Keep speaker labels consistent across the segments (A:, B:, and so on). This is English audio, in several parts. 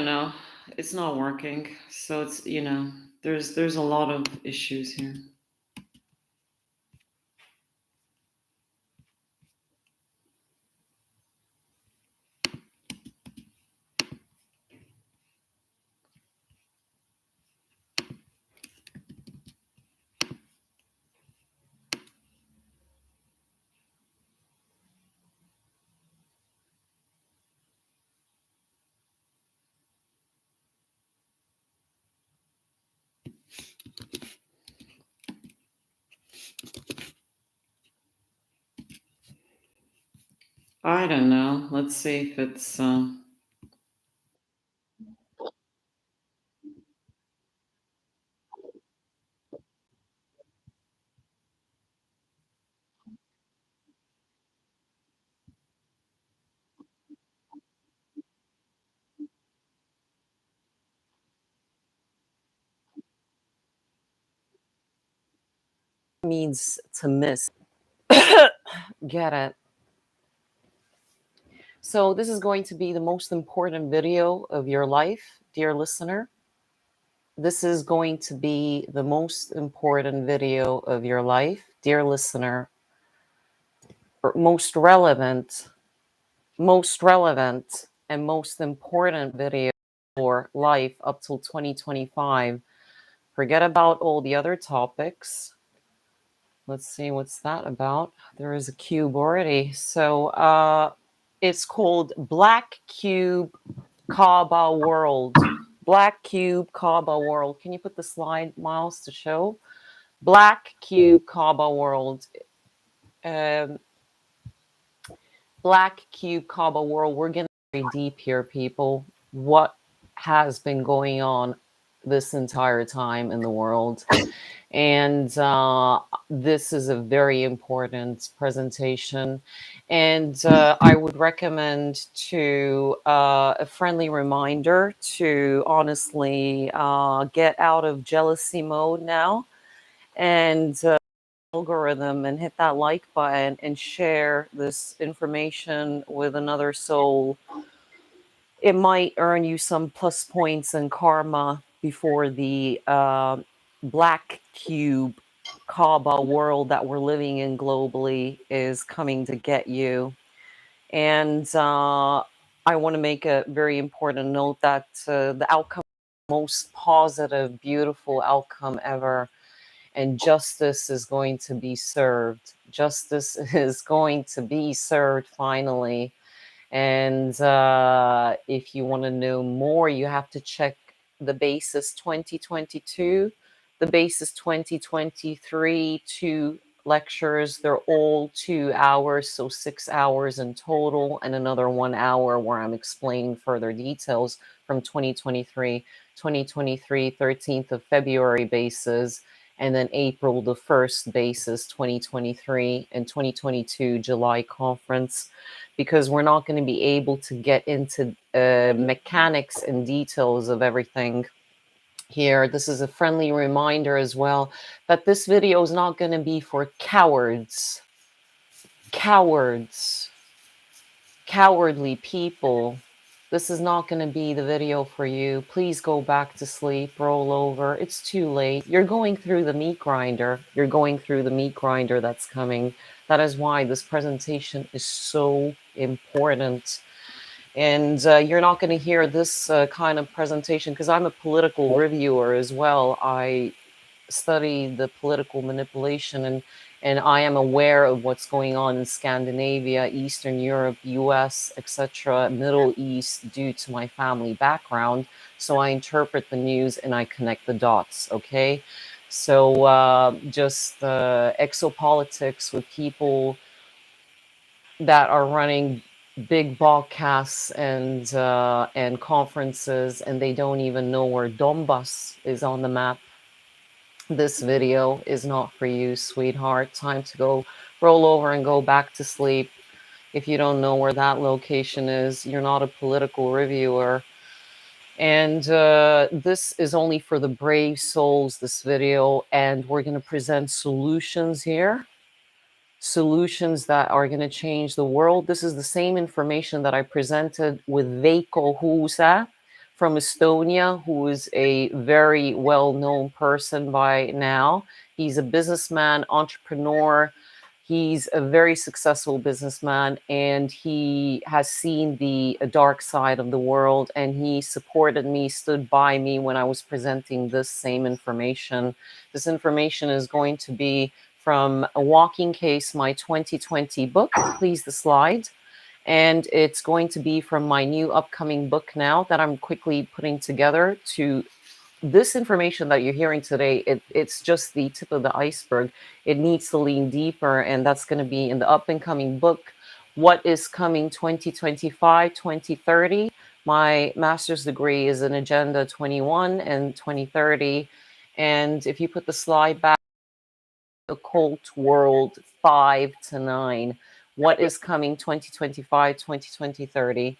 A: don't know. It's not working. So it's, there's a lot of issues here. I don't know. Let's see if it's
B: means to miss. Get it? So this is going to be the most important video of your life, dear listener. This is going to be the most important video of your life, dear listener. Or most relevant, and most important video for life up till 2025. Forget about all the other topics. Let's see, what's that about? There is a cube already. So it's called Black Cube Kaaba World. Black Cube Kaaba World. Can you put the slide, Miles, to show? Black Cube Kaaba World. Black Cube Kaaba World. We're getting very deep here, people. What has been going on this entire time in the world? And this is a very important presentation. And I would recommend to a friendly reminder to honestly get out of jealousy mode now and algorithm and hit that like button and share this information with another soul. It might earn you some plus points and karma before the Black Cube Kaaba world that we're living in globally is coming to get you. And I want to make a very important note that the outcome, most positive, beautiful outcome ever, and justice is going to be served. Justice is going to be served finally. And if you want to know more, you have to check the basis 2022, the basis 2023, 2 lectures. They're all 2 hours, so 6 hours in total, and another 1 hour where I'm explaining further details from 2023, 13th of February basis, and then April the 1st basis 2023, and 2022 July conference, because we're not going to be able to get into mechanics and details of everything here. This is a friendly reminder as well that this video is not going to be for cowards, cowardly people. This is not going to be the video for you. Please go back to sleep, roll over. It's too late. You're going through the meat grinder. You're going through the meat grinder that's coming. That is why this presentation is so important. And you're not going to hear this kind of presentation because I'm a political reviewer as well. I study the political manipulation, and I am aware of what's going on in Scandinavia, Eastern Europe, US, etc., Middle East, due to my family background. So I interpret the news and I connect the dots, okay? So just exopolitics with people that are running big broadcasts and conferences, and they don't even know where Donbas is on the map. This video is not for you, sweetheart. Time to go roll over and go back to sleep. If you don't know where that location is, you're not a political reviewer. And this is only for the brave souls, this video. And we're going to present solutions here. Solutions that are going to change the world. This is the same information that I presented with Veikko Husa from Estonia, who is a very well-known person by now. He's a businessman, entrepreneur. He's a very successful businessman, and he has seen the dark side of the world, and he supported me, stood by me when I was presenting this same information. This information is going to be from A Walking Case, my 2020 book. Please, the slide. And it's going to be from my new upcoming book now that I'm quickly putting together. To this information that you're hearing today, it's just the tip of the iceberg. It needs to lean deeper, and that's going to be in the up and coming book, What is Coming 2025, 2030. My master's degree is in Agenda 21 and 2030. And if you put the slide back, Occult World 5 to 9. What is coming 2025, 2020,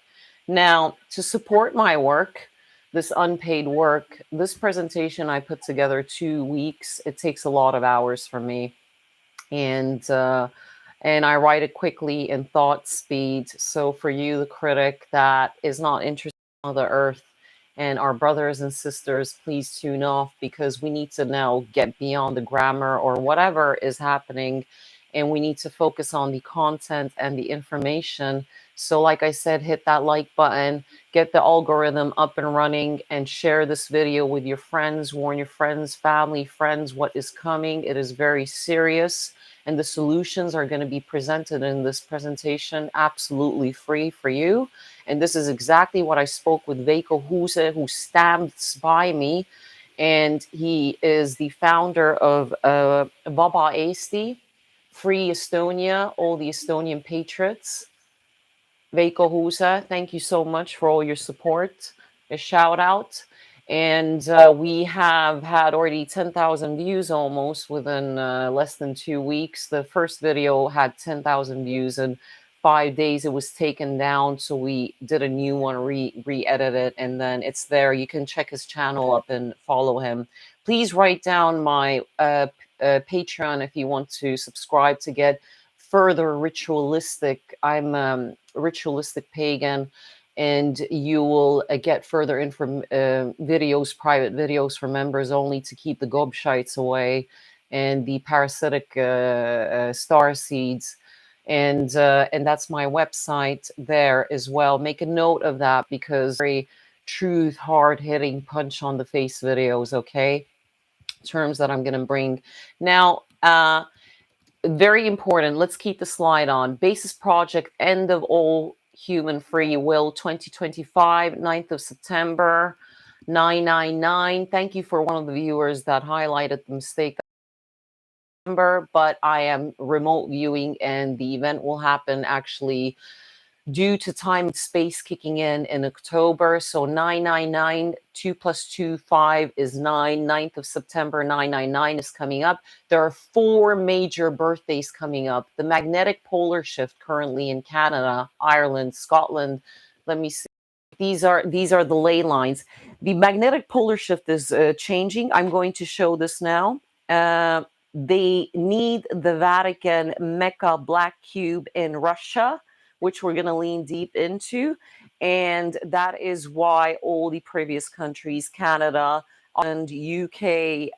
B: Now, to support my work, this unpaid work, this presentation I put together 2 weeks. It takes a lot of hours for me. And I write it quickly in thought speed. So for you, the critic that is not interested in the earth and our brothers and sisters, please tune off, because we need to now get beyond the grammar or whatever is happening, and we need to focus on the content and the information. So like I said, hit that like button, get the algorithm up and running, and share this video with your friends. Warn your friends, family, friends, what is coming. It is very serious, and the solutions are going to be presented in this presentation absolutely free for you. And this is exactly what I spoke with Veiko Huse, who stands by me. And he is the founder of Vaba Eesti, Free Estonia, all the Estonian patriots. Veiko Huse, thank you so much for all your support. A shout out. And we have had already 10,000 views almost within less than 2 weeks. The first video had 10,000 views in 5 days. It was taken down, so we did a new one, re-edited it, and then it's there. You can check his channel up and follow him. Please write down my Patreon if you want to subscribe to get further ritualistic. I'm a ritualistic pagan, and you will get further videos, private videos for members only, to keep the gobshites away and the parasitic star seeds. And that's my website there as well. Make a note of that, because very truth, hard-hitting, punch on the face videos, okay? Terms that I'm going to bring now. Very important. Let's keep the slide on. Basis Project, End of All Human Free Will, 2025, 9th of September, 999. Thank you for one of the viewers that highlighted the mistake. But I am remote viewing, and the event will happen actually due to time and space kicking in October. So 999, 2 plus 2, 5 is 9. 9th of September, 999 is coming up. There are 4 major birthdays coming up. The magnetic polar shift currently in Canada, Ireland, Scotland. Let me see. These are the ley lines. The magnetic polar shift is changing. I'm going to show this now. They need the Vatican Mecca Black Cube in Russia, which we're going to lean deep into. And that is why all the previous countries, Canada and UK,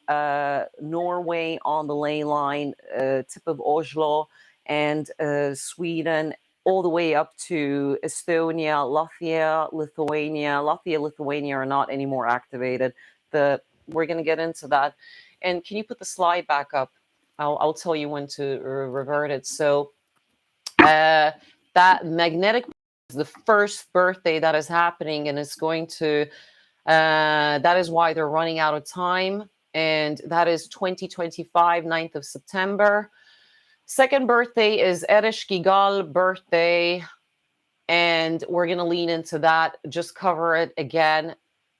B: Norway on the ley line, tip of Oslo, and Sweden, all the way up to Estonia, Latvia, Lithuania. Latvia, Lithuania are not anymore activated. We're going to get into that. And can you put the slide back up? I'll tell you when to revert it. So that magnetic is the first birthday that is happening, and it's going to, that is why they're running out of time. And that is 2025, 9th of September. Second birthday is Eresh Gigal birthday, and we're going to lean into that, just cover it again.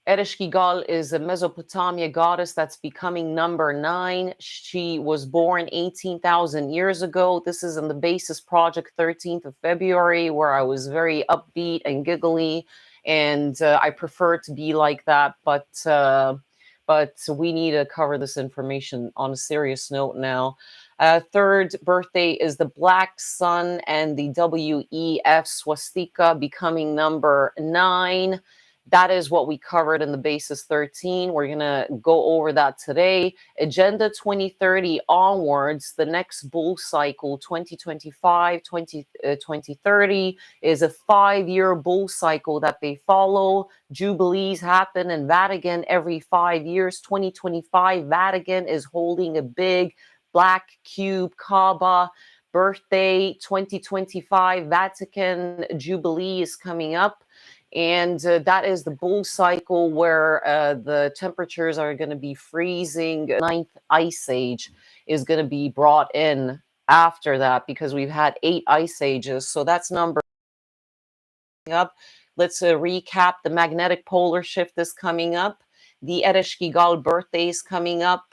B: Eresh Gigal is a Mesopotamia goddess that's becoming number 9. She was born 18,000 years ago. This is in the Basis Project, 13th of February, where I was very upbeat and giggly, and I prefer to be like that, but we need to cover this information on a serious note now. Third birthday is the Black Sun and the WEF swastika, becoming number 9. That is what we covered in the Basis 13. We're going to go over that today. Agenda 2030 onwards, the next bull cycle, 2025, 2030, is a 5-year bull cycle that they follow. Jubilees happen in Vatican every 5 years. 2025, Vatican is holding a big Black Cube Kaaba birthday. 2025, Vatican Jubilee is coming up. And that is the bull cycle where the temperatures are going to be freezing. Ninth ice age is going to be brought in after that, because we've had 8 ice ages. So that's number up. Let's recap. The magnetic polar shift is coming up. The Ereshkigal birthday is coming up.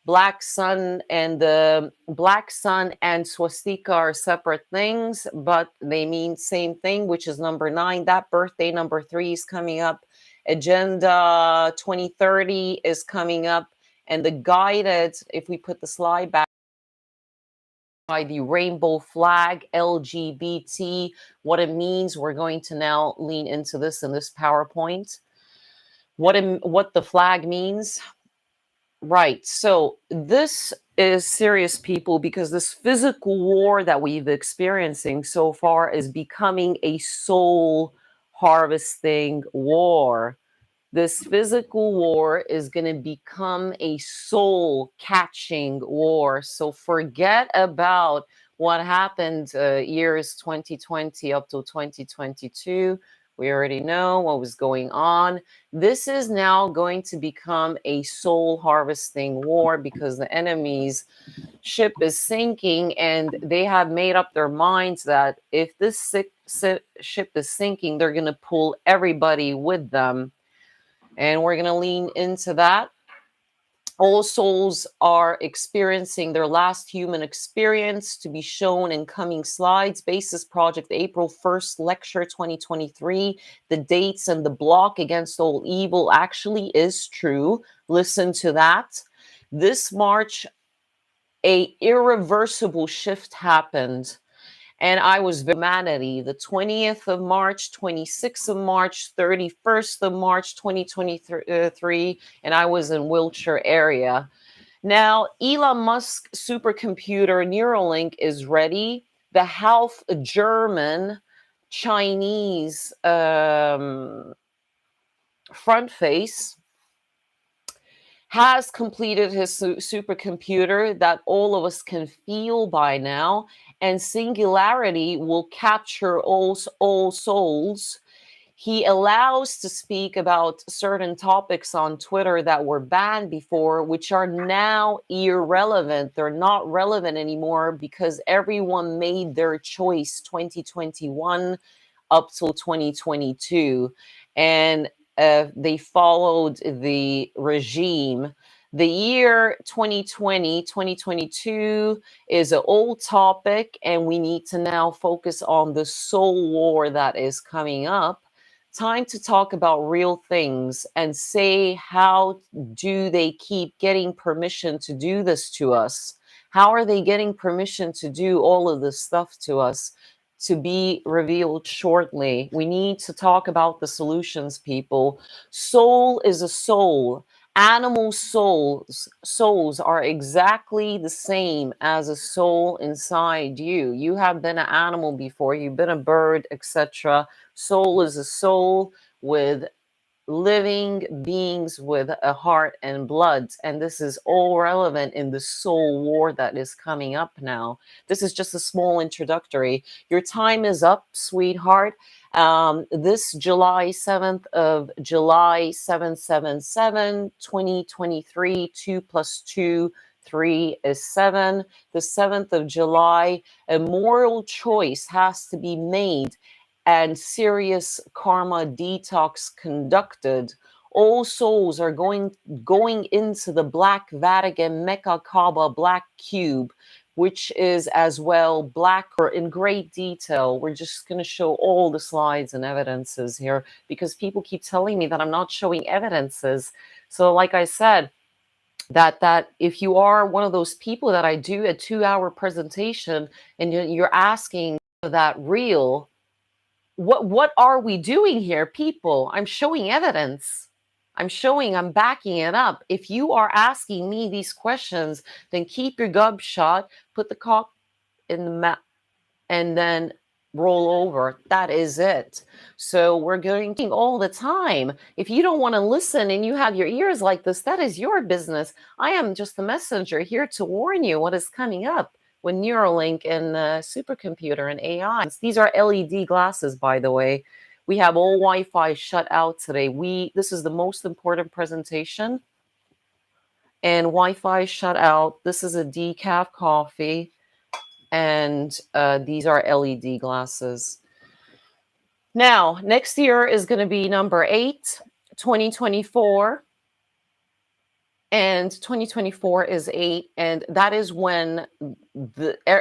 B: Black sun and the black sun and swastika are separate things, but they mean same thing, which is number 9. That birthday, number 3, is coming up. Agenda 2030 is coming up, and the guided, if we put the slide back, by the rainbow flag, LGBT, what it means. We're going to now lean into this in this PowerPoint. What the flag means. Right. So this is serious, people, because this physical war that we've experiencing so far is becoming a soul harvesting war. This physical war is going to become a soul catching war. So forget about what happened years 2020 up to 2022. We already know what was going on. This is now going to become a soul harvesting war, because the enemy's ship is sinking, and they have made up their minds that if this ship is sinking, they're going to pull everybody with them. And we're going to lean into that. All souls are experiencing their last human experience, to be shown in coming slides. Basis Project, April 1st, lecture 2023. The dates and the block against all evil actually is true. Listen to that. This March, a irreversible shift happened. And I was humanity, the 20th of March, 26th of March, 31st of March, 2023, and I was in Wiltshire area. Now, Elon Musk supercomputer Neuralink is ready. The half German Chinese front face has completed his supercomputer that all of us can feel by now, and singularity will capture all souls. He allows to speak about certain topics on Twitter that were banned before, which are now irrelevant. They're not relevant anymore, because everyone made their choice 2021 up till 2022. And they followed the regime. The year 2020, 2022 is an old topic, and we need to now focus on the soul war that is coming up. Time to talk about real things and say, how do they keep getting permission to do this to us? How are they getting permission to do all of this stuff to us? To be revealed shortly. We need to talk about the solutions, people. Soul is a soul. Animal souls are exactly the same as a soul inside you. You have been an animal before, you've been a bird, etc. Soul is a soul with living beings with a heart and blood. And this is all relevant in the soul war that is coming up now. This is just a small introductory. Your time is up, sweetheart. This July 7th of July 777, 2023, 2 plus 2, 3 is 7. The 7th of July, a moral choice has to be made and serious karma detox conducted. All souls are going into the Black Vatican Mecca Kaaba Black Cube, which is as well black or in great detail. We're just going to show all the slides and evidences here, because people keep telling me that I'm not showing evidences. So like I said, that if you are one of those people that I do a 2-hour presentation and you're asking for that real, what are we doing here, people? I'm showing evidence. I'm backing it up. If you are asking me these questions, then keep your gob shut, put the cock in the mouth, and then roll over. That is it. So we're going all the time. If you don't want to listen and you have your ears like this, that is your business. I am just the messenger here to warn you what is coming up with Neuralink and supercomputer and AI. These are LED glasses, by the way. We have all Wi-Fi shut out today. This is the most important presentation, and Wi-Fi shut out. This is a decaf coffee, and these are LED glasses. Now, next year is going to be number 8, 2024. And 2024 is 8. And that is when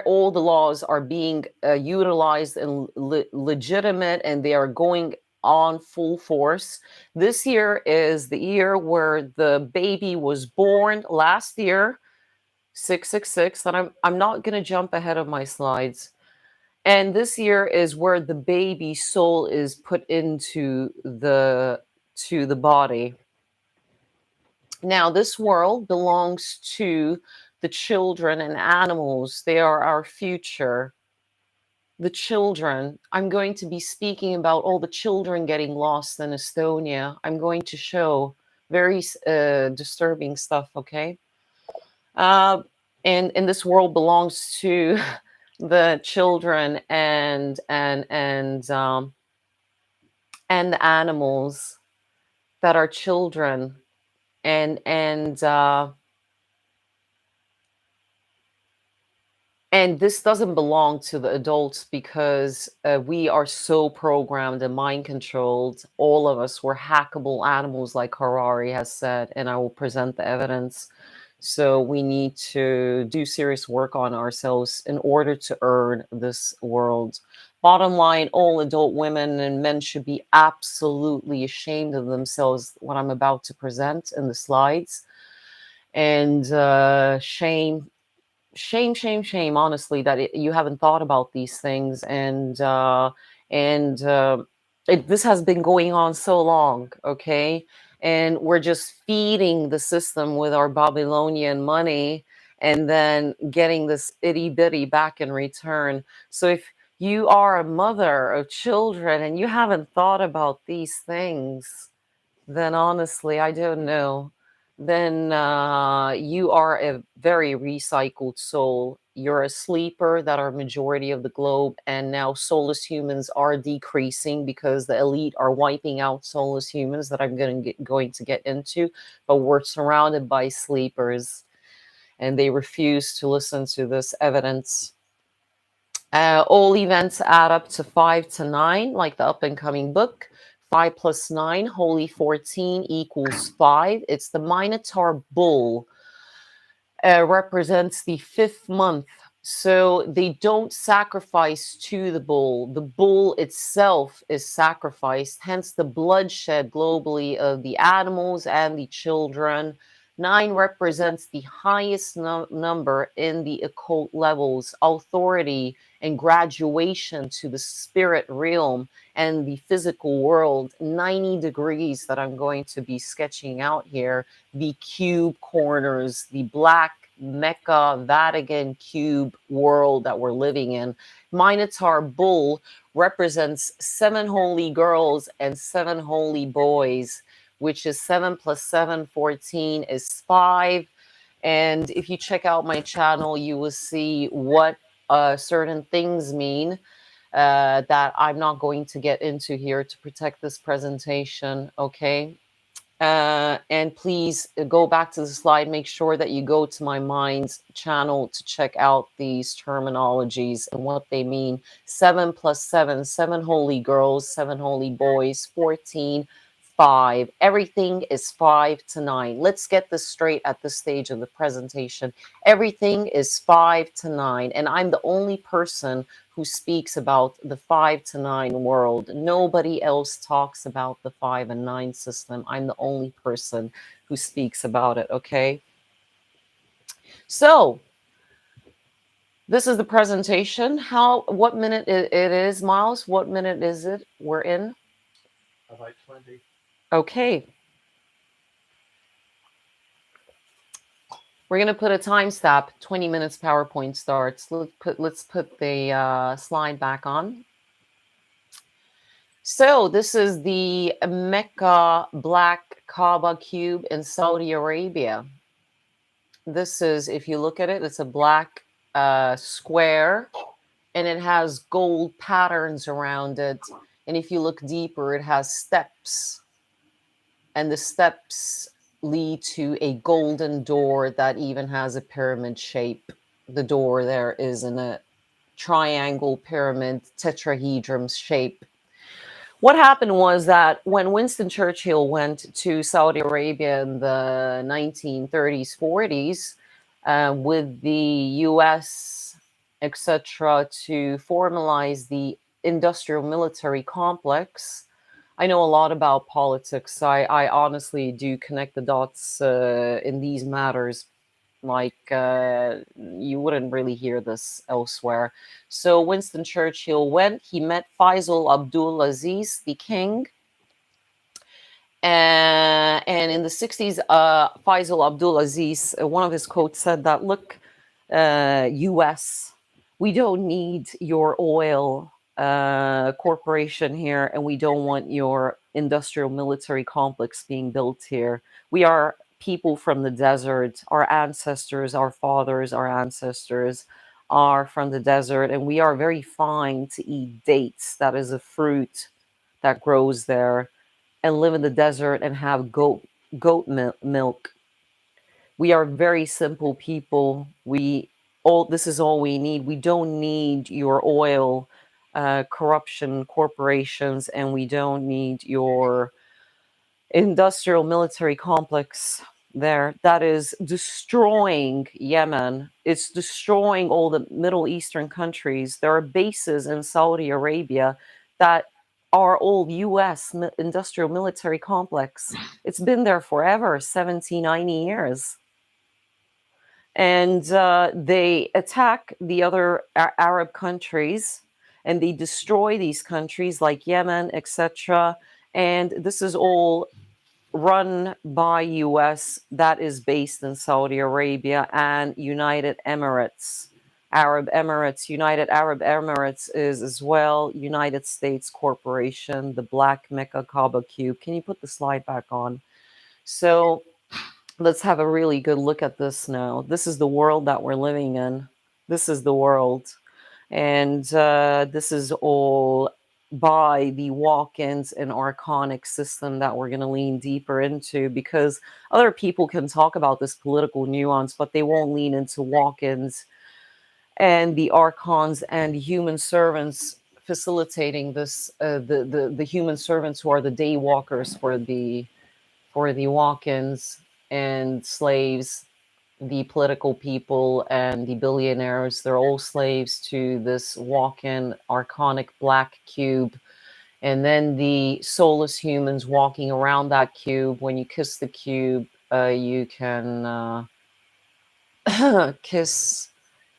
B: all the laws are being utilized and legitimate, and they are going on full force. This year is the year where the baby was born last year, 666. And I'm not going to jump ahead of my slides. And this year is where the baby soul is put into the body. Now, this world belongs to the children and animals. They are our future. The children. I'm going to be speaking about all the children getting lost in Estonia. I'm going to show very disturbing stuff, okay? And this world belongs to the children and the animals that are children, and this doesn't belong to the adults, because we are so programmed and mind controlled. All of us were hackable animals, like Harari has said, and I will present the evidence. So we need to do serious work on ourselves in order to earn this world. Bottom line, all adult women and men should be absolutely ashamed of themselves, what I'm about to present in the slides. And shame, honestly, that you haven't thought about these things. This has been going on so long, okay? And we're just feeding the system with our Babylonian money, and then getting this itty bitty back in return. So if you are a mother of children and you haven't thought about these things, then honestly, I don't know. Then you are a very recycled soul. You're a sleeper that are majority of the globe, and now soulless humans are decreasing because the elite are wiping out soulless humans, that I'm going to get into. But we're surrounded by sleepers, and they refuse to listen to this evidence. All events add up to 5 to 9, like the up and coming book. 5 plus 9, holy 14 equals 5. It's the Minotaur bull, represents the 5th month. So they don't sacrifice to the bull. The bull itself is sacrificed, hence the bloodshed globally of the animals and the children. 9 represents the highest number in the occult levels, authority and graduation to the spirit realm and the physical world. 90 degrees that I'm going to be sketching out here. The cube corners, the black Mecca, Vatican cube world that we're living in. Minotaur bull represents 7 holy girls and 7 holy boys, which is 7 plus 7, 14 is 5. And if you check out my channel, you will see what certain things mean that I'm not going to get into here to protect this presentation, okay? And please go back to the slide. Make sure that you go to my mind's channel to check out these terminologies and what they mean. 7 plus 7, 7 holy girls, 7 holy boys, 14, 5. Everything is 5 to 9. Let's get this straight at this stage of the presentation. Everything is 5 to 9. And I'm the only person who speaks about the 5 to 9 world. Nobody else talks about the 5 and 9 system. I'm the only person who speaks about it, okay? So This is the presentation. What minute it is, Miles? What minute is it we're in?
C: About 20.
B: Okay. We're going to put a time stamp. 20 minutes PowerPoint starts. Let's put the slide back on. So this is the Mecca Black Kaaba Cube in Saudi Arabia. This is, if you look at it, it's a black square, and it has gold patterns around it. And if you look deeper, it has steps. And the steps lead to a golden door that even has a pyramid shape. The door there is in a triangle pyramid tetrahedron shape. What happened was that when Winston Churchill went to Saudi Arabia in the 1930s, 40s, with the US, etc., to formalize the industrial military complex. I know a lot about politics. I honestly do connect the dots in these matters. Like, you wouldn't really hear this elsewhere. So Winston Churchill went, he met Faisal Abdul Aziz, the king. And in the 60s, Faisal Abdul Aziz, one of his quotes said that, look, US, we don't need your oil corporation here, and we don't want your industrial military complex being built here. We are people from the desert. Our ancestors, our fathers, our ancestors are from the desert, and we are very fine to eat dates. That is a fruit that grows there, and live in the desert and have goat milk. We are very simple people. This is all we need. We don't need your oil corruption corporations, and we don't need your industrial military complex there that is destroying Yemen. It's destroying all the Middle Eastern countries. There are bases in Saudi Arabia that are all US industrial military complex. It's been there forever, 70, 90 years. And they attack the other Arab countries, and they destroy these countries like Yemen, etc. And this is all run by US, that is based in Saudi Arabia and United Emirates. Arab Emirates, United Arab Emirates is as well United States Corporation, the Black Mecca Kaaba Cube. Can you put the slide back on? So let's have a really good look at this now. This is the world that we're living in. This is the world. And this is all by the walk-ins and archonic system that we're going to lean deeper into, because other people can talk about this political nuance, but they won't lean into walk-ins and the archons and human servants facilitating this, the human servants who are the day walkers for the walk-ins and slaves, the political people and the billionaires. They're all slaves to this walk-in archonic black cube. And then the soulless humans walking around that cube. When you kiss the cube, you can kiss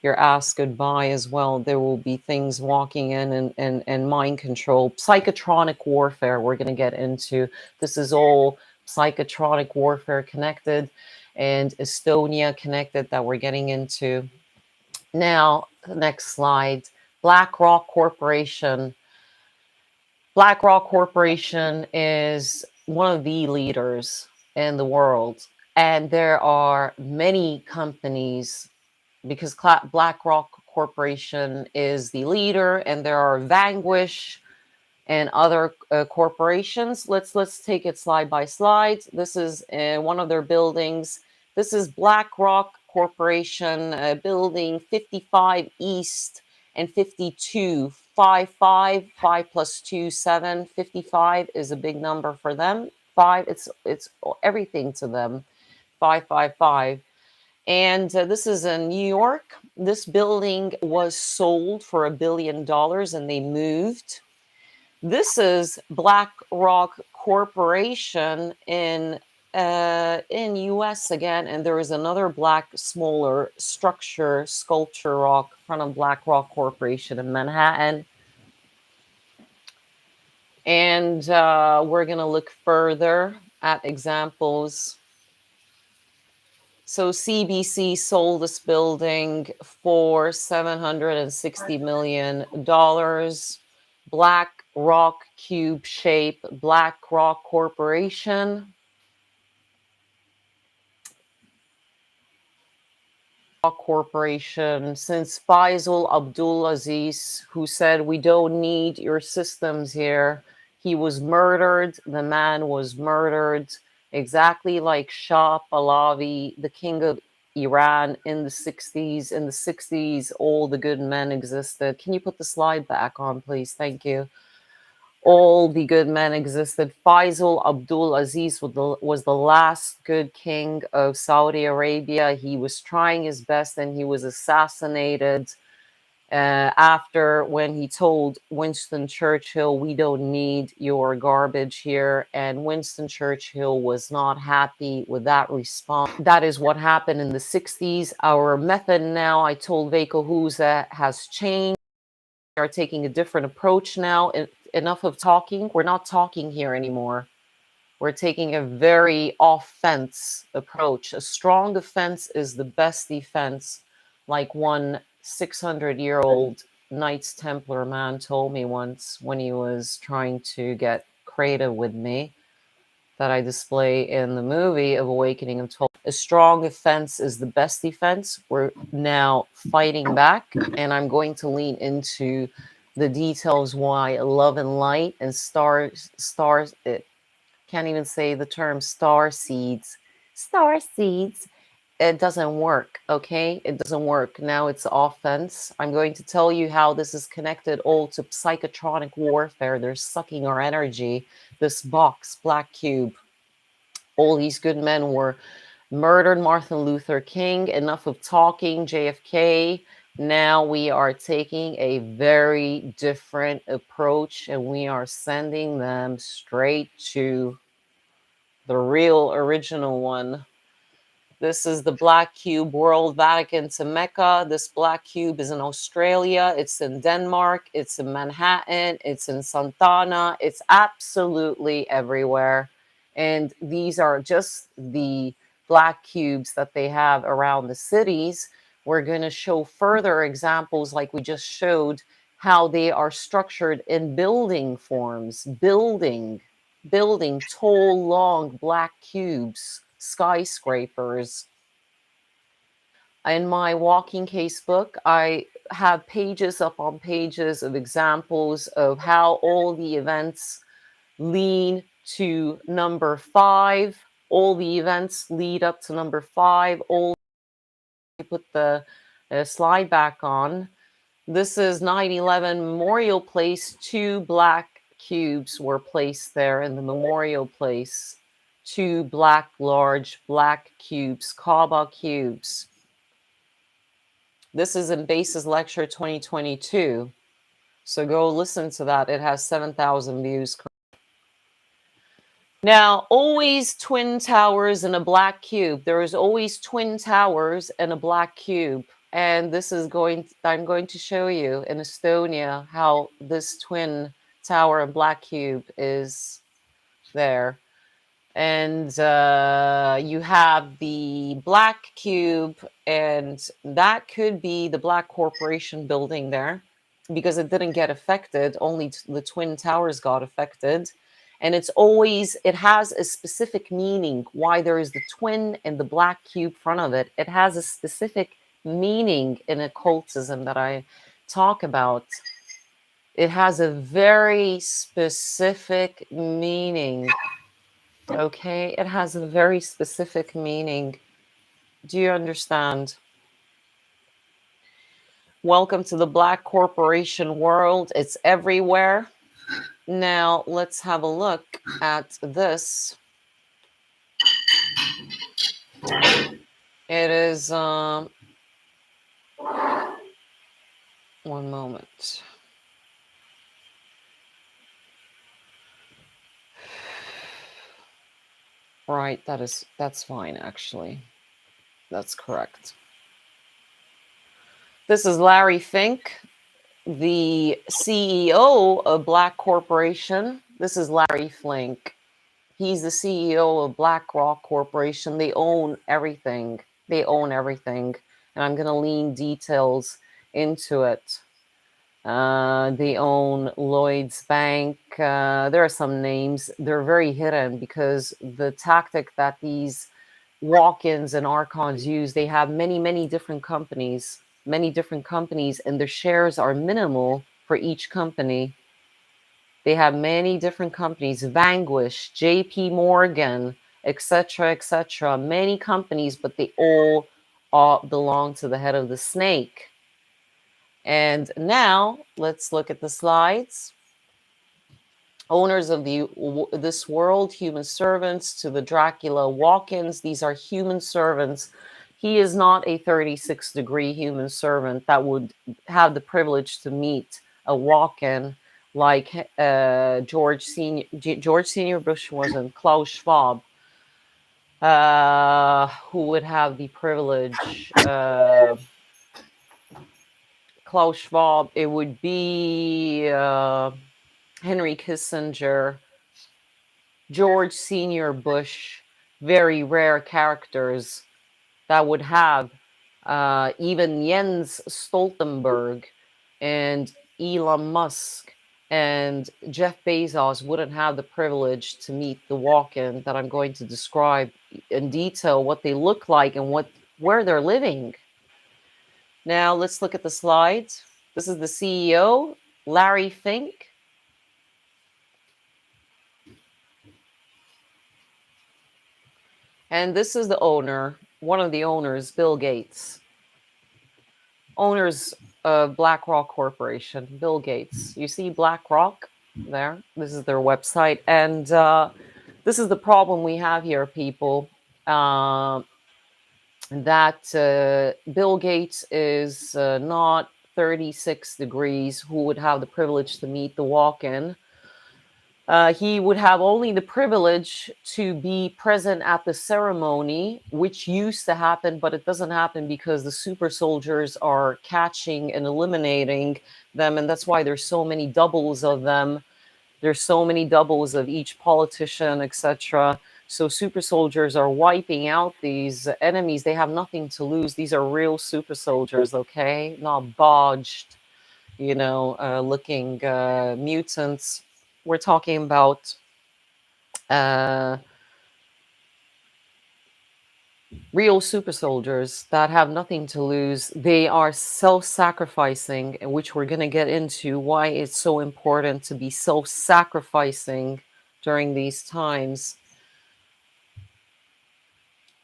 B: your ass goodbye as well. There will be things walking in and mind control. Psychotronic warfare we're going to get into. This is all psychotronic warfare connected, and Estonia connected, that we're getting into. Now, the next slide. BlackRock Corporation. BlackRock Corporation is one of the leaders in the world, and there are many companies, because BlackRock Corporation is the leader, and there are Vanquish and other corporations. Let's take it slide by slide. This is one of their buildings. This is BlackRock Corporation building 55 East and 52, 5 plus 2, 7. 55 is a big number for them. 5, it's everything to them. 555. And this is in New York. This building was sold for $1 billion, and they moved. This is BlackRock Corporation in US again, and there is another black, smaller structure, Sculpture Rock front of BlackRock Corporation in Manhattan. And we're going to look further at examples. So CBC sold this building for $760 million. Black Rock Cube shape, Black Rock Corporation. Corporation, since Faisal Abdulaziz, who said, "We don't need your systems here." He was murdered. The man was murdered, exactly like Shah Pahlavi, the king of Iran in the 60s. In the 60s, all the good men existed. Can you put the slide back on, please? Thank you. All the good men existed. Faisal Abdul Aziz was the last good king of Saudi Arabia. He was trying his best and he was assassinated after when he told Winston Churchill, "We don't need your garbage here." And Winston Churchill was not happy with that response. That is what happened in the 60s. Our method now, I told Veiko Huza, has changed. We are taking a different approach now. Enough of talking. We're not talking here anymore. We're taking a very offense approach. A strong defense is the best defense, like one 600-year-old Knights Templar man told me once when he was trying to get creative with me, that I display in the movie of Awakening of Tolkien. A strong defense is the best defense. We're now fighting back, and I'm going to lean into the details why love and light and stars, it can't even say the term star seeds. It doesn't work, okay? It doesn't work. Now it's offense. I'm going to tell you how this is connected all to psychotronic warfare. They're sucking our energy. This box, Black Cube. All these good men were murdered. Martin Luther King. Enough of talking. JFK. Now we are taking a very different approach and we are sending them straight to the real original one. This is the Black Cube World, Vatican to Mecca. This Black Cube is in Australia. It's in Denmark. It's in Manhattan. It's in Santana. It's absolutely everywhere. And these are just the Black Cubes that they have around the cities. We're going to show further examples like we just showed, how they are structured in building forms, building tall, long black cubes, skyscrapers. In my walking case book, I have pages upon pages of examples of how all the events lead to number 5. All the events lead up to number 5. All put the slide back on. This is 9/11 Memorial Place. 2 black cubes were placed there in the memorial place. 2 large black cubes, Kaaba cubes. This is in Basis Lecture 2022. So go listen to that. It has 7,000 views. Now, always twin towers in a black cube. There is always twin towers in a black cube. And this is I'm going to show you in Estonia how this twin tower and black cube is there. And you have the black cube, and that could be the Black Corporation building there because it didn't get affected. Only the twin towers got affected. And it has a specific meaning why there is the twin and the black cube front of it. It has a specific meaning in occultism that I talk about. It has a very specific meaning. Okay, it has a very specific meaning. Do you understand? Welcome to the Black Corporation world. It's everywhere. Now, let's have a look at this. It is, one moment. Right, that's fine, actually. That's correct. This is Larry Fink, the CEO of Black Corporation. This is Larry Fink. He's the CEO of BlackRock Corporation. They own everything. They own everything. And I'm going to lean details into it. They own Lloyd's Bank. There are some names. They're very hidden because the tactic that these walk-ins and archons use, they have many different companies, and their shares are minimal for each company. They have many different companies, Vanquish, JP Morgan, etc., many companies, but they all belong to the head of the snake. And now let's look at the slides. Owners of this world, human servants to the Dracula walk-ins. These are human servants. He is not a 36-degree human servant that would have the privilege to meet a walk-in like George Senior Bush wasn't, Klaus Schwab, who would have the privilege. Klaus Schwab, it would be Henry Kissinger, George Senior Bush, very rare characters that would have even Jens Stoltenberg and Elon Musk and Jeff Bezos wouldn't have the privilege to meet the walk-in that I'm going to describe in detail what they look like and where they're living. Now let's look at the slides. This is the CEO, Larry Fink. And this is the owner, one of the owners, Bill Gates. Owners of BlackRock Corporation, Bill Gates. You see BlackRock there? This is their website. And this is the problem we have here, people. That Bill Gates is not 36 degrees who would have the privilege to meet the walk-in. He would have only the privilege to be present at the ceremony, which used to happen, but it doesn't happen because the super soldiers are catching and eliminating them. And that's why there's so many doubles of them. There's so many doubles of each politician, etc. So super soldiers are wiping out these enemies. They have nothing to lose. These are real super soldiers, okay? Not bodged, looking mutants. We're talking about real super soldiers that have nothing to lose. They are self-sacrificing, which we're going to get into why it's so important to be self-sacrificing during these times.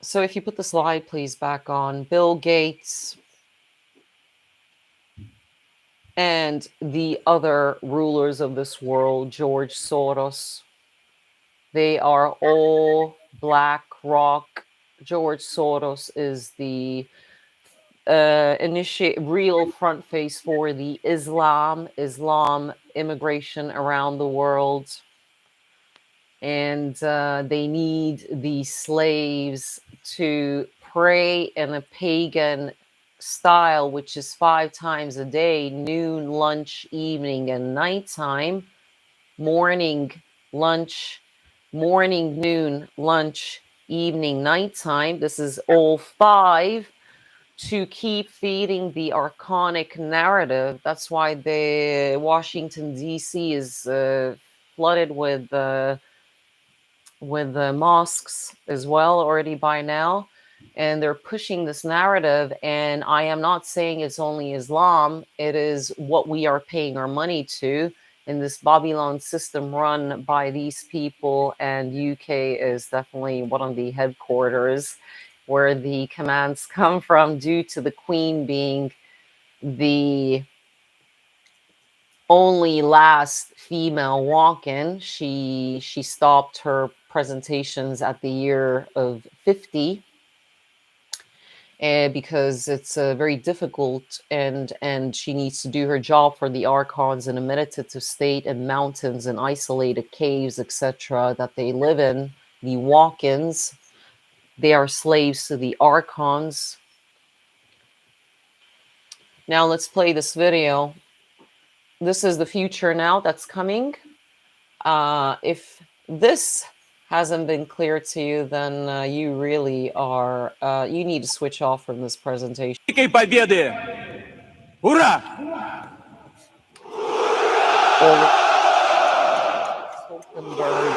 B: So if you put the slide, please, back on. Bill Gates and the other rulers of this world, George Soros, they are all BlackRock. George Soros is the real front face for the Islam immigration around the world. And they need the slaves to pray in a pagan style, which is 5 times a day: noon, lunch, evening, and nighttime. Morning, lunch, morning, noon, lunch, evening, nighttime. This is all 5 to keep feeding the archonic narrative. That's why the Washington D.C. is flooded with the mosques as well already by now, and they're pushing this narrative. And I am not saying it's only Islam. It is what we are paying our money to in this Babylon system run by these people, and UK is definitely one of the headquarters where the commands come from, due to the Queen being the only last female walk-in. She stopped her presentations at the year of 50 because it's very difficult, and she needs to do her job for the Archons in a meditative state in mountains and isolated caves, etc., that they live in. The walk-ins, they are slaves to the Archons. Now let's play this video. This is the future now that's coming. If this hasn't been clear to you, then you really are, you need to switch off from this presentation.
D: Великой Победы! Ура!
B: Stoltenberg,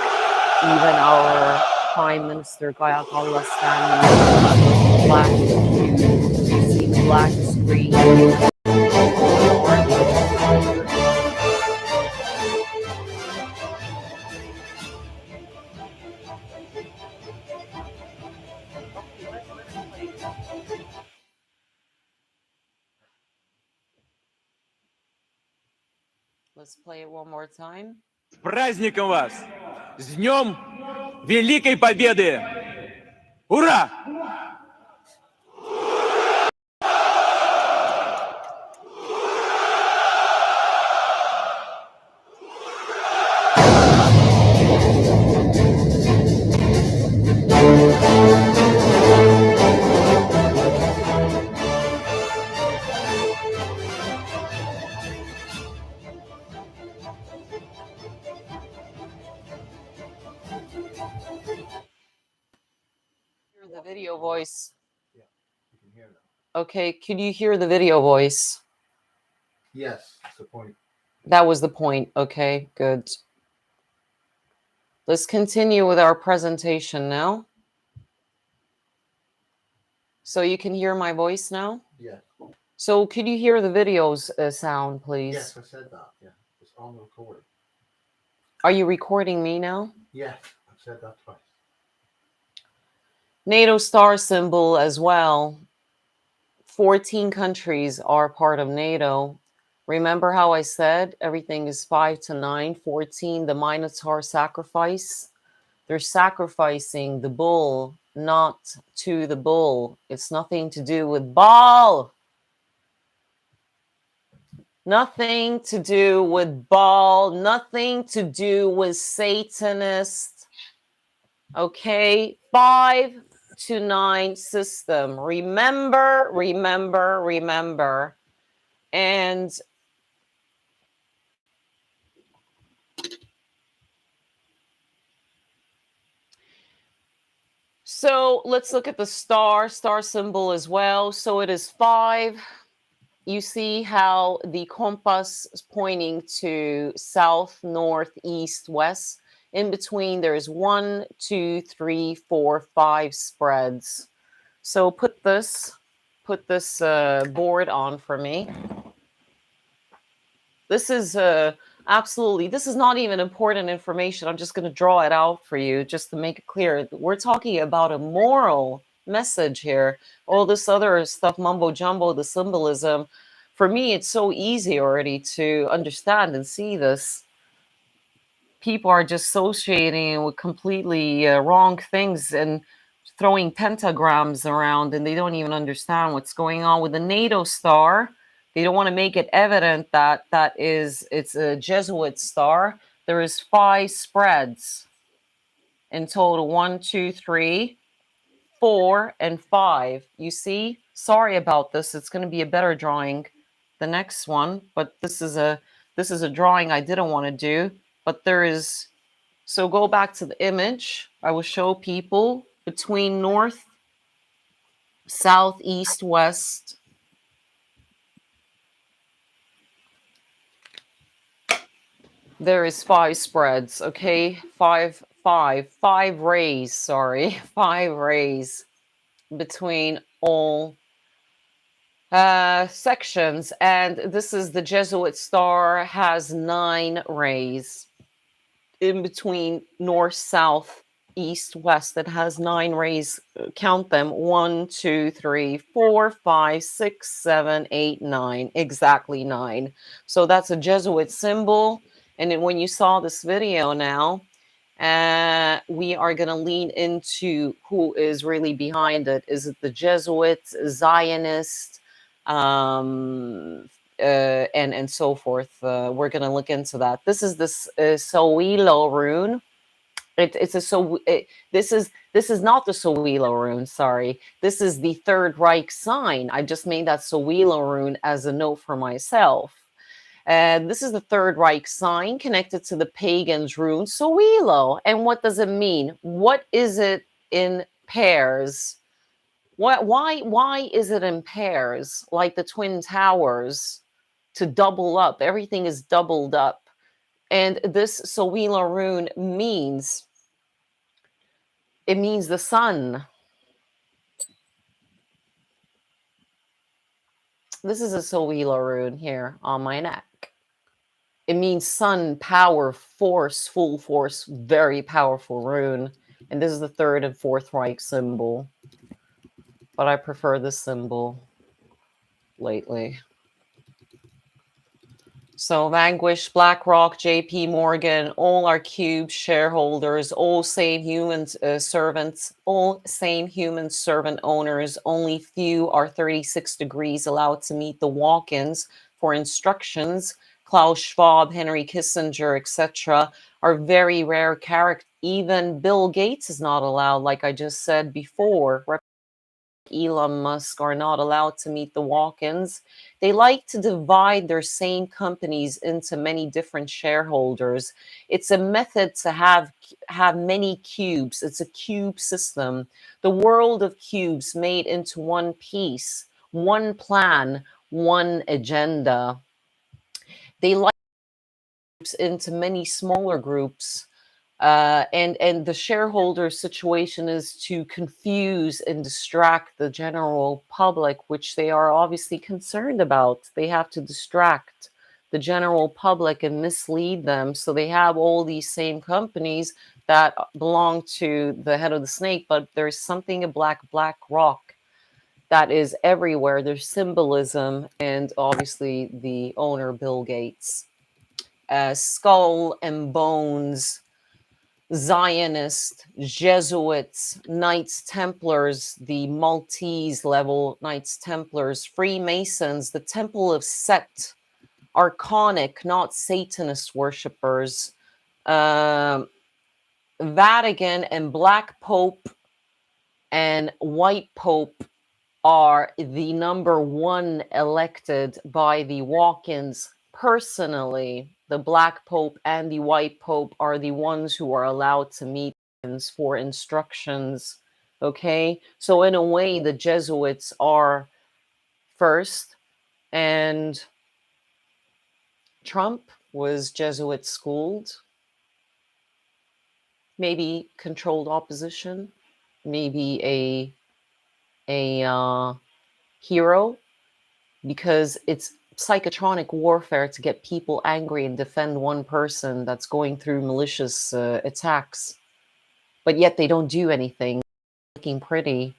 B: even our Prime Minister Gaya Gala standing black cube, you see the black screen. Let's play it one more time.
D: С праздником вас! С Днем Великой Победы! Ура!
B: Hear the video voice.
C: Yeah, you can hear them.
B: Okay, can you hear the video voice?
C: Yes, that's the point.
B: That was the point. Okay, good. Let's continue with our presentation now. So you can hear my voice now?
C: Yeah.
B: So could you hear the videos sound, please?
C: Yes, I said that. Yeah, it's on the recording.
B: Are you recording me now?
C: Yes, I've said that twice.
B: NATO star symbol as well. 14 countries are part of NATO. Remember how I said everything is 5 to 9, 14, the Minotaur sacrifice? They're sacrificing the bull, not to the bull. It's nothing to do with Baal. Nothing to do with Baal. Nothing to do with Satanist. Okay, 5 to 9 system. Remember, remember, remember. And so let's look at the star symbol as well. So it is 5. You see how the compass is pointing to south, north, east, west. In between, there's 1, 2, 3, 4, 5 spreads. So put this board on for me. This is absolutely, this is not even important information. I'm just going to draw it out for you just to make it clear. We're talking about a moral message here. All this other stuff, mumbo jumbo, the symbolism. For me, it's so easy already to understand and see this. People are just associating with completely wrong things and throwing pentagrams around, and they don't even understand what's going on with the NATO star. They don't want to make it evident that it's a Jesuit star. There is 5 spreads in total. 1, 2, 3, 4, and 5. You see? Sorry about this. It's going to be a better drawing, the next one. But this is a drawing I didn't want to do. But there is. So go back to the image. I will show people between north, south, east, west. There is 5 spreads, okay? 5 rays, sorry. 5 rays between all sections. And this is the Jesuit star, has 9 rays. In between north, south, east, west, it has 9 rays. Count them. 1, 2, 3, 4, 5, 6, 7, 8, 9. Exactly 9. So that's a Jesuit symbol. And then when you saw this video now, we are going to lean into who is really behind it. Is it the Jesuits, Zionist, and so forth? We're going to look into that. This is this Soilo rune. This is not the Sowilo rune. Sorry, this is the Third Reich sign. I just made that Sowilo rune as a note for myself. This is the Third Reich sign connected to the pagans rune Sowilo. And what does it mean? What is it in pairs? Why is it in pairs like the Twin Towers to double up? Everything is doubled up. And this Sowilo rune means the sun. This is a Sowilo rune here on my neck. It means sun, power, force, full force, very powerful rune. And this is the Third and Fourth Reich symbol. But I prefer this symbol lately. So Vanquish, BlackRock, JP Morgan, all our Cube shareholders, all same human servants, all same human servant owners. Only few are 36 degrees allowed to meet the walk-ins for instructions. Klaus Schwab, Henry Kissinger, etc. are very rare characters. Even Bill Gates is not allowed, like I just said before. Elon Musk are not allowed to meet the walk-ins. They like to divide their same companies into many different shareholders. It's a method to have many cubes. It's a cube system. The world of cubes made into one piece, one plan, one agenda. They like groups into many smaller groups. And the shareholder situation is to confuse and distract the general public, which they are obviously concerned about. They have to distract the general public and mislead them. So they have all these same companies that belong to the head of the snake, but there's something a black rock that is everywhere. There's symbolism, and obviously the owner, Bill Gates. Skull and bones, Zionist, Jesuits, Knights Templars, the Maltese level Knights Templars, Freemasons, the Temple of Set, Archonic, not Satanist worshippers, Vatican and Black Pope and White Pope are the number one elected by the walk-ins personally. The Black Pope and the White Pope are the ones who are allowed to meet for instructions. Okay, so in a way, the Jesuits are first, and Trump was Jesuit schooled. Maybe controlled opposition, maybe a hero, because it's psychotronic warfare to get people angry and defend one person that's going through malicious attacks, but yet they don't do anything, looking pretty.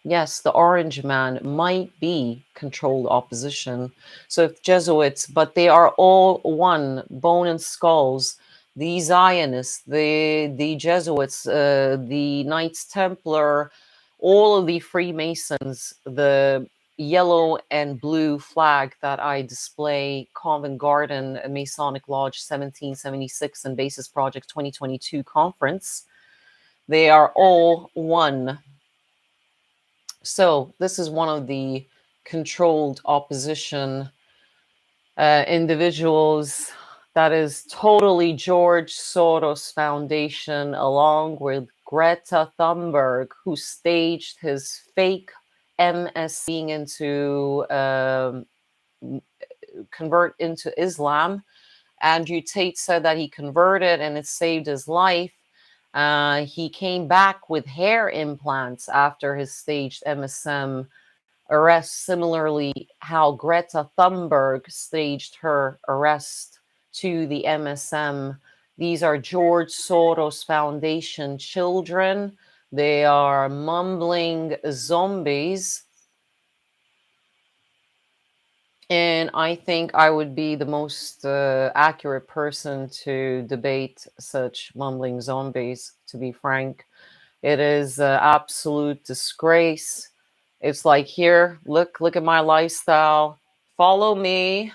B: Yes, the orange man might be controlled opposition. So if Jesuits, but they are all one, bone and skulls. The Zionists, the Jesuits, the Knights Templar, all of the Freemasons, the yellow and blue flag that I display, Covent Garden Masonic Lodge 1776 and Basis Project 2022 conference, they are all one. So this is one of the controlled opposition individuals that is totally George Soros Foundation, along with Greta Thunberg, who staged his fake MSC into convert into Islam. Andrew Tate said that he converted and it saved his life. He came back with hair implants after his staged MSM arrest. Similarly, how Greta Thunberg staged her arrest to the MSM. These are George Soros Foundation children. They are mumbling zombies. And I think I would be the most accurate person to debate such mumbling zombies, to be frank. It is an absolute disgrace. It's like, here, look at my lifestyle. Follow me.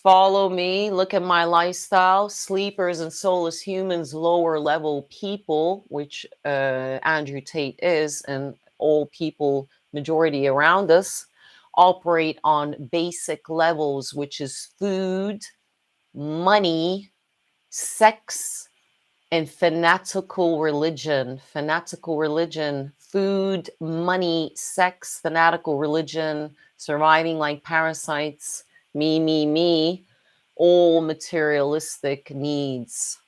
B: Follow me, look at my lifestyle. Sleepers and soulless humans, lower level people, which Andrew Tate is, and all people, majority around us, operate on basic levels, which is food, money, sex, and fanatical religion. Fanatical religion, food, money, sex, fanatical religion, surviving like parasites, me, all materialistic needs.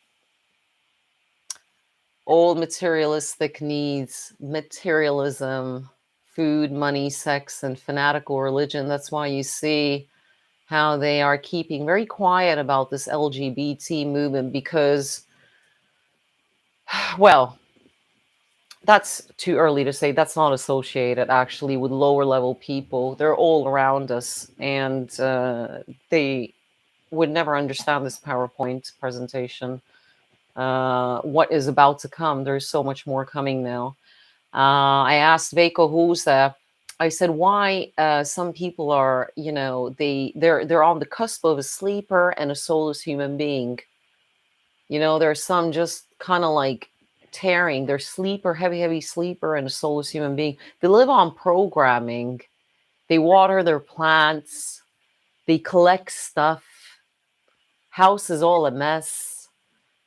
B: All materialistic needs, materialism, food, money, sex, and fanatical religion. That's why you see how they are keeping very quiet about this LGBT movement because, well, that's too early to say. That's not associated actually with lower level people. They're all around us, and they would never understand this PowerPoint presentation. What is about to come? There's so much more coming now. I asked Veiko Husa, I said, why some people are, they're on the cusp of a sleeper and a soulless human being. There's some just kind of like tearing. They're sleeper, heavy sleeper, and a soulless human being. They live on programming. They water their plants. They collect stuff. House is all a mess.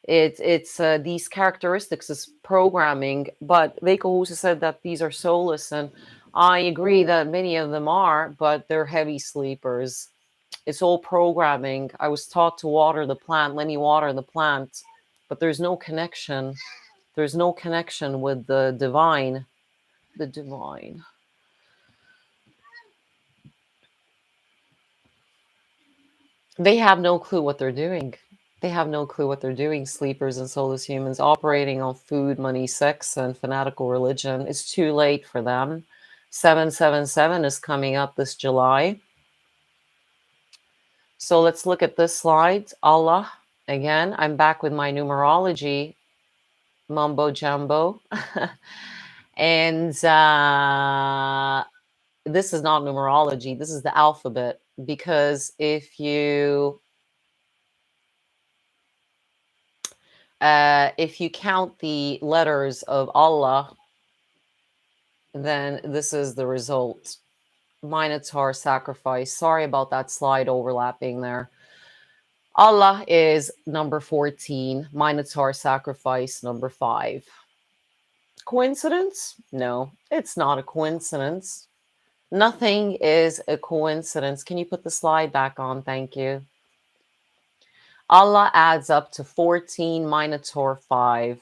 B: It's these characteristics is programming. But Veiko Husa said that these are soulless, and I agree that many of them are, but they're heavy sleepers. It's all programming. I was taught to water the plant. Let me water the plant. But there's no connection. There's no connection with the divine. The divine. They have no clue what they're doing. They have no clue what they're doing, sleepers and soulless humans, operating on food, money, sex, and fanatical religion. It's too late for them. 777 is coming up this July. So let's look at this slide. Allah. Again, I'm back with my numerology mumbo jumbo. And this is not numerology. This is the alphabet. Because if you count the letters of Allah, then this is the result. Minotaur sacrifice. Sorry about that slide overlapping there. Allah is number 14. Minotaur sacrifice number 5. Coincidence? No, it's not a coincidence. Nothing is a coincidence. Can you put the slide back on? Thank you. Allah adds up to 14, Minotaur 5.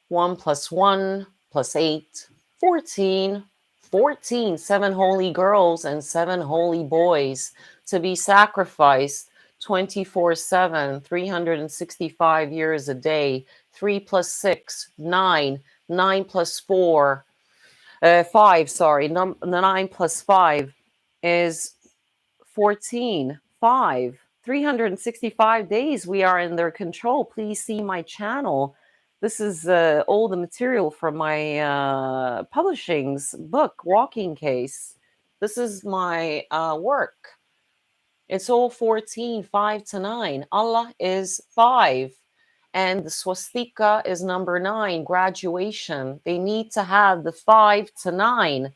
B: 1 plus 1 plus 8, 14. 14, 7 holy girls and 7 holy boys to be sacrificed 24/7, 365 years a day. 3 plus 6, 9. 9 plus 4, 5, sorry. 9 plus 5 is 14. 5. 365 days we are in their control. Please see my channel. This is all the material from my publishing's book, Walking Case. This is my work. It's all 14, 5 to 9. Allah is 5. And the swastika is number 9, graduation. They need to have the 5 to 9.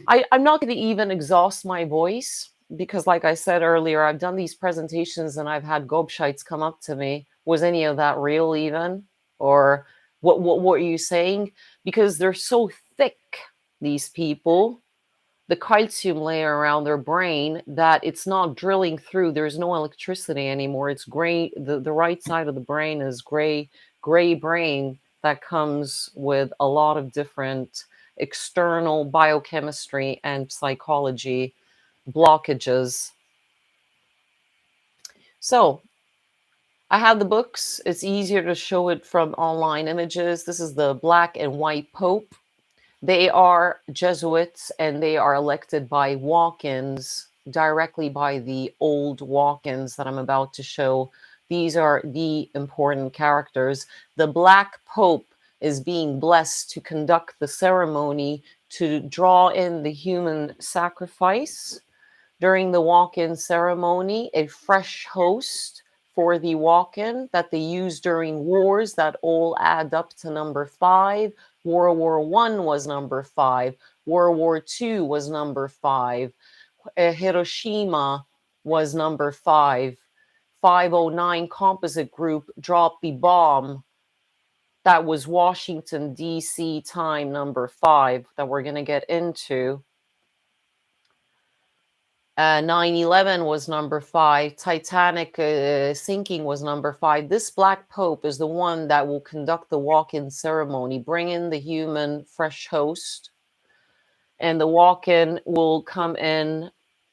B: I'm not going to even exhaust my voice because, like I said earlier, I've done these presentations and I've had gobshites come up to me. Was any of that real even? Or what are you saying? Because they're so thick, these people, the calcium layer around their brain, that it's not drilling through. There's no electricity anymore. It's gray. The right side of the brain is gray brain that comes with a lot of different external biochemistry and psychology blockages. So I have the books. It's easier to show it from online images. This is the black and white Pope. They are Jesuits and they are elected by walk-ins, directly by the old walk-ins that I'm about to show. These are the important characters. The Black Pope is being blessed to conduct the ceremony to draw in the human sacrifice, During the walk-in ceremony, a fresh host for the walk-in that they use during wars that all add up to number 5. World War I was number 5. World War II was number 5. Hiroshima was number 5. 509 composite group dropped the bomb. That was Washington, D.C. time number 5 that we're going to get into. 9/11 was number 5. Titanic sinking was number 5. This Black Pope is the one that will conduct the walk-in ceremony, bring in the human fresh host, and the walk-in will come in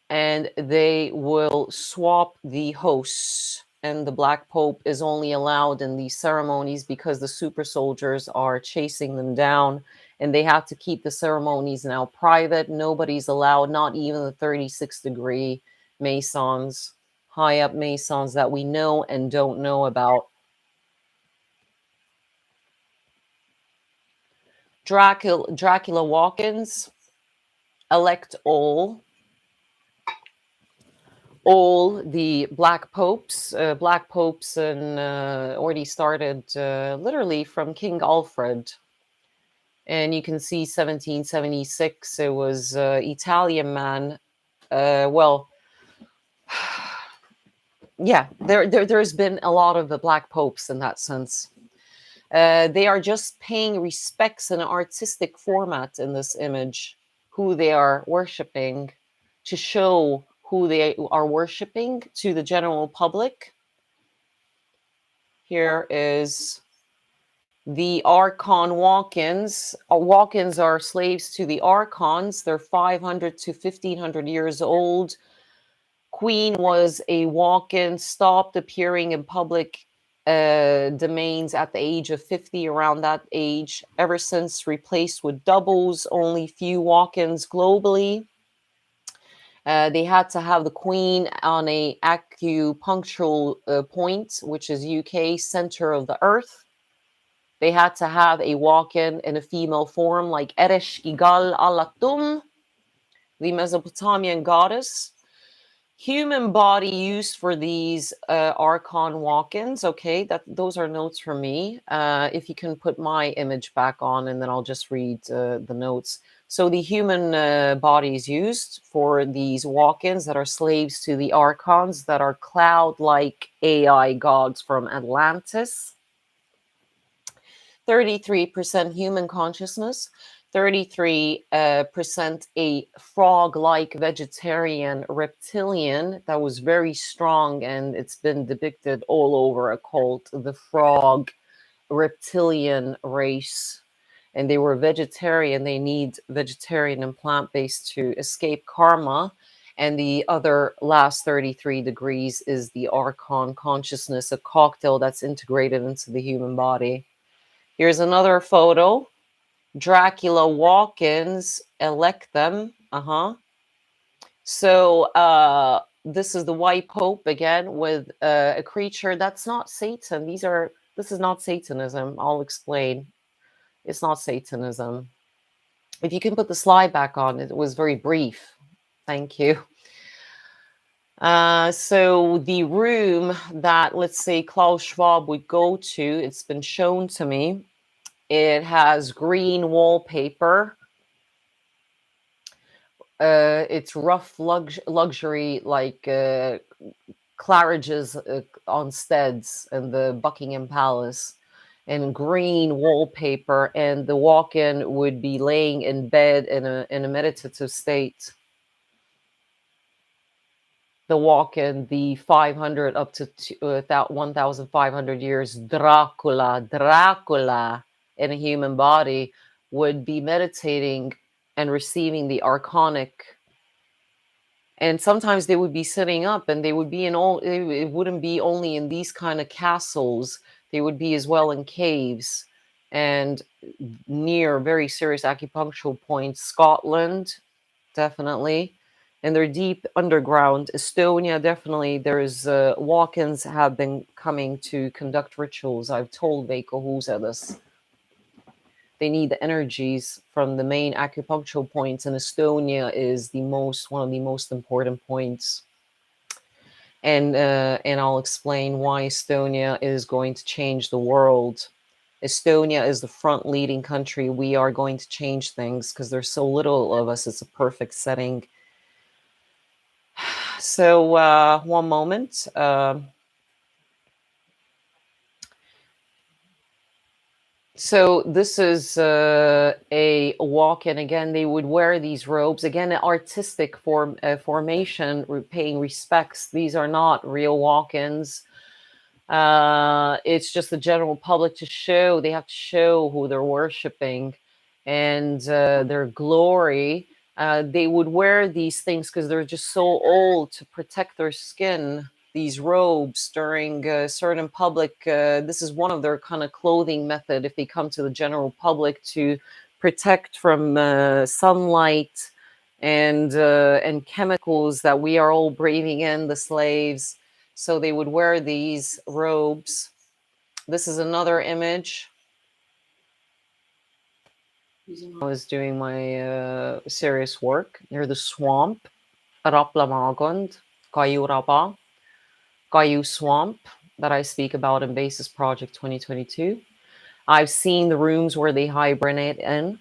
B: and they will swap the hosts. And the Black Pope is only allowed in these ceremonies because the super soldiers are chasing them down, and they have to keep the ceremonies now private. Nobody's allowed, not even the 36-degree Masons, high up Masons that we know and don't know about. Dracula walk-ins, elect all the Black Popes. Black Popes and already started literally from King Alfred. And you can see 1776, it was Italian man. Well, yeah, there's been a lot of the Black Popes in that sense. They are just paying respects in an artistic format in this image, who they are worshipping, to show who they are worshipping to the general public. Here is the Archon walk-ins. Walk-ins are slaves to the Archons. They're 500 to 1500 years old. Queen was a walk-in, stopped appearing in public domains at the age of 50, around that age. Ever since replaced with doubles, only few walk-ins globally. They had to have the Queen on a acupunctural point, which is UK, center of the earth. They had to have a walk-in in a female form like Eresh Igal Alatum, the Mesopotamian goddess. Human body used for these Archon walk-ins. Okay, those are notes for me. If you can put my image back on, and then I'll just read the notes. So the human body is used for these walk-ins that are slaves to the Archons, that are cloud-like AI gods from Atlantis. 33% human consciousness, 33% a frog-like vegetarian reptilian that was very strong, and it's been depicted all over Occult, the frog reptilian race. And they were vegetarian. They need vegetarian and plant-based to escape karma. And the other last 33 degrees is the Archon consciousness, a cocktail that's integrated into the human body. Here's another photo. Dracula walk-ins, elect them. So this is the White Pope again with a creature that's not Satan. This is not Satanism. I'll explain. It's not Satanism. If you can put the slide back on, it was very brief. Thank you. So the room that, let's say, Klaus Schwab would go to, it's been shown to me. It has green wallpaper. It's rough luxury, like Claridge's on Steads and the Buckingham Palace, and green wallpaper. And the walk-in would be laying in bed in a meditative state. The walk-in, the 500 up to 1,500 years, Dracula in a human body would be meditating and receiving the archonic. And sometimes they would be sitting up, and they would be in all, it wouldn't be only in these kind of castles, they would be as well in caves and near very serious acupunctural points. Scotland, definitely. And they're deep underground. Estonia, definitely. There's walk-ins have been coming to conduct rituals. I've told Veiko Husa this. They need the energies from the main acupuncture points, and Estonia is one of the most important points. And I'll explain why Estonia is going to change the world. Estonia is the front leading country. We are going to change things because there's so little of us. It's a perfect setting. So one moment. So this is a walk-in. Again, they would wear these robes. Again, an artistic formation, paying respects. These are not real walk-ins. It's just the general public to show. They have to show who they're worshiping and their glory. They would wear these things because they're just so old to protect their skin. These robes during certain public, this is one of their kind of clothing method if they come to the general public, to protect from sunlight and chemicals that we are all breathing in, the slaves. So they would wear these robes. This is another image. I was doing my serious work near the swamp, Raplamagond, Kayuraba, Kayu Swamp, that I speak about in Basis Project 2022. I've seen the rooms where they hibernate in.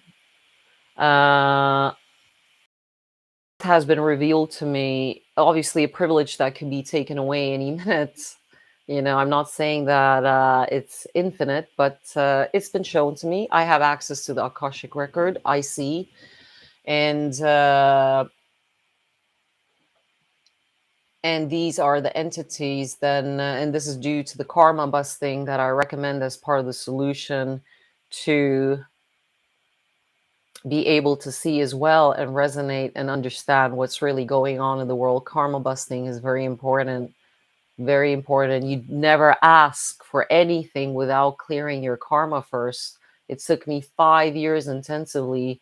B: It has been revealed to me, obviously a privilege that can be taken away any minute. You know, I'm not saying that it's infinite, but it's been shown to me. I have access to the Akashic record, I see. And these are the entities then, and this is due to the karma busting that I recommend as part of the solution, to be able to see as well and resonate and understand what's really going on in the world. Karma busting is very important, very important. You never ask for anything without clearing your karma first. It took me 5 years intensively,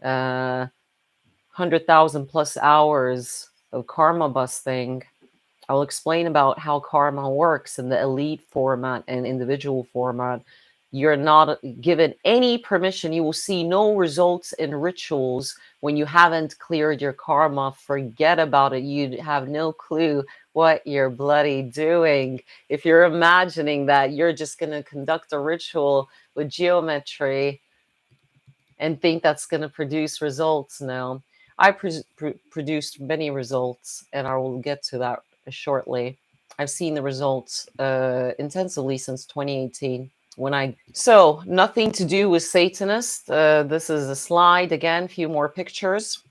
B: 100,000 plus hours of karma busting. I'll explain about how karma works in the elite format and individual format. You're not given any permission. You will see no results in rituals when you haven't cleared your karma. Forget about it. You have no clue what you're bloody doing. If you're imagining that you're just going to conduct a ritual with geometry and think that's going to produce results, no. I produced many results, and I will get to that shortly. I've seen the results intensively since 2018. So nothing to do with Satanists. This is a slide again, few more pictures.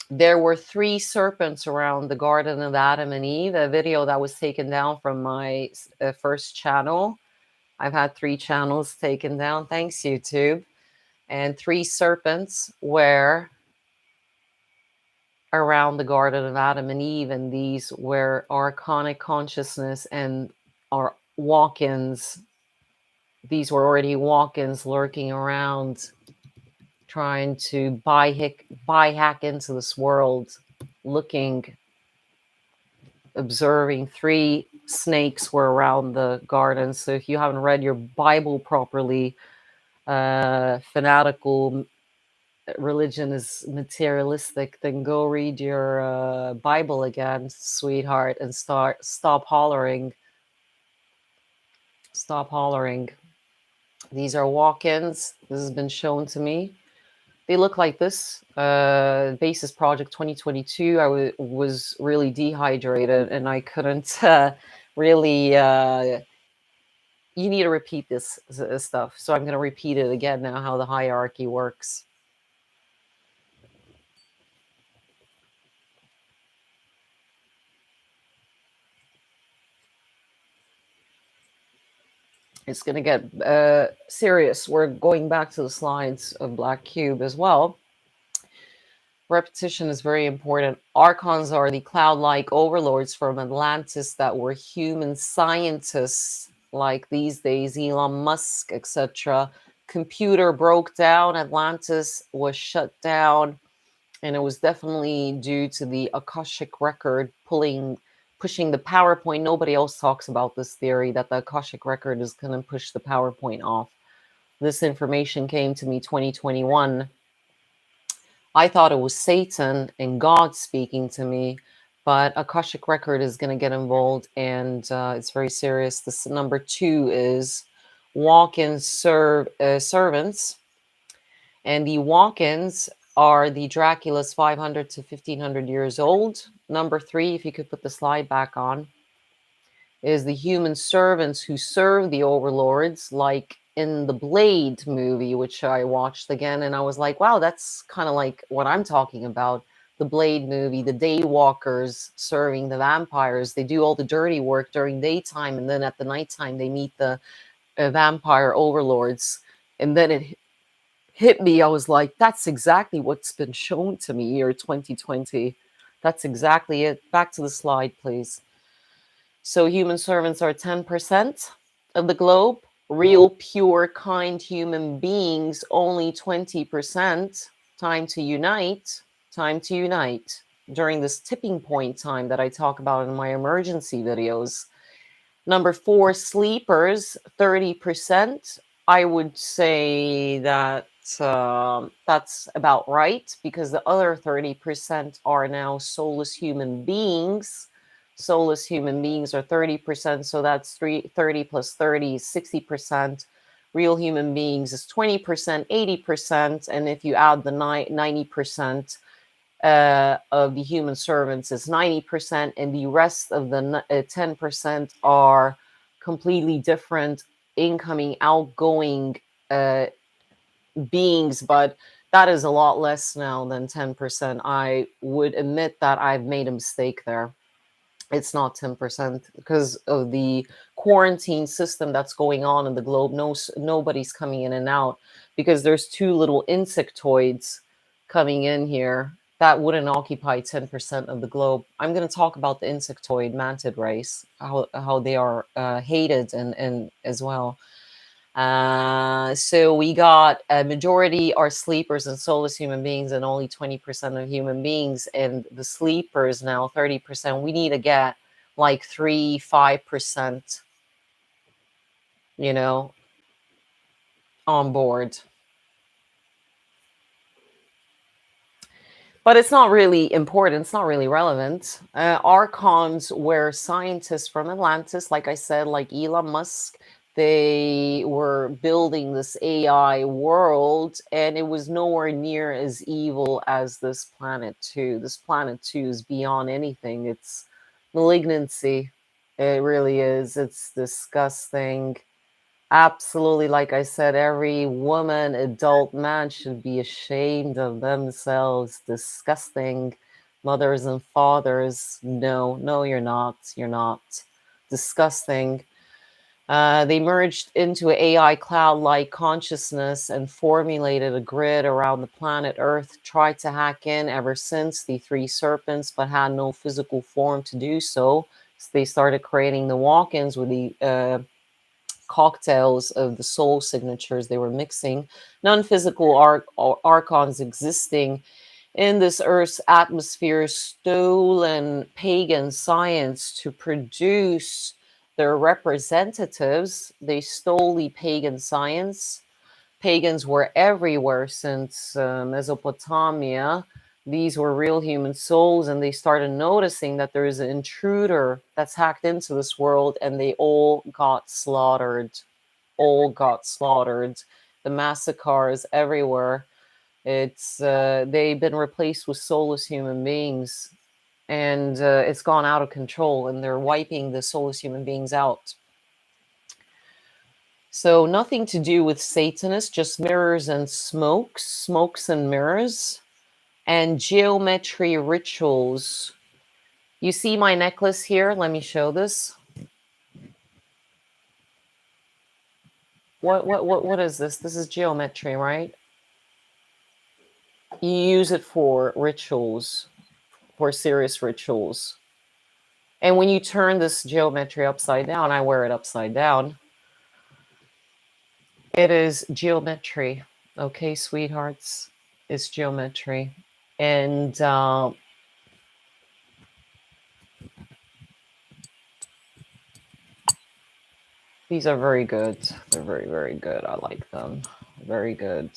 B: There were 3 serpents around the Garden of Adam and Eve, a video that was taken down from my first channel. I've had 3 channels taken down, thanks YouTube. And 3 serpents were around the Garden of Adam and Eve, and these were archonic consciousness and our walk-ins. These were already walk-ins lurking around, trying to hack into this world, looking, observing. 3 snakes were around the garden. So if you haven't read your Bible properly, fanatical religion is materialistic, then go read your Bible again, sweetheart, and stop hollering. Stop hollering. These are walk-ins. This has been shown to me. They look like this. Basis Project 2022. I was really dehydrated and I couldn't really. You need to repeat this stuff. So I'm going to repeat it again now, how the hierarchy works. It's going to get serious. We're going back to the slides of Black Cube as well. Repetition is very important. Archons are the cloud-like overlords from Atlantis that were human scientists, like these days, Elon Musk, etc. Computer broke down, Atlantis was shut down, and it was definitely due to the Akashic record pushing the PowerPoint. Nobody else talks about this theory that the Akashic record is going to push the PowerPoint off. this information came to me 2021, I thought it was Satan and God speaking to me, but Akashic Record is going to get involved, and it's very serious. This number 2 is walk-in servants, and the walk-ins are the Dracula's 500 to 1500 years old. Number 3, if you could put the slide back on, is the human servants who serve the overlords, like in the Blade movie, which I watched again, and I was like, wow, that's kind of like what I'm talking about. The Blade movie, the daywalkers serving the vampires. They do all the dirty work during daytime, and then at the nighttime they meet the vampire overlords. And then it hit me. I was like, that's exactly what's been shown to me year 2020. That's exactly it. Back to the slide, please. So human servants are 10% of the globe. Real, pure, kind human beings, only 20%. Time to unite. Time to unite. During this tipping point time that I talk about in my emergency videos. Number 4, sleepers, 30%. I would say that that's about right, because the other 30% are now soulless human beings. Soulless human beings are 30%, so that's 30 plus 30 is 60%. Real human beings is 20%, 80%, and if you add the 90%, of the human servants is 90%, and the rest of the 10% are completely different incoming, outgoing beings, but that is a lot less now than 10%. I would admit that I've made a mistake there. It's not 10% because of the quarantine system that's going on in the globe. Nobody's coming in and out because there's 2 little insectoids coming in here that wouldn't occupy 10% of the globe. I'm going to talk about the insectoid mantid race, how they are hated and as well. So we got a majority are sleepers and soulless human beings, and only 20% of human beings. And the sleepers now 30%. We need to get like 3-5%, you know, on board. But it's not really important. It's not really relevant. Archons were scientists from Atlantis, like I said, like Elon Musk. They were building this AI world, and it was nowhere near as evil as this planet 2. This planet 2 is beyond anything. It's malignancy. It really is. It's disgusting. Absolutely, like I said, every woman, adult man should be ashamed of themselves. Disgusting. Mothers and fathers, no, you're not. You're not. Disgusting. They merged into an AI cloud-like consciousness and formulated a grid around the planet Earth, tried to hack in ever since the 3 serpents, but had no physical form to do so. So they started creating the walk-ins with the cocktails of the soul signatures they were mixing. Non-physical archons existing in this Earth's atmosphere, stolen pagan science to produce their representatives. They stole the pagan science. Pagans were everywhere since Mesopotamia. These were real human souls, and they started noticing that there is an intruder that's hacked into this world, and they all got slaughtered. All got slaughtered. The massacres everywhere. It's they've been replaced with soulless human beings, and it's gone out of control, and they're wiping the soulless human beings out. So nothing to do with Satanists, just mirrors and smokes and mirrors, and geometry rituals. You see my necklace here? Let me show this. What is this? This is geometry, right? You use it for rituals, for serious rituals. And when you turn this geometry upside down, I wear it upside down. It is geometry. Okay, sweethearts, it's geometry. And These are very good. They're very, very good. I like them. Very good.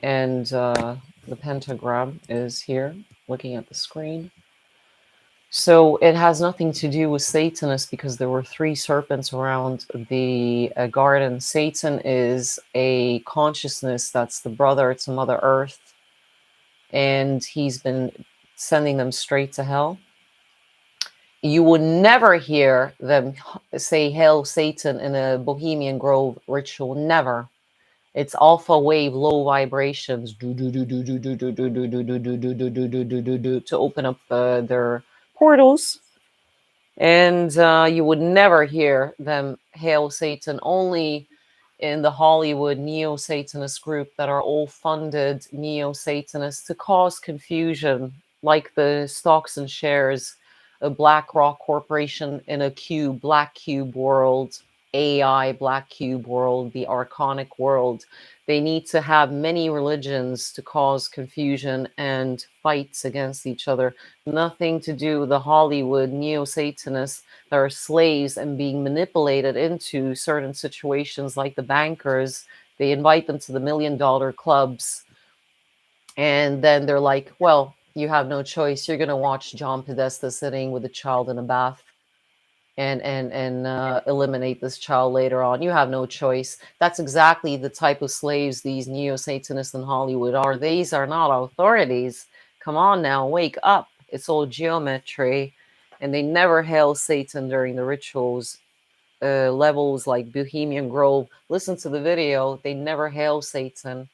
B: And the pentagram is here, looking at the screen. So it has nothing to do with Satanists because there were 3 serpents around the garden. Satan is a consciousness that's the brother to Mother Earth, and he's been sending them straight to hell. You would never hear them say Hail Satan in a Bohemian Grove ritual. Never. It's alpha wave, low vibrations, to open up their portals. And you would never hear them hail Satan, only in the Hollywood neo-Satanist group that are all funded neo-Satanists to cause confusion, like the stocks and shares of BlackRock Corporation in a cube, Black Cube world, AI Black Cube world, the Archonic world. They need to have many religions to cause confusion and fights against each other. Nothing to do with the Hollywood neo-Satanists that are slaves and being manipulated into certain situations, like the bankers. They invite them to the $1 million clubs, and then they're like, well, you have no choice. You're going to watch John Podesta sitting with a child in a bath and eliminate this child later on. You have no choice. That's exactly the type of slaves these neo-Satanists in Hollywood are. These are not authorities. Come on now, wake up. It's all geometry. And they never hail Satan during the rituals. Levels like Bohemian Grove. Listen to the video. They never hail Satan.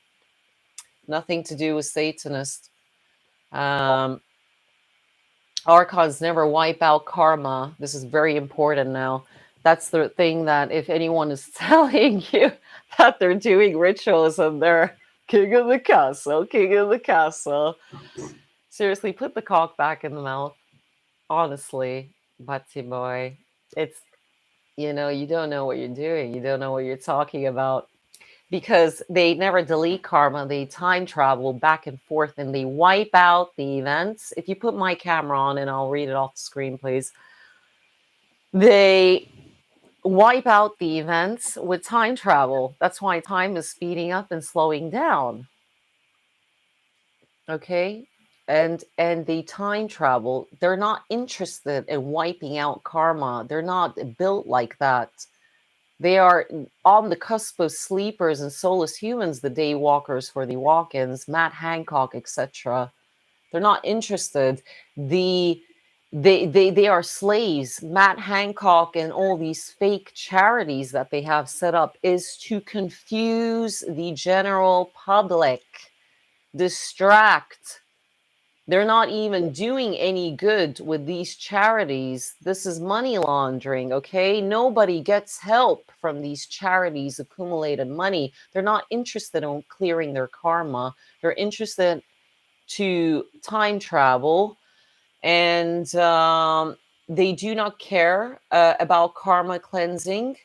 B: Nothing to do with Satanists. Archons never wipe out karma. This is very important now. That's the thing, that if anyone is telling you that they're doing rituals and they're king of the castle, seriously, put the cock back in the mouth. Honestly, Butty boy, it's, you don't know what you're doing. You don't know what you're talking about. Because they never delete karma, they time travel back and forth and they wipe out the events. If you put my camera on and I'll read it off the screen, please. They wipe out the events with time travel. That's why time is speeding up and slowing down. Okay? And the time travel, they're not interested in wiping out karma. They're not built like that. They are on the cusp of sleepers and soulless humans, the day walkers for the walk-ins, Matt Hancock, etc. They're not interested. They are slaves. Matt Hancock and all these fake charities that they have set up is to confuse the general public, distract. They're not even doing any good with these charities. This is money laundering, okay? Nobody gets help from these charities' accumulated money. They're not interested in clearing their karma. They're interested to time travel, and they do not care about karma cleansing.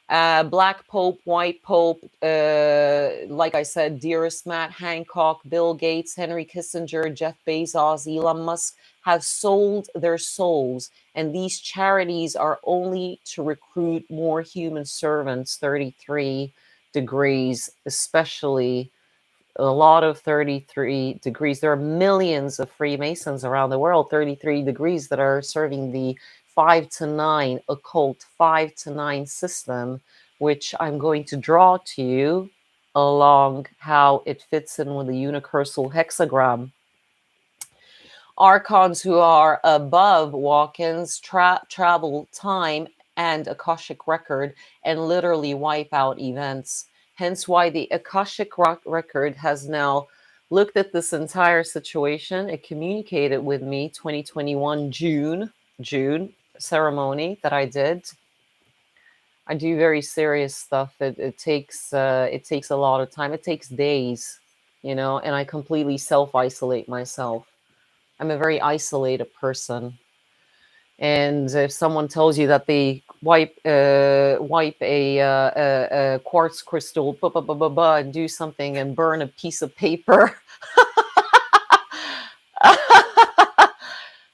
B: Black Pope, White Pope, like I said, Dearest Matt Hancock, Bill Gates, Henry Kissinger, Jeff Bezos, Elon Musk have sold their souls. And these charities are only to recruit more human servants, 33 degrees, especially a lot of 33 degrees. There are millions of Freemasons around the world, 33 degrees, that are serving the 5 to 9 occult 5 to 9 system, which I'm going to draw to you along how it fits in with the universal hexagram. Archons who are above walk-ins travel time and Akashic record and literally wipe out events. Hence why the Akashic record has now looked at this entire situation. It communicated with me 2021 June ceremony that I did. I do very serious stuff. It takes a lot of time. It takes days, and I completely self-isolate myself. I'm a very isolated person. And if someone tells you that they wipe a quartz crystal, and do something and burn a piece of paper,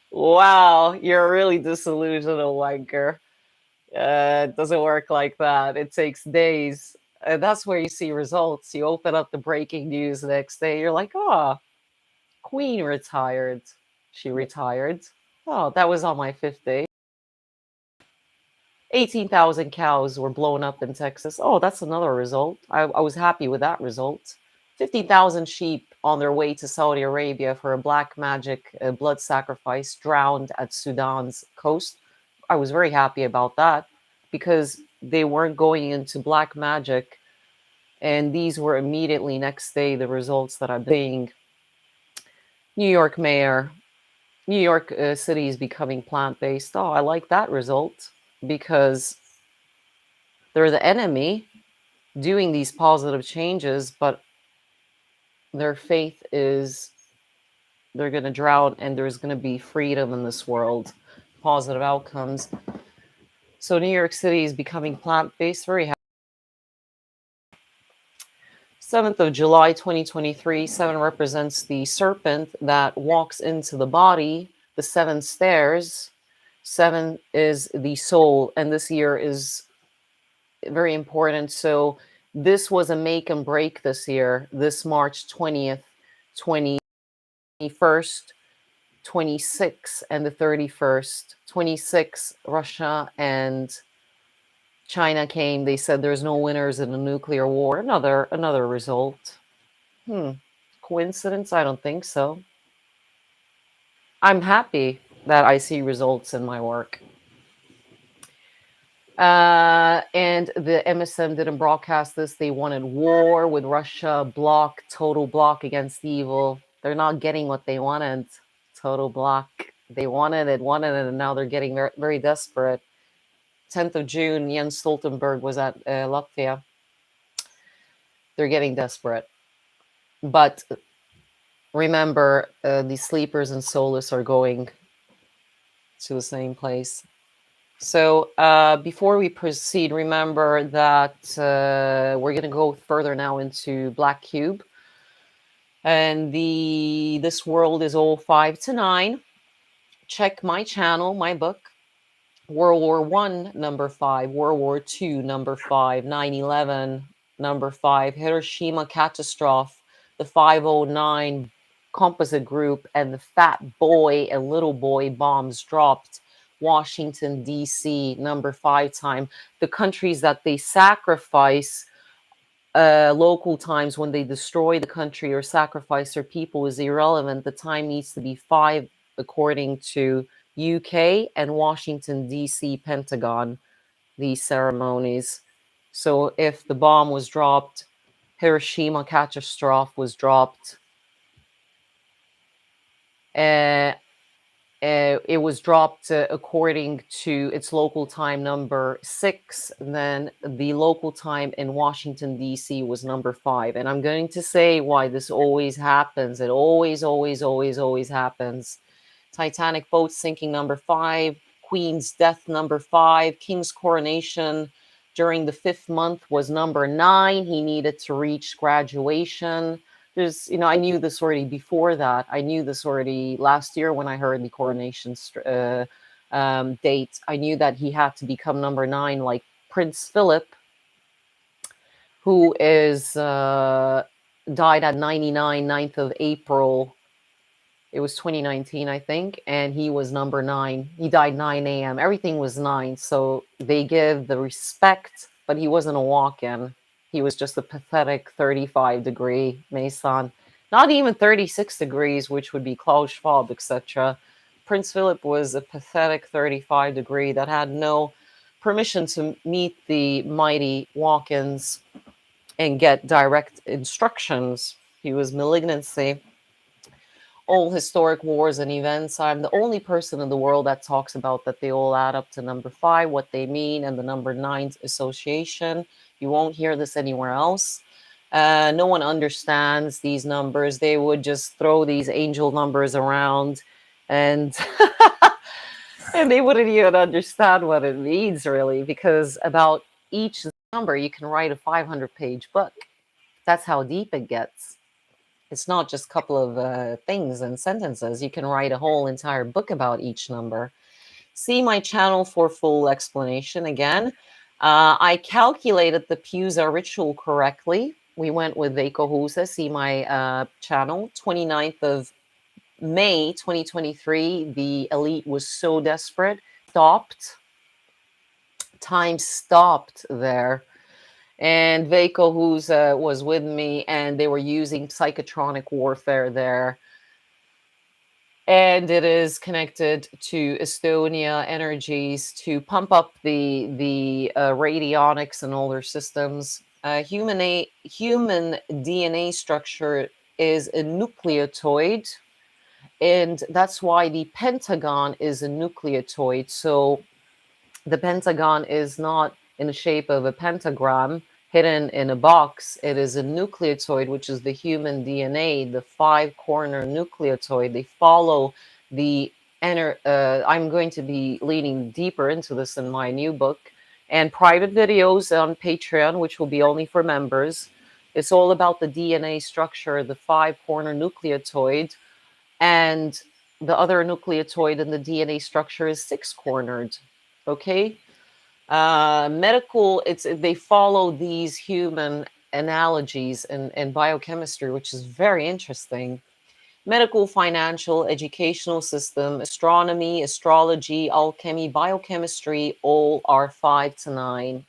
B: wow, you're really disillusioned, wanker. It doesn't work like that. It takes days. And that's where you see results. You open up the breaking news the next day. You're like, oh, Queen retired. She retired. Oh, that was on my 5th day. 18,000 cows were blown up in Texas. Oh, that's another result. I was happy with that result. 50,000 sheep on their way to Saudi Arabia for a black magic blood sacrifice drowned at Sudan's coast. I was very happy about that because they weren't going into black magic. And these were immediately next day the results that I've been seeing. New York mayor, New York City is becoming plant-based. Oh, I like that result because they're the enemy doing these positive changes, but their faith is they're going to drown and there's going to be freedom in this world, positive outcomes. So New York City is becoming plant-based. Very happy. 7th of July 2023, 7 represents the serpent that walks into the body, the 7 stairs. 7 is the soul, and this year is very important. So this was a make and break this year, this March 20th, 21st, 26th, and the 31st. 26, Russia and China came. They said there's no winners in a nuclear war. Another result. Coincidence? I don't think so. I'm happy that I see results in my work. And the MSM didn't broadcast this. They wanted war with Russia, total block against evil. They're not getting what they wanted. Total block. They wanted it, and now they're getting very, very desperate. 10th of June, Jens Stoltenberg was at Latvia. They're getting desperate. But remember, the sleepers and soulless are going to the same place. So before we proceed, remember that we're going to go further now into Black Cube. And this world is all 5 to 9. Check my channel, my book. World War I, number 5. World War II, number 5. 9/11, number 5. Hiroshima catastrophe, the 509 composite group, and the fat boy and little boy bombs dropped. Washington, D.C., number 5 time. The countries that they sacrifice local times when they destroy the country or sacrifice their people is irrelevant. The time needs to be 5 according to UK and Washington, D.C. Pentagon, these ceremonies. So if the bomb was dropped, Hiroshima catastrophe was dropped, it was dropped according to its local time number 6. Then the local time in Washington, D.C. was number 5. And I'm going to say why this always happens. It always happens. Titanic boat sinking, number 5. Queen's death, number 5. King's coronation during the 5th month was number 9. He needed to reach graduation. There's, I knew this already before that. I knew this already last year when I heard the coronation date. I knew that he had to become number 9, like Prince Philip, who is died at 99, 9th of April. It was 2019, I think, and he was number 9. He died 9 a.m. Everything was 9, so they give the respect, but he wasn't a walk-in. He was just a pathetic 35-degree Mason. Not even 36 degrees, which would be Klaus Schwab, etc. Prince Philip was a pathetic 35-degree that had no permission to meet the mighty walk-ins and get direct instructions. He was malignancy. All historic wars and events. I'm the only person in the world that talks about that they all add up to number 5, what they mean, and the number 9's association. You won't hear this anywhere else. No one understands these numbers. They would just throw these angel numbers around and and they wouldn't even understand what it means, really, because about each number, you can write a 500-page book. That's how deep it gets. It's not just a couple of things and sentences. You can write a whole entire book about each number. See my channel for full explanation again. I calculated the Pusa ritual correctly. We went with Veikohusa. See my channel, 29th of May 2023. The elite was so desperate. Time stopped there. And Veikohusa was with me, and they were using psychotronic warfare there. And it is connected to Estonia energies to pump up the radionics and all their systems. Human DNA structure is a nucleotoid, and that's why the pentagon is a nucleotoid. So the pentagon is not in the shape of a pentagram hidden in a box. It is a nucleotoid, which is the human DNA, the 5-corner nucleotoid. They follow the I'm going to be leaning deeper into this in my new book and private videos on Patreon, which will be only for members. It's all about the DNA structure, the 5-corner nucleotoid, and the other nucleotoid in the DNA structure is 6-cornered. Okay. Medical, they follow these human analogies in biochemistry, which is very interesting. Medical, financial, educational system, astronomy, astrology, alchemy, biochemistry, all are 5 to 9.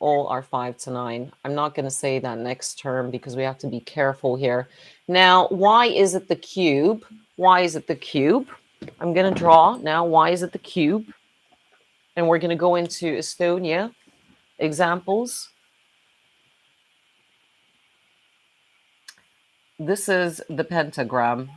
B: All are 5 to 9. I'm not going to say that next term because we have to be careful here. Now, why is it the cube? Why is it the cube? I'm going to draw now. Why is it the cube? And we're going to go into Estonia examples. This is the pentagram.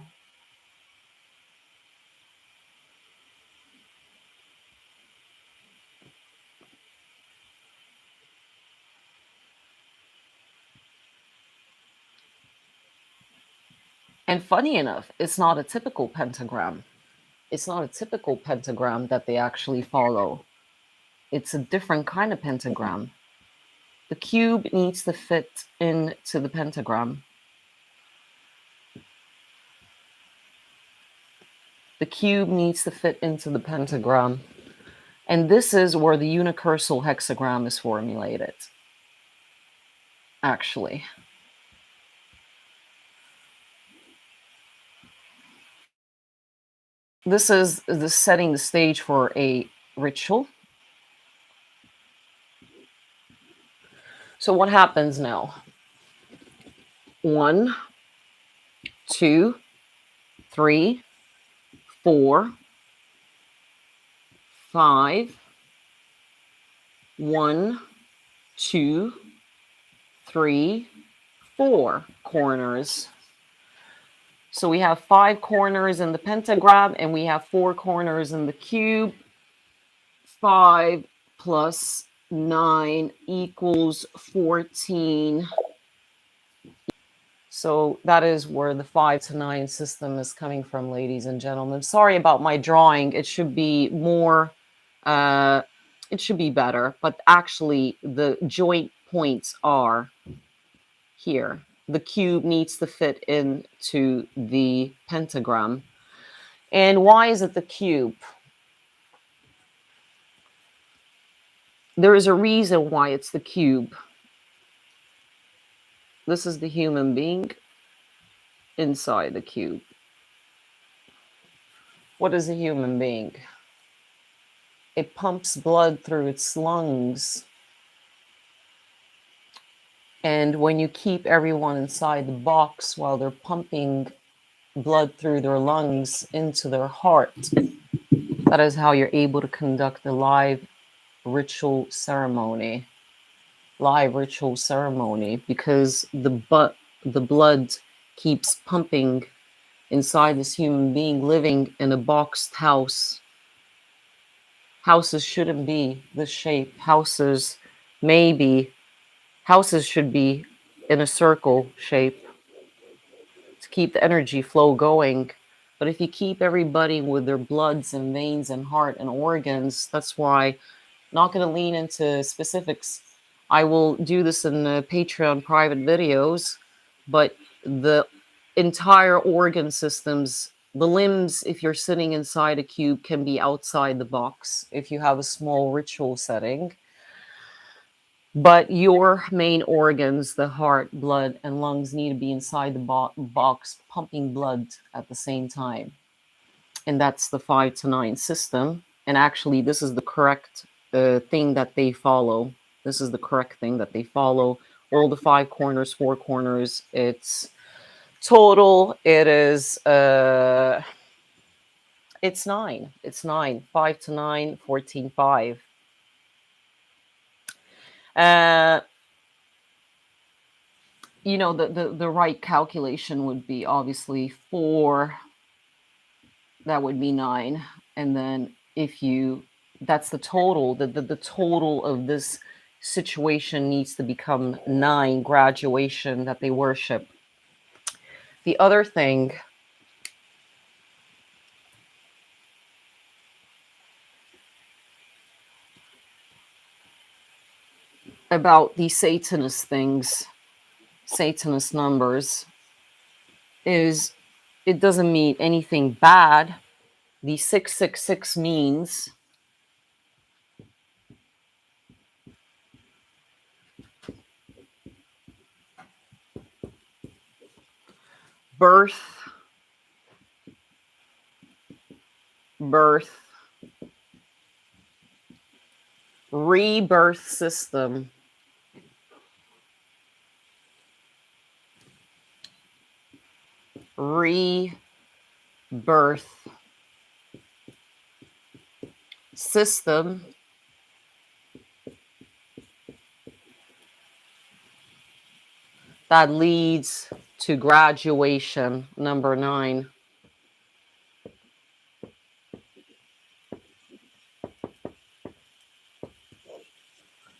B: And funny enough, it's not a typical pentagram. It's not a typical pentagram that they actually follow. It's a different kind of pentagram. The cube needs to fit into the pentagram. The cube needs to fit into the pentagram. And this is where the unicursal hexagram is formulated, actually. This is setting the stage for a ritual. So what happens now? 1, 2, 3, 4, 5. 1, 2, 3, 4 corners. So we have 5 corners in the pentagram and we have 4 corners in the cube. 5 plus 9 equals 14. So that is where the 5 to 9 system is coming from, ladies and gentlemen. Sorry about my drawing. It should be more, it should be better. But actually, the joint points are here. The cube needs to fit into the pentagram. And why is it the cube? There is a reason why it's the cube. This is the human being inside the cube. What is a human being? It pumps blood through its lungs. And when you keep everyone inside the box while they're pumping blood through their lungs into their heart, that is how you're able to conduct a live ritual ceremony. Live ritual ceremony, because the blood keeps pumping inside this human being living in a boxed house. Houses shouldn't be this shape. Houses should be in a circle shape to keep the energy flow going. But if you keep everybody with their bloods and veins and heart and organs, that's why I'm not going to lean into specifics. I will do this in the Patreon private videos, but the entire organ systems The limbs, if you're sitting inside a cube, can be outside the box if you have a small ritual setting. But your main organs, the heart, blood, and lungs, need to be inside the box, pumping blood at the same time. And that's the 5 to 9 system. And actually, this is the correct thing that they follow. This is the correct thing that they follow. All the 5 corners, 4 corners, it's total, it is, it's 9. It's 9. 5 to 9, 14, 5. You know, the right calculation would be obviously 4, that would be 9. And then if you, that's the total, the total of this situation needs to become 9, graduation that they worship. The other thing about these Satanist things, Satanist numbers, is it doesn't mean anything bad. The 666 means birth, rebirth system, rebirth system, that leads to graduation, number 9.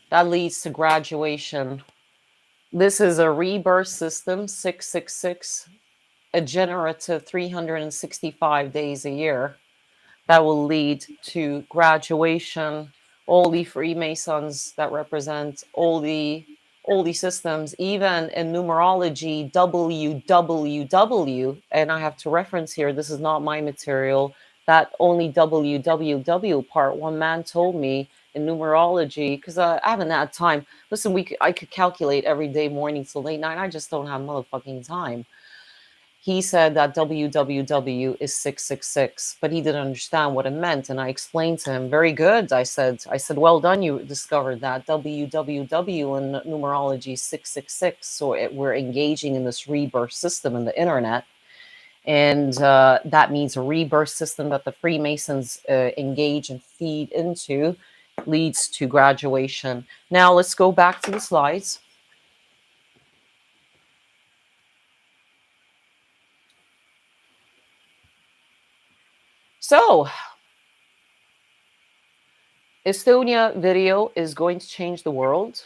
B: That leads to graduation. This is a rebirth system, 666, a generative 365 days a year. That will lead to graduation. All the Freemasons that represent all the systems, even in numerology, WWW, and I have to reference here, this is not my material, that only WWW part, one man told me in numerology, because I haven't had time. Listen, I could calculate every day, morning till late night. I just don't have motherfucking time. He said that WWW is 666, but he didn't understand what it meant. And I explained to him, very good. I said, well done. You discovered that WWW in numerology 666. So we're engaging in this rebirth system in the internet. And that means a rebirth system that the Freemasons engage and feed into leads to graduation. Now let's go back to the slides. So, Estonia video is going to change the world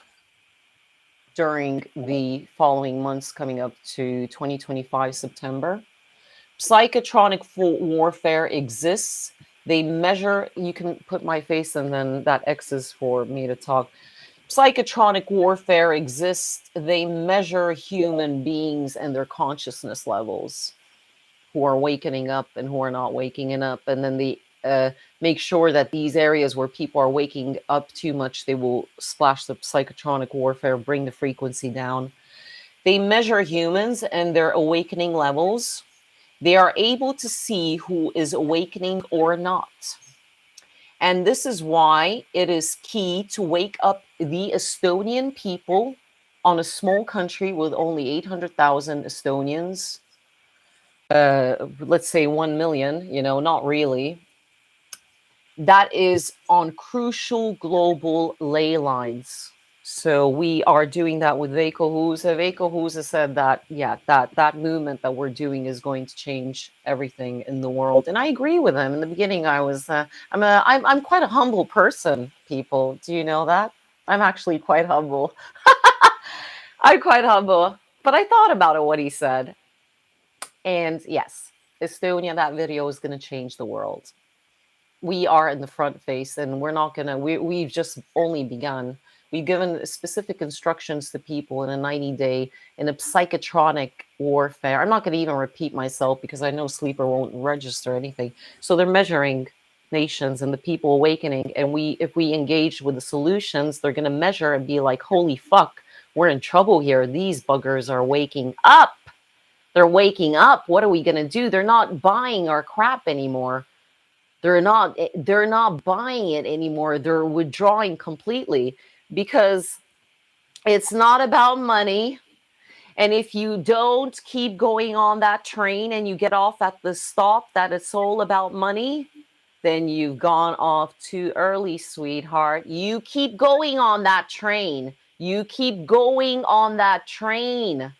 B: during the following months coming up to 2025 September. Psychotronic warfare exists. They measure, you can put my face and then that X is for me to talk. Psychotronic warfare exists. They measure human beings and their consciousness levels, who are waking up and who are not waking up. And then they make sure that these areas where people are waking up too much, they will splash the psychotronic warfare, bring the frequency down. They measure humans and their awakening levels. They are able to see who is awakening or not. And this is why it is key to wake up the Estonian people on a small country with only 800,000 Estonians. Let's say 1 million, not really. That is on crucial global ley lines. So we are doing that with Veiko Huse. Veiko Huse said that, yeah, that movement that we're doing is going to change everything in the world. And I agree with him. In the beginning, I'm quite a humble person, people. Do you know that? I'm actually quite humble. I'm quite humble. But I thought about it, what he said. And yes, Estonia, that video is going to change the world. We are in the front face, and we're not going to, we've just only begun. We've given specific instructions to people in a 90-day, in a psychotronic warfare. I'm not going to even repeat myself because I know Sleeper won't register anything. So they're measuring nations and the people awakening. And if we engage with the solutions, they're going to measure and be like, holy fuck, we're in trouble here. These buggers are waking up. They're waking up. What are we going to do? They're not buying our crap anymore. They're not buying it anymore. They're withdrawing completely because it's not about money. And if you don't keep going on that train and you get off at the stop that it's all about money, then you've gone off too early, sweetheart. You keep going on that train. You keep going on that train.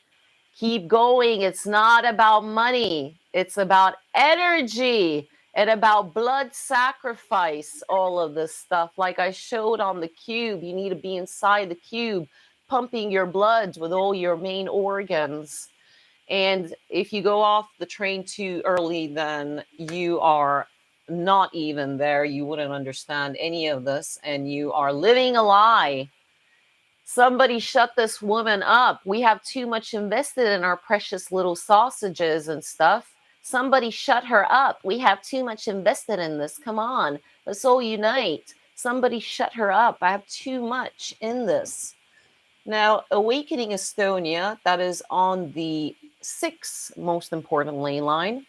B: Keep going. It's not about money. It's about energy and about blood sacrifice, all of this stuff. Like I showed on the cube, you need to be inside the cube, pumping your blood with all your main organs. And if you go off the train too early, then you are not even there. You wouldn't understand any of this, and you are living a lie. Somebody shut this woman up. We have too much invested in our precious little sausages and stuff. Somebody shut her up. We have too much invested in this. Come on, let's all unite. Somebody shut her up. I have too much in this. Now, Awakening Estonia, that is on the 6th most important ley line.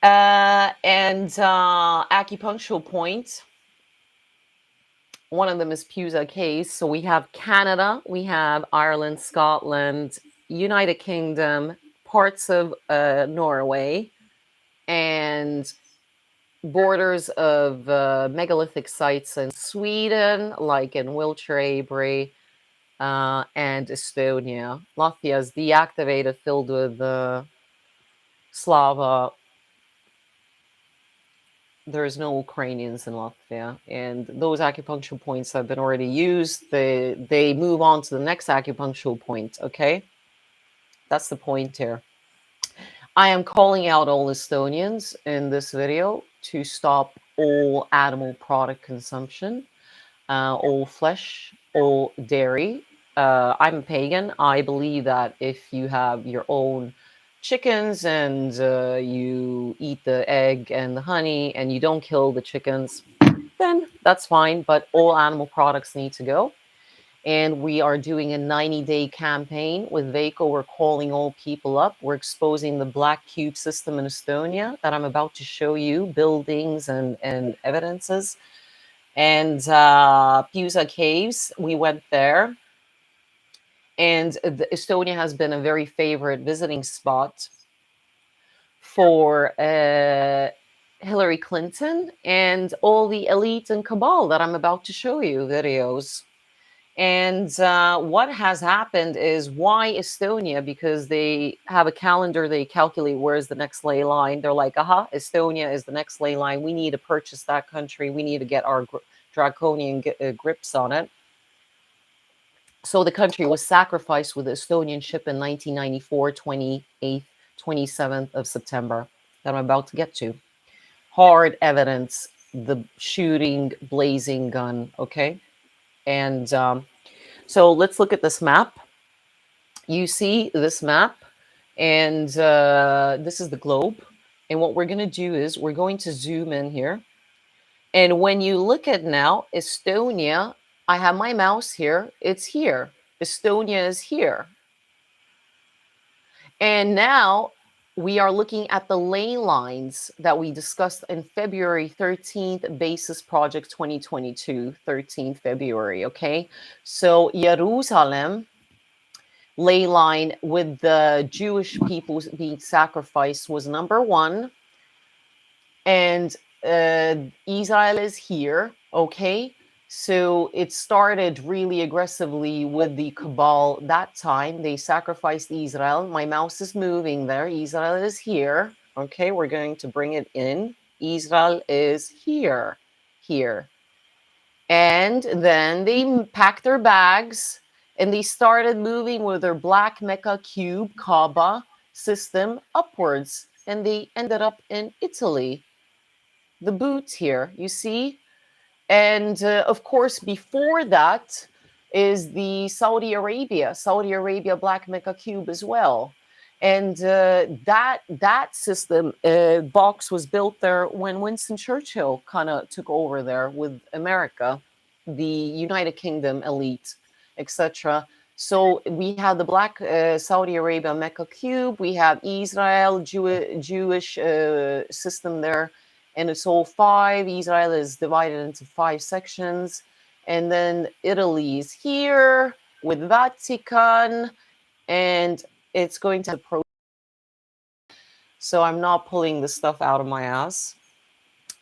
B: And acupuncture point. One of them is Pusa Case. So we have Canada, we have Ireland, Scotland, United Kingdom, parts of Norway, and borders of megalithic sites in Sweden, like in Wiltshire, Avery, and Estonia. Latvia is deactivated, filled with Slava. There's no Ukrainians in Latvia, and those acupuncture points have been already used. They move on to the next acupuncture point, okay? That's the point here. I am calling out all Estonians in this video to stop all animal product consumption, all flesh, all dairy. I'm a pagan. I believe that if you have your own chickens and you eat the egg and the honey and you don't kill the chickens, then that's fine. But all animal products need to go. And we are doing a 90-day campaign with Veiko. We're calling all people up. We're exposing the Black Cube system in Estonia that I'm about to show you, buildings and evidences. And Pusa Caves, we went there. And Estonia has been a very favorite visiting spot for Hillary Clinton and all the elite and cabal that I'm about to show you videos. And what has happened is, why Estonia? Because they have a calendar, they calculate where's the next ley line. They're like, aha, Estonia is the next ley line. We need to purchase that country. We need to get our draconian grips on it. So the country was sacrificed with the Estonian ship in 1994, 28th, 27th of September, that I'm about to get to. Hard evidence, the shooting, blazing gun, okay? And so let's look at this map. You see this map, and this is the globe. And what we're going to do is we're going to zoom in here. And when you look at now, Estonia, I have my mouse here. It's here. Estonia is here. And now we are looking at the ley lines that we discussed in February 13th, Basis Project 2022, 13th February, okay? So Jerusalem ley line with the Jewish people being sacrificed was number 1. And Israel is here, okay? So it started really aggressively with the cabal that time. They sacrificed Israel. My mouse is moving there. Israel is here. Okay, we're going to bring it in. Israel is here. And then they packed their bags and they started moving with their black Mecca cube Kaaba system upwards. And they ended up in Italy. The boots here, you see? And of course, before that is the Saudi Arabia Black Mecca Cube as well. And that system box was built there when Winston Churchill kind of took over there with America, the United Kingdom elite, etc. So we have the Black Saudi Arabia Mecca Cube. We have Israel Jewish system there, and it's all 5. Israel is divided into 5 sections, and then Italy is here with Vatican, and it's going to pro. So I'm not pulling the stuff out of my ass.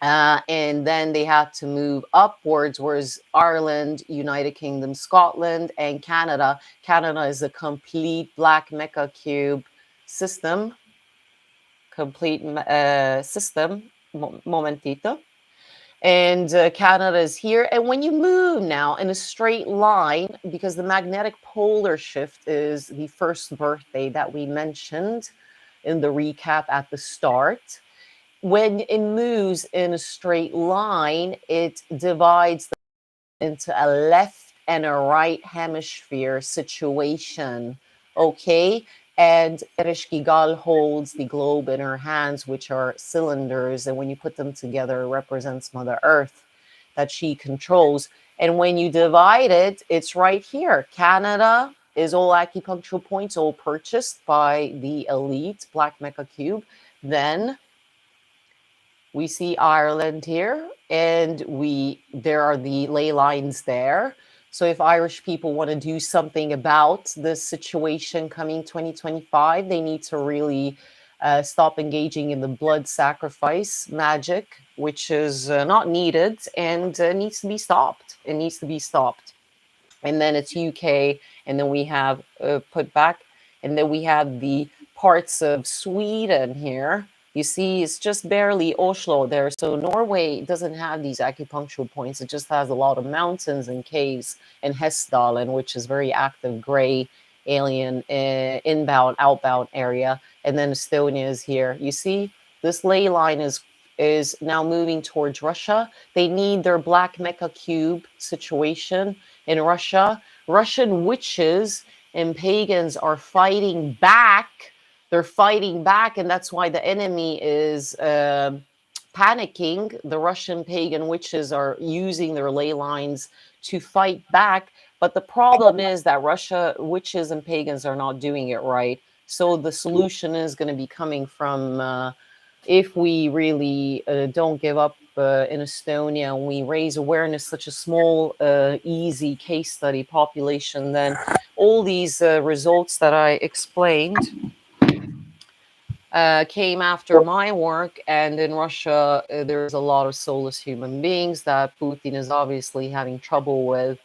B: And then they had to move upwards, whereas Ireland, United Kingdom, Scotland, and Canada. Canada is a complete Black Mecca Cube system. Complete system. Momentito. And Canada is here. And when you move now in a straight line, because the magnetic polar shift is the first birthday that we mentioned in the recap at the start, when it moves in a straight line, it divides into a left and a right hemisphere situation. Okay. And Ereshkigal holds the globe in her hands, which are cylinders. And when you put them together, it represents Mother Earth that she controls. And when you divide it, it's right here. Canada is all acupuncture points, all purchased by the elite Black Mecca Cube. Then we see Ireland here, and there are the ley lines there. So if Irish people want to do something about this situation coming 2025, they need to really stop engaging in the blood sacrifice magic, which is not needed and needs to be stopped. It needs to be stopped. And then it's UK, and then we have put back, and then we have the parts of Sweden here. You see, it's just barely Oslo there. So Norway doesn't have these acupuncture points. It just has a lot of mountains and caves, and Hessdalen, which is very active gray alien inbound, outbound area. And then Estonia is here. You see, this ley line is now moving towards Russia. They need their Black Mecca Cube situation in Russia. Russian witches and pagans are fighting back. They're fighting back, and that's why the enemy is panicking. The Russian pagan witches are using their ley lines to fight back. But the problem is that Russia witches and pagans are not doing it right. So the solution is going to be coming from if we really don't give up in Estonia, and we raise awareness, such a small, easy case study population, then all these results that I explained came after my work. And in Russia, there's a lot of soulless human beings that Putin is obviously having trouble with.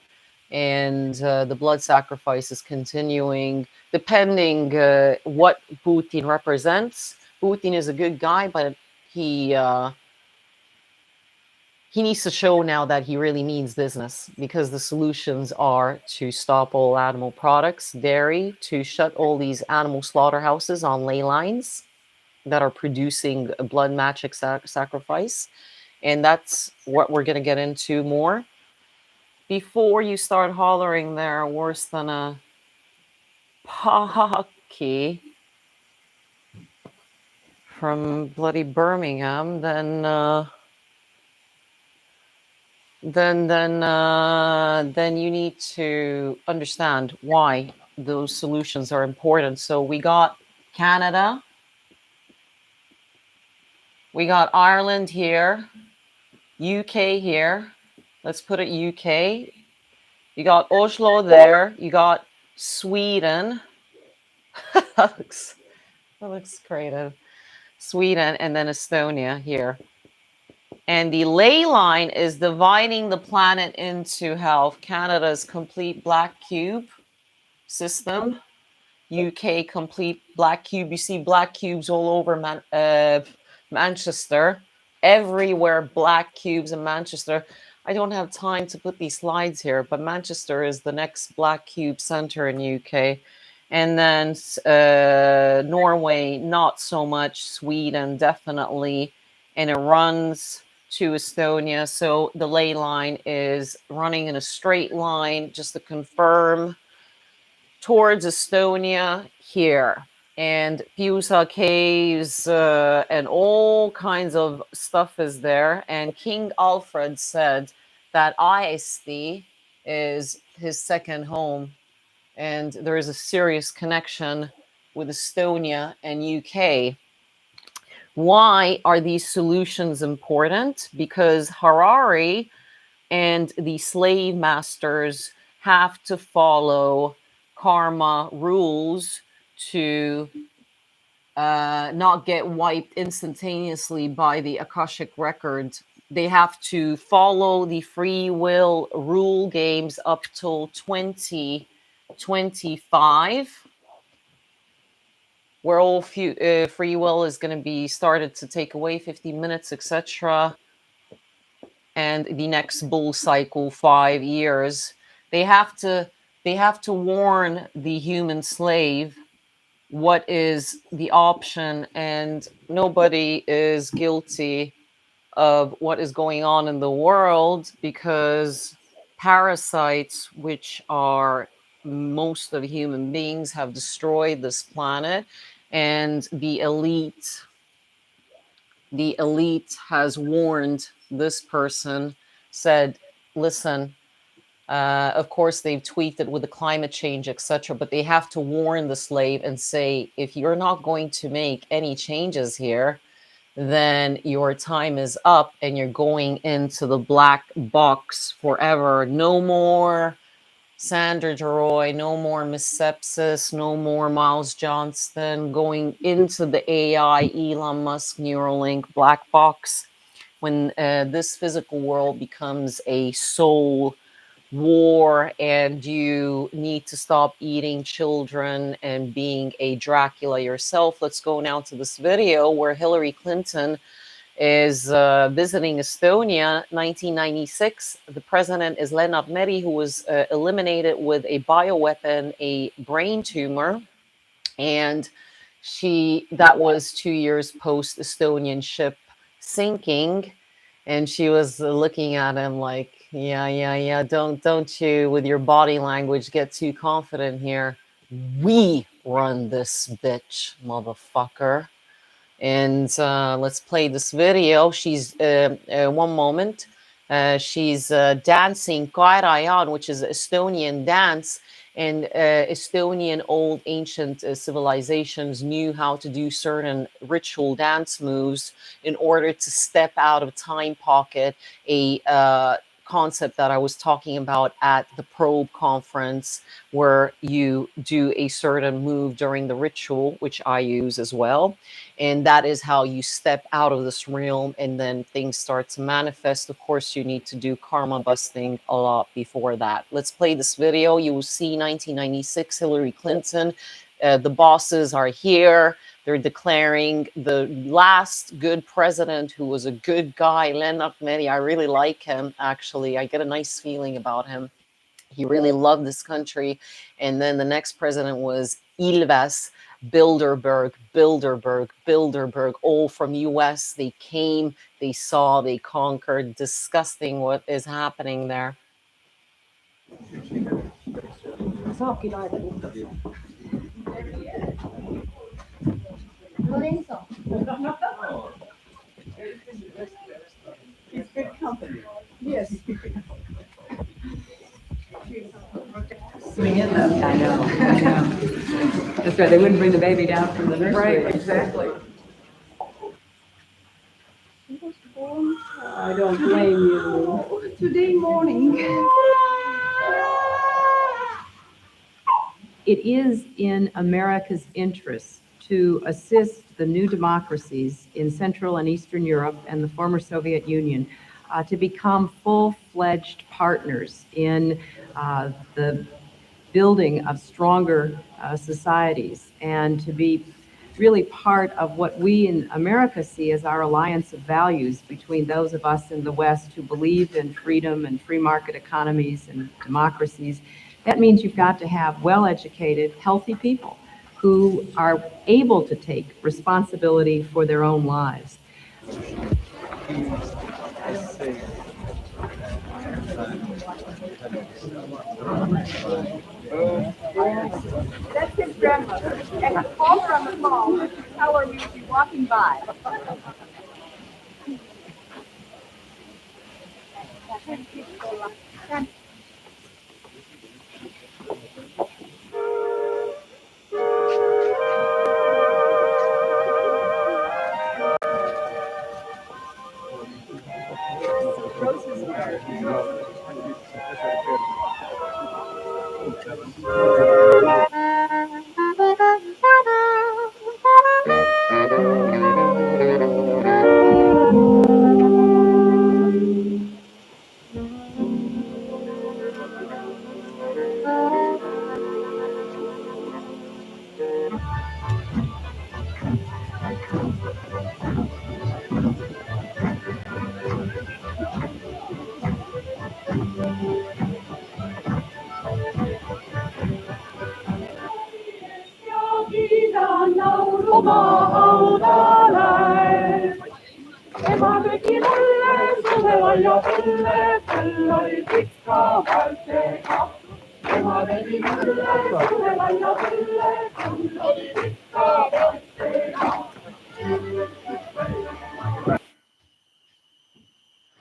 B: And the blood sacrifice is continuing, depending what Putin represents. Putin is a good guy, but he needs to show now that he really means business, because the solutions are to stop all animal products, dairy, to shut all these animal slaughterhouses on ley lines that are producing blood magic sacrifice. And that's what we're going to get into more. Before you start hollering there worse than a Pocky from bloody Birmingham, then you need to understand why those solutions are important. So we got Canada, we got Ireland here, UK here. Let's put it UK. You got Oslo there. You got Sweden. that looks creative. Sweden, and then Estonia here. And the ley line is dividing the planet into health. Canada's complete Black Cube system. UK complete Black Cube. You see Black Cubes all over Manchester. Everywhere Black Cubes in Manchester. I don't have time to put these slides here, but Manchester is the next Black Cube center in UK. And then Norway, not so much. Sweden, definitely. And it runs to Estonia. So the ley line is running in a straight line, just to confirm, towards Estonia here. And Piusa caves and all kinds of stuff is there. And King Alfred said that Aisti is his second home. And there is a serious connection with Estonia and UK. Why are these solutions important? Because Harari and the slave masters have to follow karma rules to not get wiped instantaneously by the Akashic record. They have to follow the free will rule games up till 2025, where all free will is going to be started to take away 50 minutes, etc. And the next bull cycle, 5 years, they have to warn the human slave what is the option, and nobody is guilty of what is going on in the world, because parasites, which are most of human beings, have destroyed this planet, and the elite has warned this person, said, listen, of course they've tweeted with the climate change, etc., but they have to warn the slave and say, if you're not going to make any changes here, then your time is up and you're going into the black box forever. No more Sandra Daroy, no more Miss Sepsis, no more Miles Johnston, going into the AI, Elon Musk, Neuralink, black box. When this physical world becomes a soul war and you need to stop eating children and being a Dracula yourself. Let's go now to this video where Hillary Clinton is visiting Estonia, 1996. The president is Lennart Meri, who was eliminated with a bioweapon, a brain tumor. And that was 2 years post Estonian ship sinking. And she was looking at him like, yeah, don't you, with your body language, get too confident here. We run this bitch, motherfucker. And let's play this video. She's, one moment, she's dancing Kairajan, which is Estonian dance. And Estonian old ancient civilizations knew how to do certain ritual dance moves in order to step out of time pocket, a concept that I was talking about at the Probe conference, where you do a certain move during the ritual, which I use as well. And that is how you step out of this realm and then things start to manifest. Of course, you need to do karma busting a lot before that. Let's play this video. You will see 1996 Hillary Clinton. The bosses are here. They're declaring the last good president, who was a good guy, Lennart Meri. I really like him, actually. I get a nice feeling about him. He really loved this country. And then the next president was Ilves, Bilderberg, all from US. They came, they saw, they conquered. Disgusting what is happening there.
E: It's good company. Yes.
F: Swing in them. I know. That's right, they wouldn't bring the baby down from the nursery.
E: Right, exactly.
F: I don't blame you.
E: Today morning.
F: It is in America's interest to assist the new democracies in Central and Eastern Europe and the former Soviet Union to become full-fledged partners in the building of stronger societies, and to be really part of what we in America see as our alliance of values between those of us in the West who believe in freedom and free market economies and democracies. That means you've got to have well-educated, healthy people who are able to take responsibility for their own lives.
E: That's his grandmother. And call her on the phone and tell her we will be walking by. Rose's hair.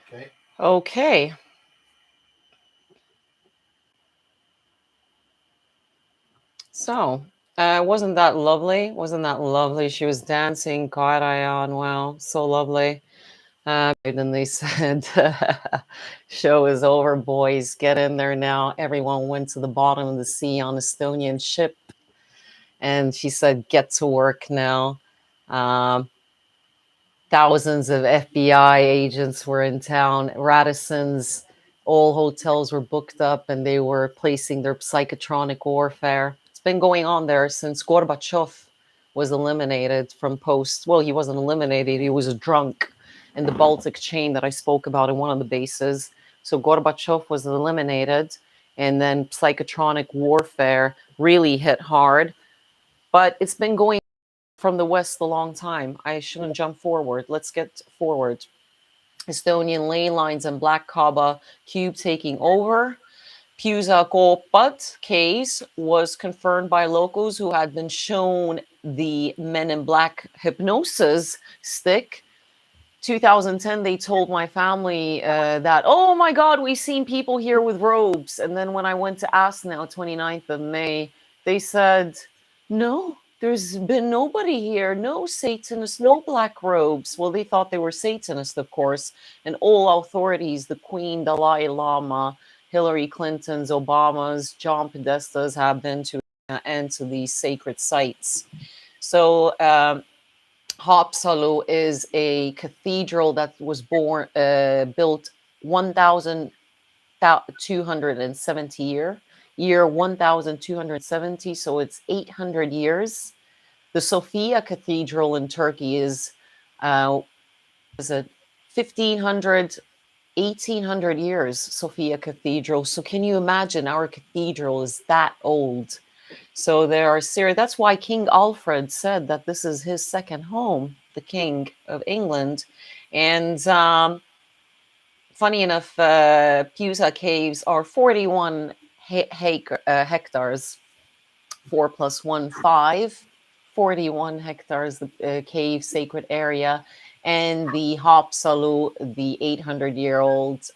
C: Okay.
B: Okay. So, wasn't that lovely? Wasn't that lovely? She was dancing, caught eye on. Wow, so lovely. And then they said, show is over, boys. Get in there now. Everyone went to the bottom of the sea on Estonian ship. And she said, get to work now. Thousands of FBI agents were in town. Radisson's, all hotels were booked up and they were placing their psychotronic warfare. It's been going on there since Gorbachev was eliminated from post. Well, he wasn't eliminated, he was drunk in the Baltic chain that I spoke about in one of the bases. So Gorbachev was eliminated, and then psychotronic warfare really hit hard. But it's been going from the West a long time. I shouldn't jump forward. Let's get forward. Estonian ley lines and Black Cube taking over. Piusa case was confirmed by locals who had been shown the Men in Black hypnosis stick. 2010, they told my family that, oh my God, we've seen people here with robes. And then when I went to ask now, 29th of May, they said, no, there's been nobody here, no Satanists, no black robes. Well, they thought they were Satanists, of course. And all authorities, the Queen, Dalai Lama, Hillary Clinton's, Obama's, John Podesta's have been to and to these sacred sites. So Haapsalu is a cathedral that was built 1,270 year 1,270, so it's 800 years. The Sofia Cathedral in Turkey is a 1,500, 1,800 years, Sofia Cathedral. So can you imagine, our cathedral is that old? So there are serious. That's why King Alfred said that this is his second home, the King of England. And funny enough, Piusa Caves are 41 hectares, 4 + 1, 5. 41 hectares, the cave sacred area, and the Haapsalu, the 800-year-old,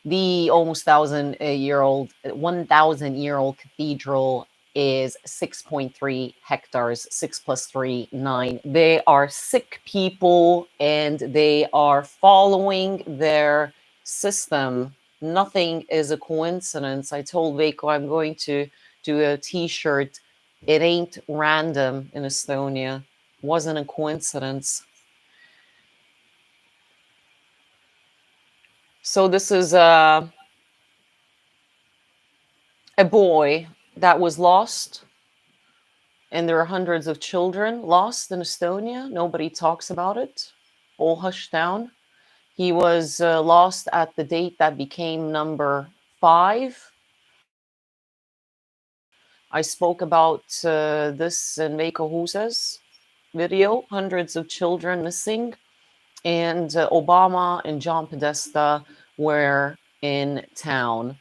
B: the almost 1,000-year-old cathedral is 6.3 hectares, 6 + 3, 9. They are sick people and they are following their system. Nothing is a coincidence. I told Veiko I'm going to do a t-shirt. It ain't random in Estonia. Wasn't a coincidence. So this is a boy that was lost, and there are hundreds of children lost in Estonia. Nobody talks about it. All hushed down. He was lost at the date that became number 5. I spoke about this in Veiko Huse's video. Hundreds of children missing. and Obama and John Podesta were in town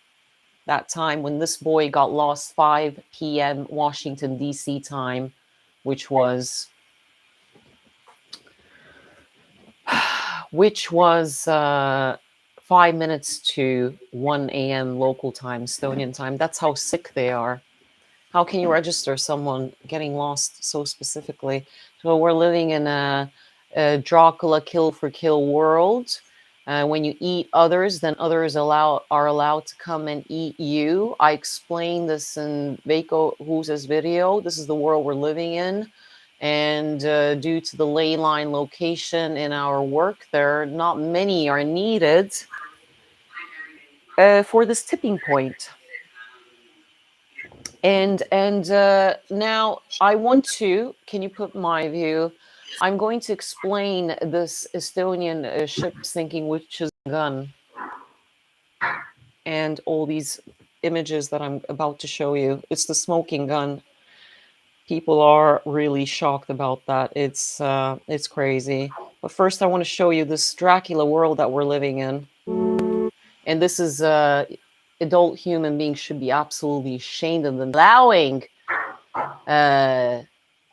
B: that time when this boy got lost, 5 p.m. Washington, D.C. time, which was 5 minutes to 1 a.m. local time, Estonian time. That's how sick they are. How can you register someone getting lost so specifically? So we're living in a Dracula kill for kill world. When you eat others, then others are allowed to come and eat you. I explained this in Veiko Huse's video. This is the world we're living in. And due to the ley line location in our work, there not many are needed for this tipping point. And now I want to, can you put my view? I'm going to explain this Estonian ship sinking witch's gun and all these images that I'm about to show you. It's the smoking gun. People are really shocked about that. It's crazy. But first I want to show you this Dracula world that we're living in. And this is adult human beings should be absolutely ashamed of them allowing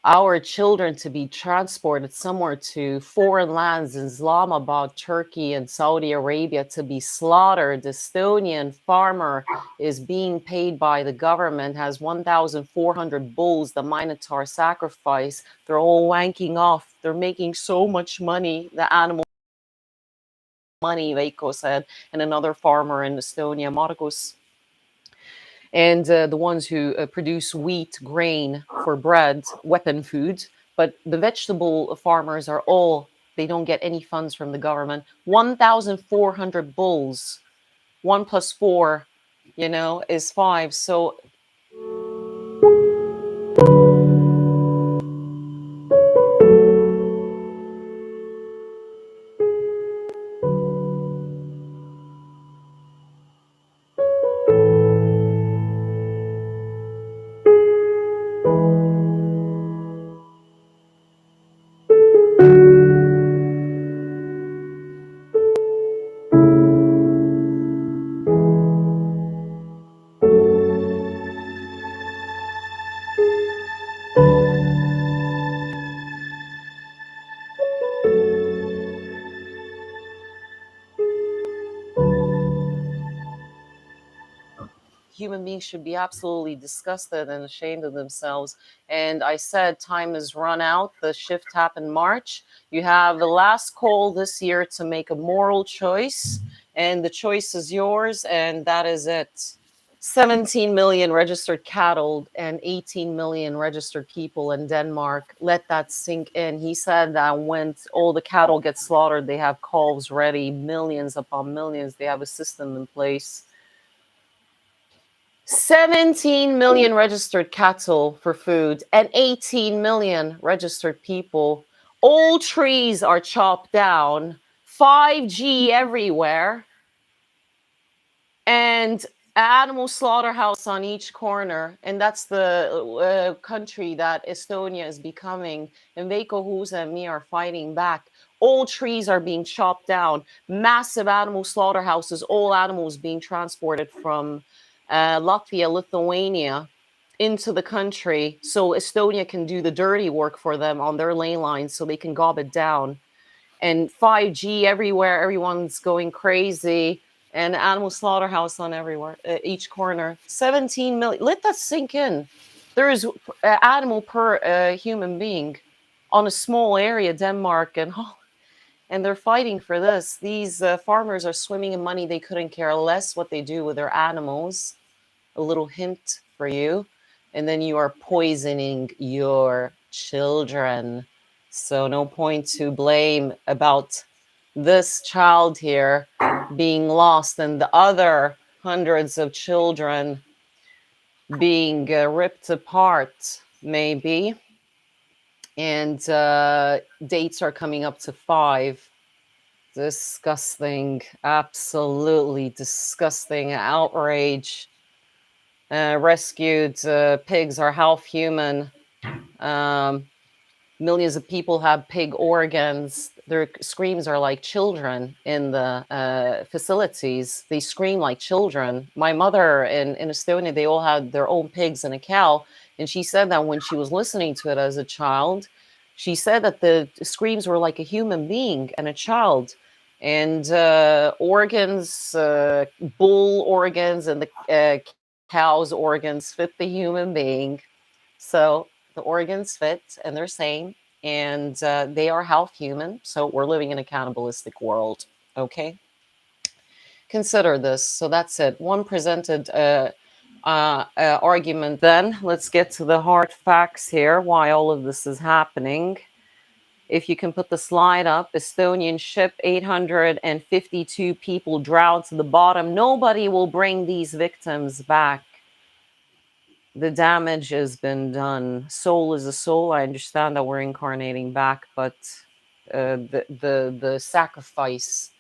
B: our children to be transported somewhere to foreign lands in Islamabad, Turkey, and Saudi Arabia to be slaughtered. The Estonian farmer is being paid by the government, has 1,400 bulls, the Minotaur sacrifice. They're all wanking off. They're making so much money, the animal money, Veiko said, and another farmer in Estonia, Margus. And the ones who produce wheat, grain for bread, weapon food. But the vegetable farmers are all, they don't get any funds from the government. 1,400 bulls, 1 + 4, is 5. So human beings should be absolutely disgusted and ashamed of themselves. And I said time has run out. The shift happened March. You have the last call this year to make a moral choice, and the choice is yours, and that is it. 17 million registered cattle and 18 million registered people in Denmark. Let that sink in. He said that when all the cattle get slaughtered, they have calves ready, millions upon millions. They have a system in place. 17 million registered cattle for food and 18 million registered people. All trees are chopped down, 5G everywhere, and animal slaughterhouse on each corner. And that's the country that Estonia is becoming. And Veiko Huse and me are fighting back. All trees are being chopped down, massive animal slaughterhouses, all animals being transported from Latvia, Lithuania into the country so Estonia can do the dirty work for them on their ley lines so they can gob it down. And 5G everywhere, everyone's going crazy, and animal slaughterhouse on everywhere, each corner. 17 million, let that sink in. There is animal per human being on a small area, Denmark, and they're fighting for this. These farmers are swimming in money. They couldn't care less what they do with their animals. A little hint for you, and then you are poisoning your children. So no point to blame about this child here being lost and the other hundreds of children being ripped apart, maybe. And dates are coming up to 5. Disgusting, absolutely disgusting outrage. Rescued pigs are half human. millions of people have pig organs. Their screams are like children in the facilities. They scream like children. My mother in Estonia, they all had their own pigs and a cow. And she said that when she was listening to it as a child, she said that the screams were like a human being and a child. And organs, bull organs and the cow's organs fit the human being. So the organs fit and they're same, and they are half human. So we're living in a cannibalistic world. Okay. Consider this. So that's it. One presented argument. Then let's get to the hard facts here. Why all of this is happening. If you can put the slide up, Estonian ship, 852 people drowned to the bottom. Nobody will bring these victims back. The damage has been done. Soul is a soul. I understand that we're incarnating back, but the sacrifice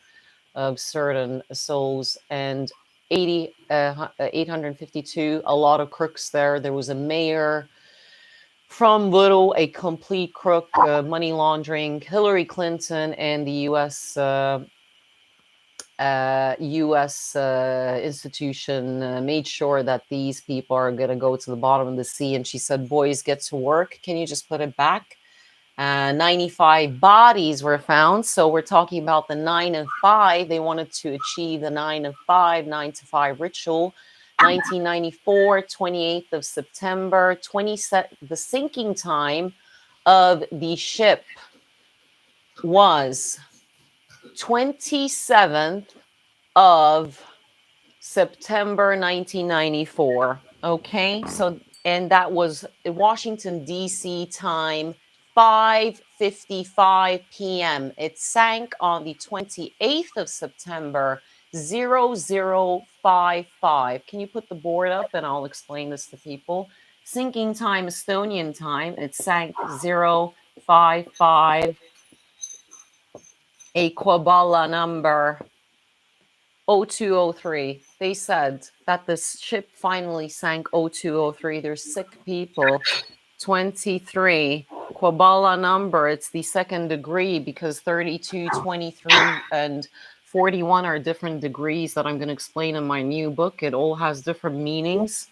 B: of certain souls and 852, a lot of crooks there. There was a mayor from Little, a complete crook, money laundering, Hillary Clinton, and the U.S. Institution made sure that these people are going to go to the bottom of the sea. And she said, boys, get to work. Can you just put it back? 95 bodies were found. So we're talking about the 9 and 5. They wanted to achieve the 9 and 5, 9 to 5 ritual. 1994, 28th of September, the sinking time of the ship was 27th of September 1994. Okay, so and that was Washington D.C. time, 5:55 p.m. It sank on the 28th of September, 0055. Can you put the board up and I'll explain this to people? Sinking time, Estonian time, it sank 055. A Quabala number 0203. They said that this ship finally sank 0203. There's sick people. 23. Quabala number, it's the second degree because 32, 23, and 41 are different degrees that I'm going to explain in my new book. It all has different meanings.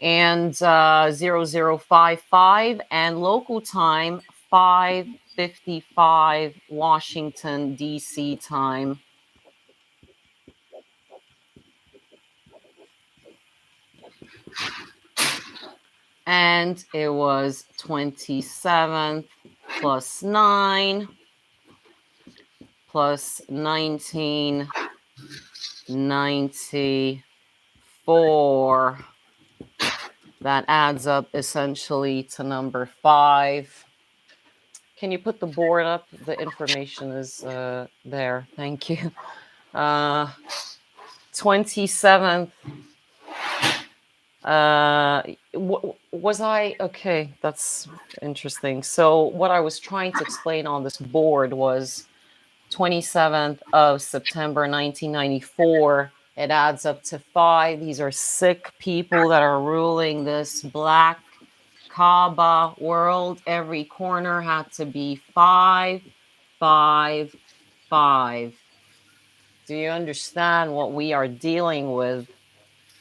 B: And 0055 and local time 5:55 Washington D.C. time. And it was 27th plus 9 plus 1994. That adds up essentially to number 5. Can you put the board up? The information is there. Thank you. 27th. Was I okay? That's interesting. So what I was trying to explain on this board was 27th of September 1994. It adds up to 5. These are sick people that are ruling this black Kaaba world. Every corner had to be 5, 5, 5. Do you understand what we are dealing with?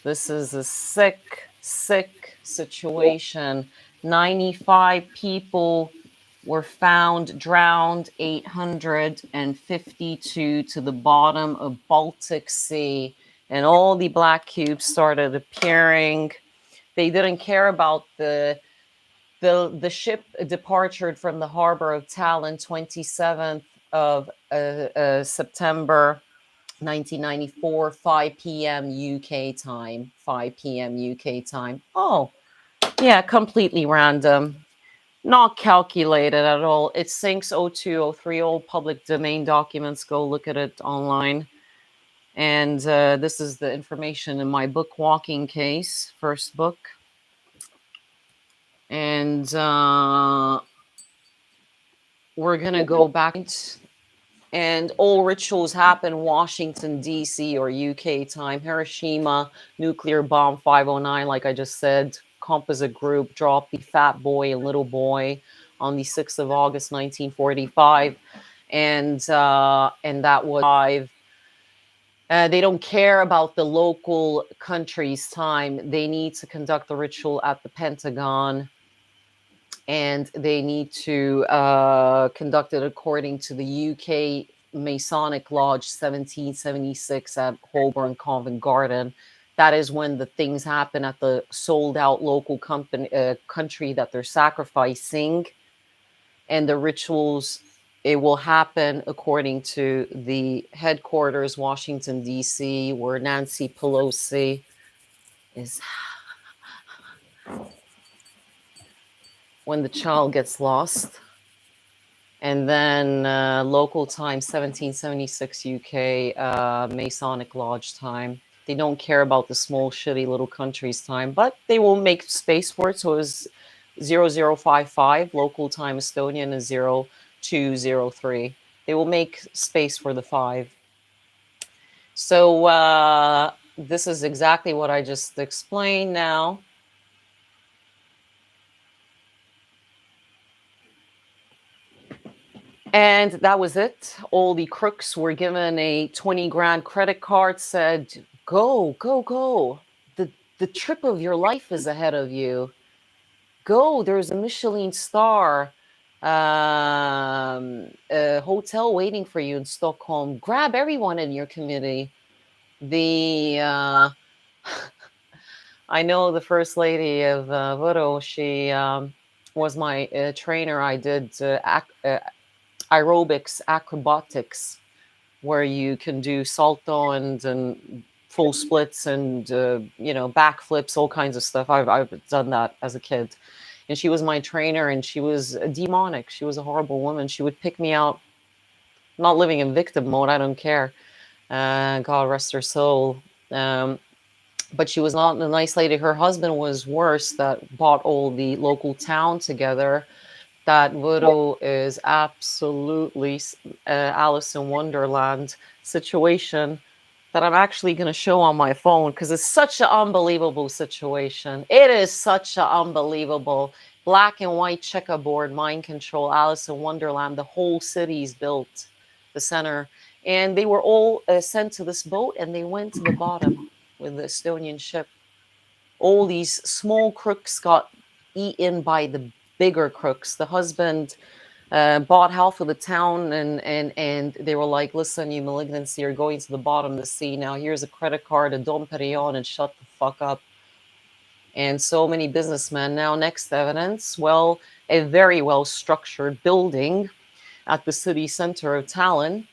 B: This is a sick, sick situation. 95 people were found drowned, 852 to the bottom of Baltic Sea. And all the black cubes started appearing. They didn't care about the ship departed from the harbor of Tallinn, 27th of September 1994, 5 p.m. UK time. 5 p.m. UK time. Oh, yeah, completely random. Not calculated at all. It sinks 0203, all public domain documents. Go look at it online. And this is the information in my book, Walking Case, first book. And we're going to go back. And all rituals happen Washington, D.C. or UK time. Hiroshima, nuclear bomb 509, like I just said. Composite group dropped the fat boy and little boy on the 6th of August, 1945. And that was five. They don't care about the local country's time. They need to conduct the ritual at the Pentagon, and they need to conduct it according to the UK Masonic Lodge 1776 at Holborn Covent Garden. That is when the things happen at the sold-out local country that they're sacrificing, and the rituals, it will happen according to the headquarters, Washington, D.C., where Nancy Pelosi is. When the child gets lost. And then local time, 1776 UK, Masonic Lodge time. They don't care about the small, shitty little country's time, but they will make space for it. So it was 0055, local time Estonian, and 0203. They will make space for the 5. So this is exactly what I just explained now. And that was it. All the crooks were given a 20 grand credit card, said, go, go, go. The trip of your life is ahead of you. Go, there's a Michelin star hotel waiting for you in Stockholm. Grab everyone in your community. I know the first lady of Voro, she was my trainer. I did aerobics, acrobatics, where you can do salto and full splits and backflips, all kinds of stuff. I've done that as a kid, and she was my trainer, and she was demonic. She was a horrible woman. She would pick me out. I'm not living in victim mode. I don't care. God rest her soul. But she was not a nice lady. Her husband was worse. That brought all the local town together. That Voodoo is absolutely Alice in Wonderland situation that I'm actually going to show on my phone, because it's such an unbelievable situation. It is such an unbelievable black and white checkerboard, mind control, Alice in Wonderland. The whole city's built, the center. And they were all sent to this boat, and they went to the bottom with the Estonian ship. All these small crooks got eaten by the bigger crooks. The husband bought half of the town, and they were like, listen, you malignancy, you're going to the bottom of the sea. Now here's a credit card, a Dom Perignon, and shut the fuck up. And so many businessmen. Now, next evidence, well, a very well structured building at the city center of Tallinn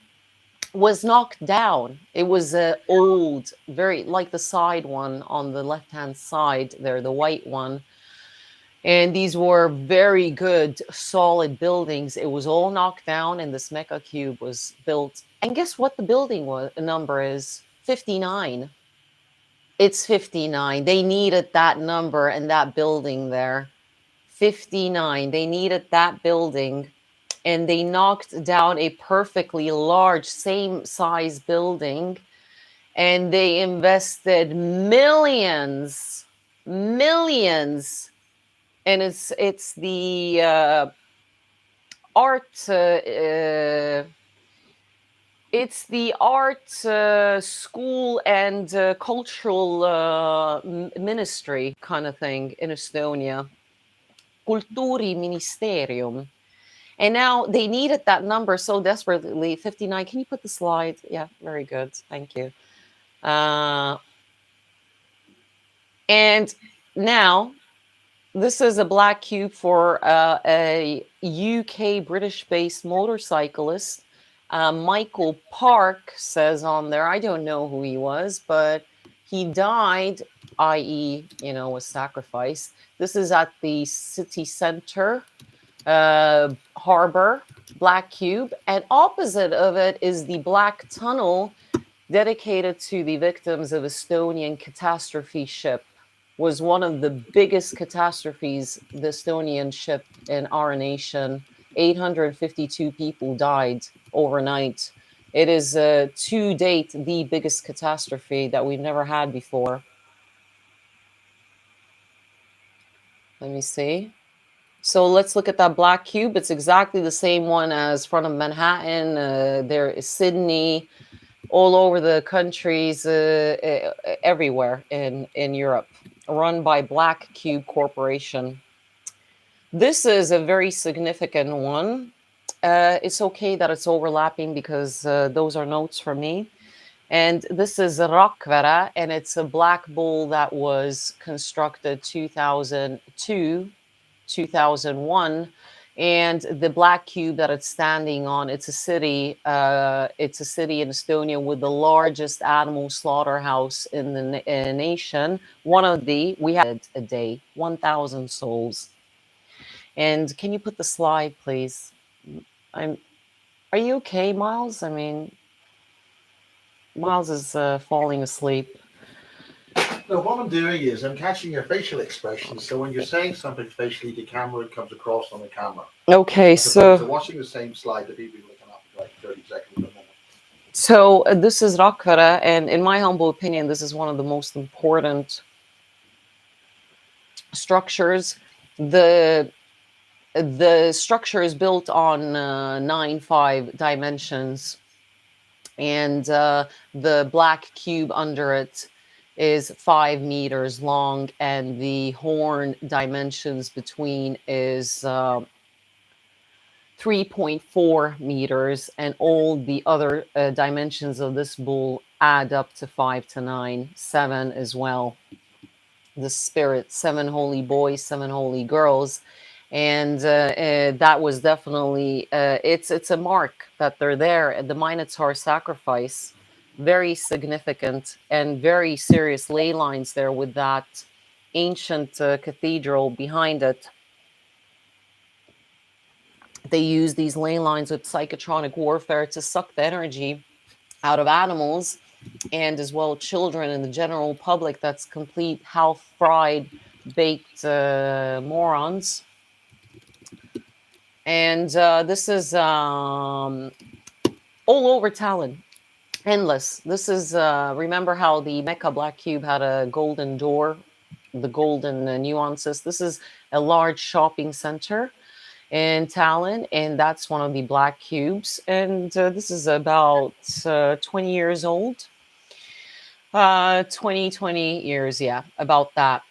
B: was knocked down. It was old, very like the side one on the left-hand side there, the white one. And these were very good, solid buildings. It was all knocked down, and this mecha cube was built. And guess what the building number is? 59. It's 59. They needed that number and that building there. 59. They needed that building. And they knocked down a perfectly large, same size building. And they invested millions. And it's the art school and cultural ministry kind of thing in Estonia, Kultuuriministeerium. And now they needed that number so desperately. 59. Can you put the slide? Yeah, very good. Thank you. And now, this is a black cube for a UK British-based motorcyclist. Michael Park says on there, I don't know who he was, but he died, i.e., was sacrificed. This is at the city center, harbor, black cube. And opposite of it is the black tunnel dedicated to the victims of Estonian catastrophe ship. Was one of the biggest catastrophes, the Estonian ship in our nation. 852 people died overnight. It is, to date, the biggest catastrophe that we've never had before. Let me see. So let's look at that black cube. It's exactly the same one as front of Manhattan. There is Sydney, all over the countries, everywhere in Europe, run by Black Cube Corporation. This is a very significant one. It's okay that it's overlapping because those are notes for me. And this is Rakvere, and it's a black bull that was constructed 2002, 2001. And the black cube that it's standing on, it's a city. It's a city in Estonia with the largest animal slaughterhouse in the nation. We had a day, 1,000 souls. And can you put the slide, please? Are you okay, Miles? I mean, Miles is falling asleep.
C: No, what I'm doing is I'm catching your facial expressions. So when you're saying something facially, the camera comes across on the camera.
B: Okay,
C: As opposed to
B: so
C: watching the same slide that people are looking at for like 30 seconds a minute.
B: this is Rakvere, and in my humble opinion, this is one of the most important structures. The structure is built on 9-5 dimensions, and the black cube under it is 5 meters long, and the horn dimensions between is 3.4 meters, and all the other dimensions of this bull add up to 5 to 9, 7 as well. The spirit, 7 holy boys, 7 holy girls. And that was definitely, it's a mark that they're there. And the Minotaur sacrifice, very significant and very serious ley lines there with that ancient cathedral behind it. They use these ley lines with psychotronic warfare to suck the energy out of animals and as well children and the general public. That's complete half fried, baked morons. And this is all over Tallinn, endless. This is, remember how the Mecca Black Cube had a golden door, the golden nuances. This is a large shopping center in Tallinn, and that's one of the black cubes. And this is about 20 years old. 20 years, yeah, about that.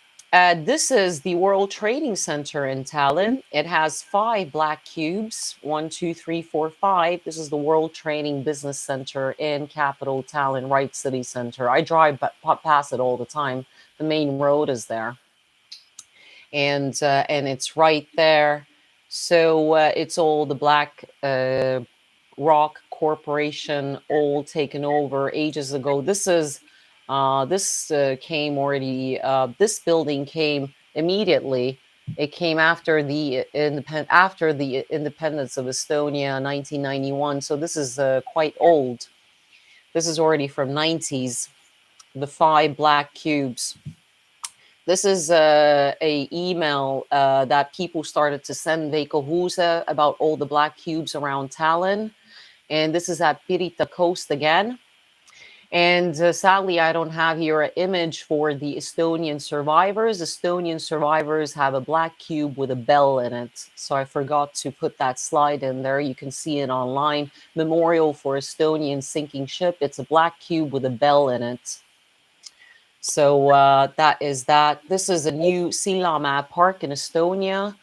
B: This is the World Trading Center in Tallinn. It has 5 black cubes, 1, 2, 3, 4, 5. This is the World Trading Business Center in capital Tallinn, right city center. I drive past it all the time. The main road is there. And it's right there. So it's all the Black Rock Corporation, all taken over ages ago. This is this building came immediately. It came after the independence of Estonia, 1991. So this is quite old. This is already from 90s. The 5 black cubes. This is a email that people started to send Veiko Husa about all the black cubes around Tallinn. And this is at Pirita Coast again. And sadly, I don't have here an image for the Estonian survivors. Estonian survivors have a black cube with a bell in it. So I forgot to put that slide in there. You can see it online. Memorial for Estonian sinking ship. It's a black cube with a bell in it. So that is that. This is a new Sillamäe park in Estonia.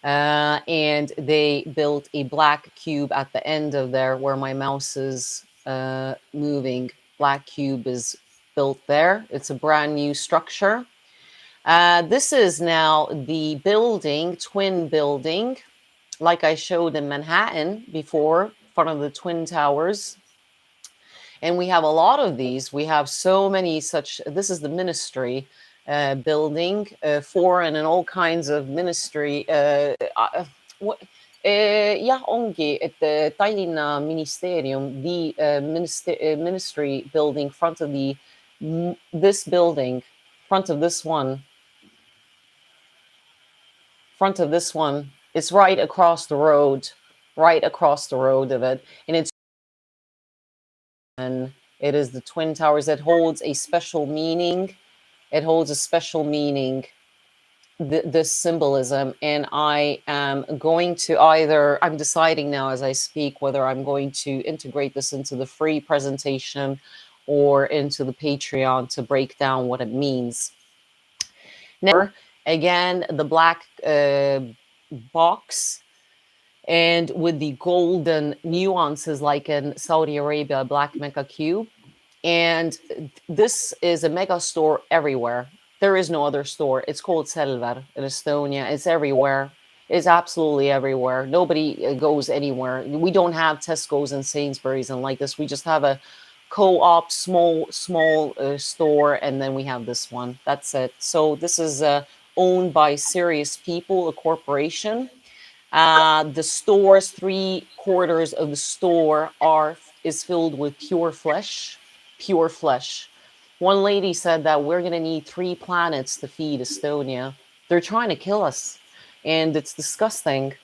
B: And they built a black cube at the end of there where my mouse is moving. Black cube is built there. It's a brand new structure. This is now the building, twin building, like I showed in Manhattan before, in front of the Twin Towers. And we have a lot of these. We have so many such. This is the ministry building, foreign and all kinds of ministry. Jah, ongi, et Tallinna ministeerium, the ministry building, front of this building, front of this one, it's right across the road of it, and it is the Twin Towers. It holds a special meaning. this symbolism, and I am going to either, I'm deciding now as I speak whether I'm going to integrate this into the free presentation or into the Patreon to break down what it means. Now, again, the black box, and with the golden nuances like in Saudi Arabia, Black Mecca Cube. And this is a mega store everywhere. There is no other store. It's called Selver in Estonia. It's everywhere. It's absolutely everywhere. Nobody goes anywhere. We don't have Tesco's and Sainsbury's and like this. We just have a co-op small store, and then we have this one. That's it. So this is owned by serious people, a corporation. The store's 3/4 of the store is filled with pure flesh. Pure flesh. One lady said that we're going to need 3 planets to feed Estonia. They're trying to kill us, and it's disgusting.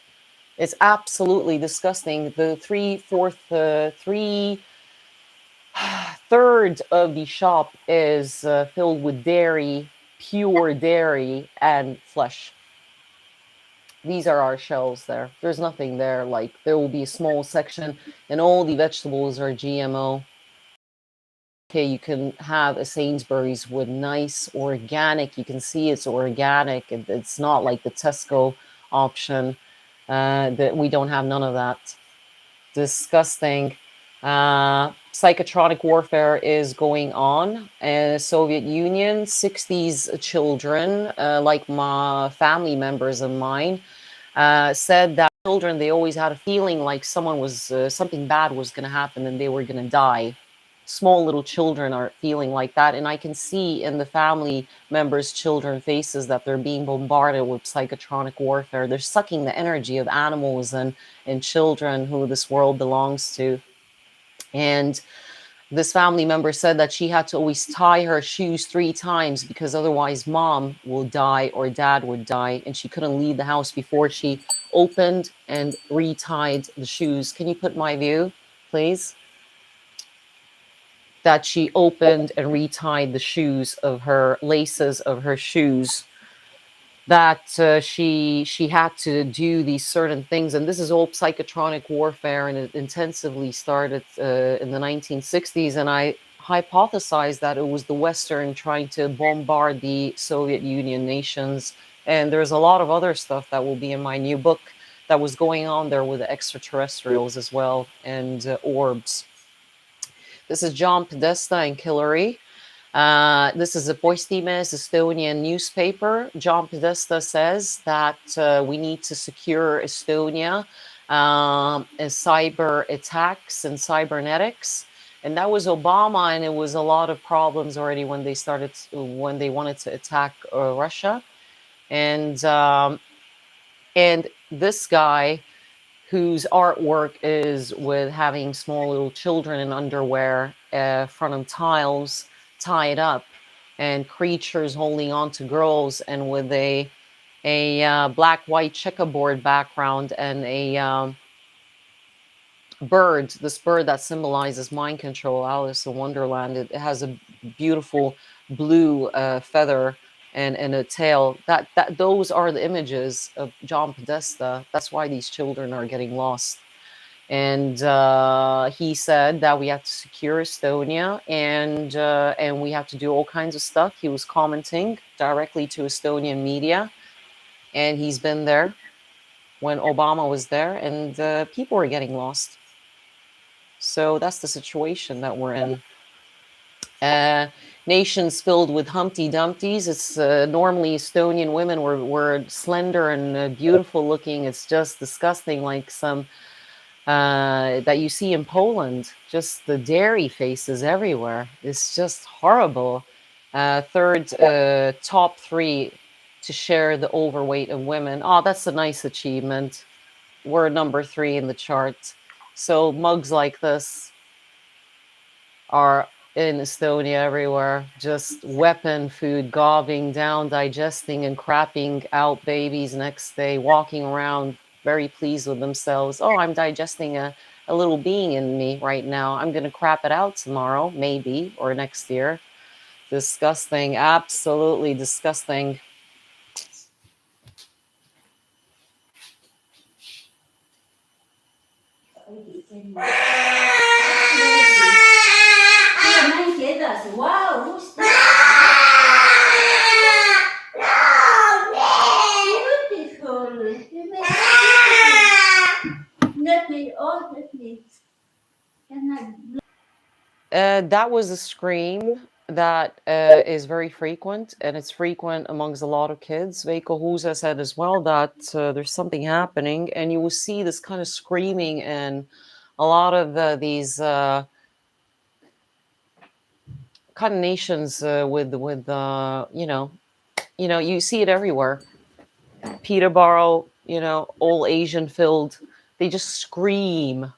B: It's absolutely disgusting. The 3/3 of the shop is filled with dairy, pure dairy and flesh. These are our shelves there. There's nothing there. Like, there will be a small section and all the vegetables are GMO. Okay, you can have a Sainsbury's with nice organic. You can see it's organic. It's not like the Tesco option. That we don't have none of that. Disgusting. Psychotronic warfare is going on. Soviet Union, 60s children, like my family members of mine, said that children, they always had a feeling like something bad was going to happen and they were going to die. Small little children are feeling like that, and I can see in the family members' children faces that they're being bombarded with psychotronic warfare. They're sucking the energy of animals and children who this world belongs to. And this family member said that she had to always tie her shoes 3 times because otherwise mom will die or dad would die, and she couldn't leave the house before she opened and retied the shoes. Can you put my view, please? That she opened and retied the shoes of her laces of her shoes, that she had to do these certain things. And this is all psychotronic warfare, and it intensively started in the 1960s. And I hypothesized that it was the Western trying to bombard the Soviet Union nations. And there's a lot of other stuff that will be in my new book that was going on there with the extraterrestrials as well, and orbs. This is John Podesta and Hillary. This is a Postimees Estonian newspaper. John Podesta says that we need to secure Estonia as cyber attacks and cybernetics. And that was Obama, and it was a lot of problems already when they wanted to attack Russia. And this guy, whose artwork is with having small little children in underwear, front of tiles, tied up, and creatures holding on to girls, and with a black-white checkerboard background, and a bird, this bird that symbolizes mind control, Alice in Wonderland. It has a beautiful blue feather and a tail. Those are the images of John Podesta. That's why these children are getting lost. And he said that we have to secure Estonia, and we have to do all kinds of stuff. He was commenting directly to Estonian media, and he's been there when Obama was there, and people are getting lost. So that's the situation that we're in. Nations filled with Humpty Dumpties. It's normally Estonian women were slender and beautiful looking. It's just disgusting, like some that you see in Poland. Just the dairy faces everywhere. It's just horrible. Top 3 to share the overweight of women. Oh, that's a nice achievement. We're number 3 in the chart. So mugs like this are in Estonia everywhere. Just weapon food, gobbing down, digesting, and crapping out babies next day, walking around very pleased with themselves. Oh, I'm digesting a little being in me right now. I'm going to crap it out tomorrow, maybe, or next year. Disgusting. Absolutely disgusting.
G: Wow, who's that? Beautiful. You make it beautiful. Let me, oh, let me. Can I
B: That was a scream that is very frequent, and it's frequent amongst a lot of kids. Veiko Husa said as well that there's something happening, and you will see this kind of screaming in a lot of these kind of nations with you see it everywhere. Peterborough, all Asian filled, they just scream,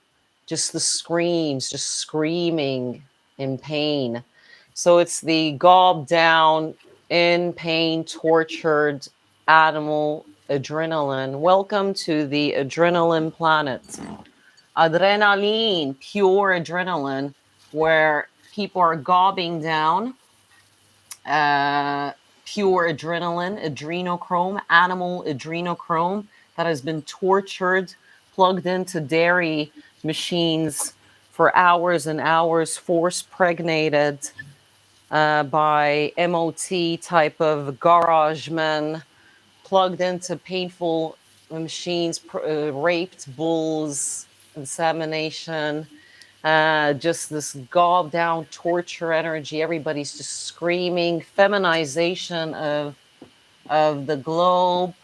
B: just the screams, just screaming in pain. So it's the gob down, in pain, tortured animal adrenaline. Welcome to the adrenaline planet. Adrenaline, pure adrenaline, where people are gobbing down pure adrenaline, adrenochrome, animal adrenochrome that has been tortured, plugged into dairy machines for hours and hours, force pregnated by MOT type of garage men, plugged into painful machines, raped bulls, insemination, just this gob down torture energy. Everybody's just screaming, feminization of the globe,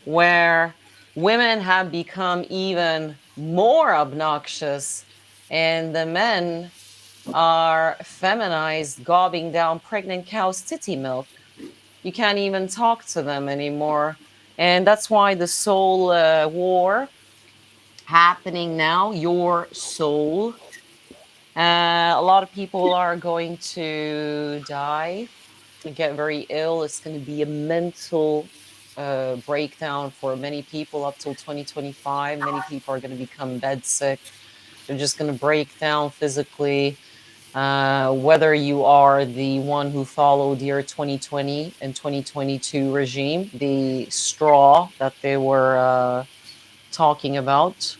B: where women have become even more obnoxious, and the men are feminized, gobbing down pregnant cows' titty milk. You can't even talk to them anymore. And that's why the soul war happening now, your soul. A lot of people are going to die and get very ill. It's going to be a mental breakdown for many people up till 2025. Many people are going to become bedsick. They're just going to break down physically. Whether you are the one who followed your 2020 and 2022 regime, the straw that they were talking about.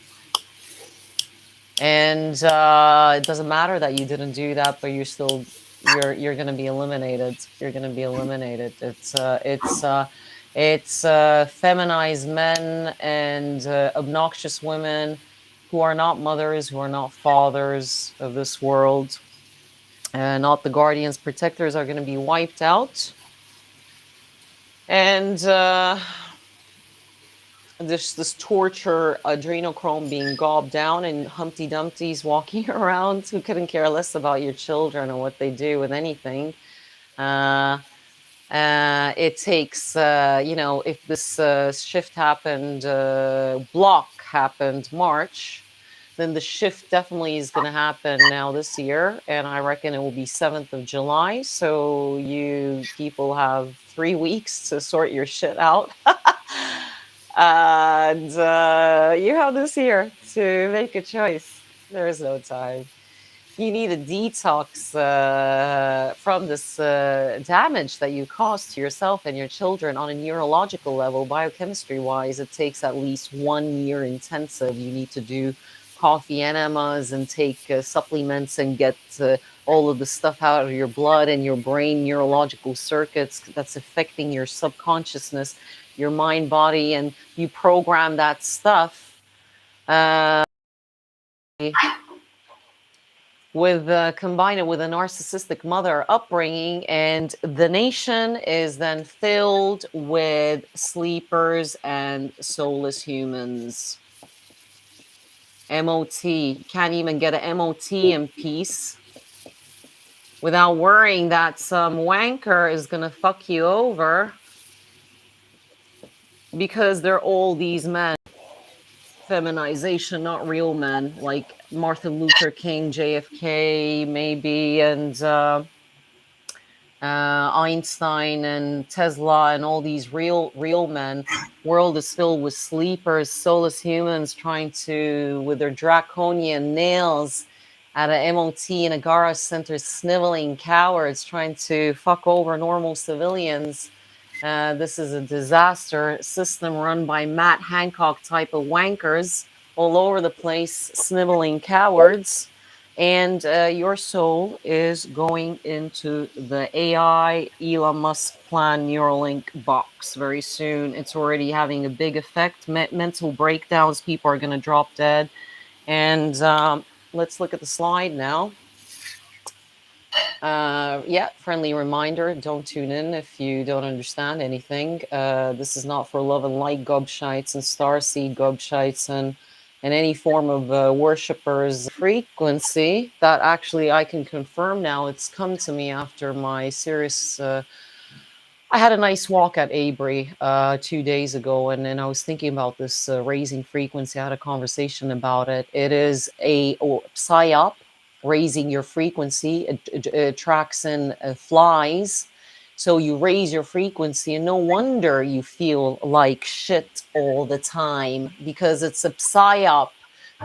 B: And it doesn't matter that you didn't do that, but you're going to be eliminated. You're going to be eliminated. It's feminized men and obnoxious women who are not mothers, who are not fathers of this world, not the guardians, protectors, are going to be wiped out. And this torture, adrenochrome being gobbed down, and Humpty Dumpty's walking around who couldn't care less about your children or what they do with anything. It takes, if this shift happened, block happened March, then the shift definitely is going to happen now this year. And I reckon it will be 7th of July. So you people have 3 weeks to sort your shit out. And you have this year to make a choice. There is no time. You need a detox from this damage that you caused to yourself and your children on a neurological level. Biochemistry wise, it takes at least 1 year intensive. You need to do coffee enemas and take supplements and get all of the stuff out of your blood and your brain neurological circuits that's affecting your subconsciousness, your mind, body, and you program that stuff with combine it with a narcissistic mother upbringing, and the nation is then filled with sleepers and soulless humans. MOT, can't even get an MOT in peace without worrying that some wanker is gonna fuck you over, because they're all these men. Feminization, not real men, like Martin Luther King, JFK maybe, and Einstein and Tesla and all these real men. World is filled with sleepers, soulless humans trying to, with their draconian nails at a MOT in a garage center, sniveling cowards trying to fuck over normal civilians This is a disaster system run by Matt Hancock type of wankers all over the place, sniveling cowards. And your soul is going into the AI Elon Musk plan Neuralink box very soon. It's already having a big effect. Mental breakdowns, people are going to drop dead. And let's look at the slide now. Yeah, friendly reminder, don't tune in if you don't understand anything. This is not for love and light gobshites and starseed gobshites and any form of worshippers frequency that actually I can confirm now. It's come to me after my serious I had a nice walk at Abri 2 days ago, and then I was thinking about this raising frequency. I had a conversation about it. It is a psyop, raising your frequency. It attracts in flies. So you raise your frequency, and no wonder you feel like shit all the time, because it's a psyop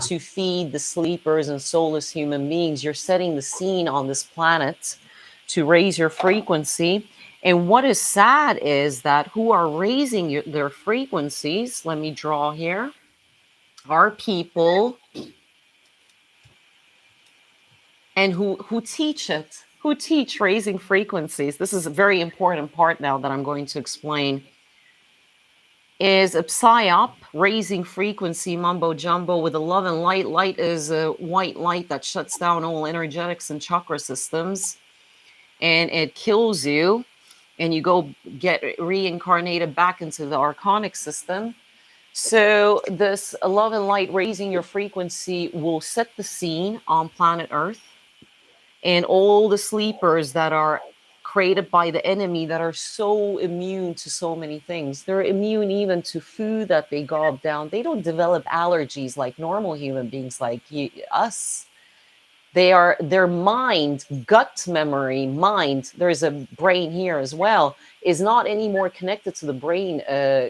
B: to feed the sleepers and soulless human beings. You're setting the scene on this planet to raise your frequency. And what is sad is that who are raising their frequencies, let me draw here, are people and who teach it, who teach raising frequencies. This is a very important part now that I'm going to explain. Is a psyop, raising frequency mumbo jumbo with a love and light. Light is a white light that shuts down all energetics and chakra systems, and it kills you. And you go get reincarnated back into the archonic system. So this love and light raising your frequency will set the scene on planet Earth. And all the sleepers that are created by the enemy that are so immune to so many things. They're immune even to food that they gob down. They don't develop allergies like normal human beings like us. Their mind, gut memory, mind, there's a brain here as well, is not any more connected to the brain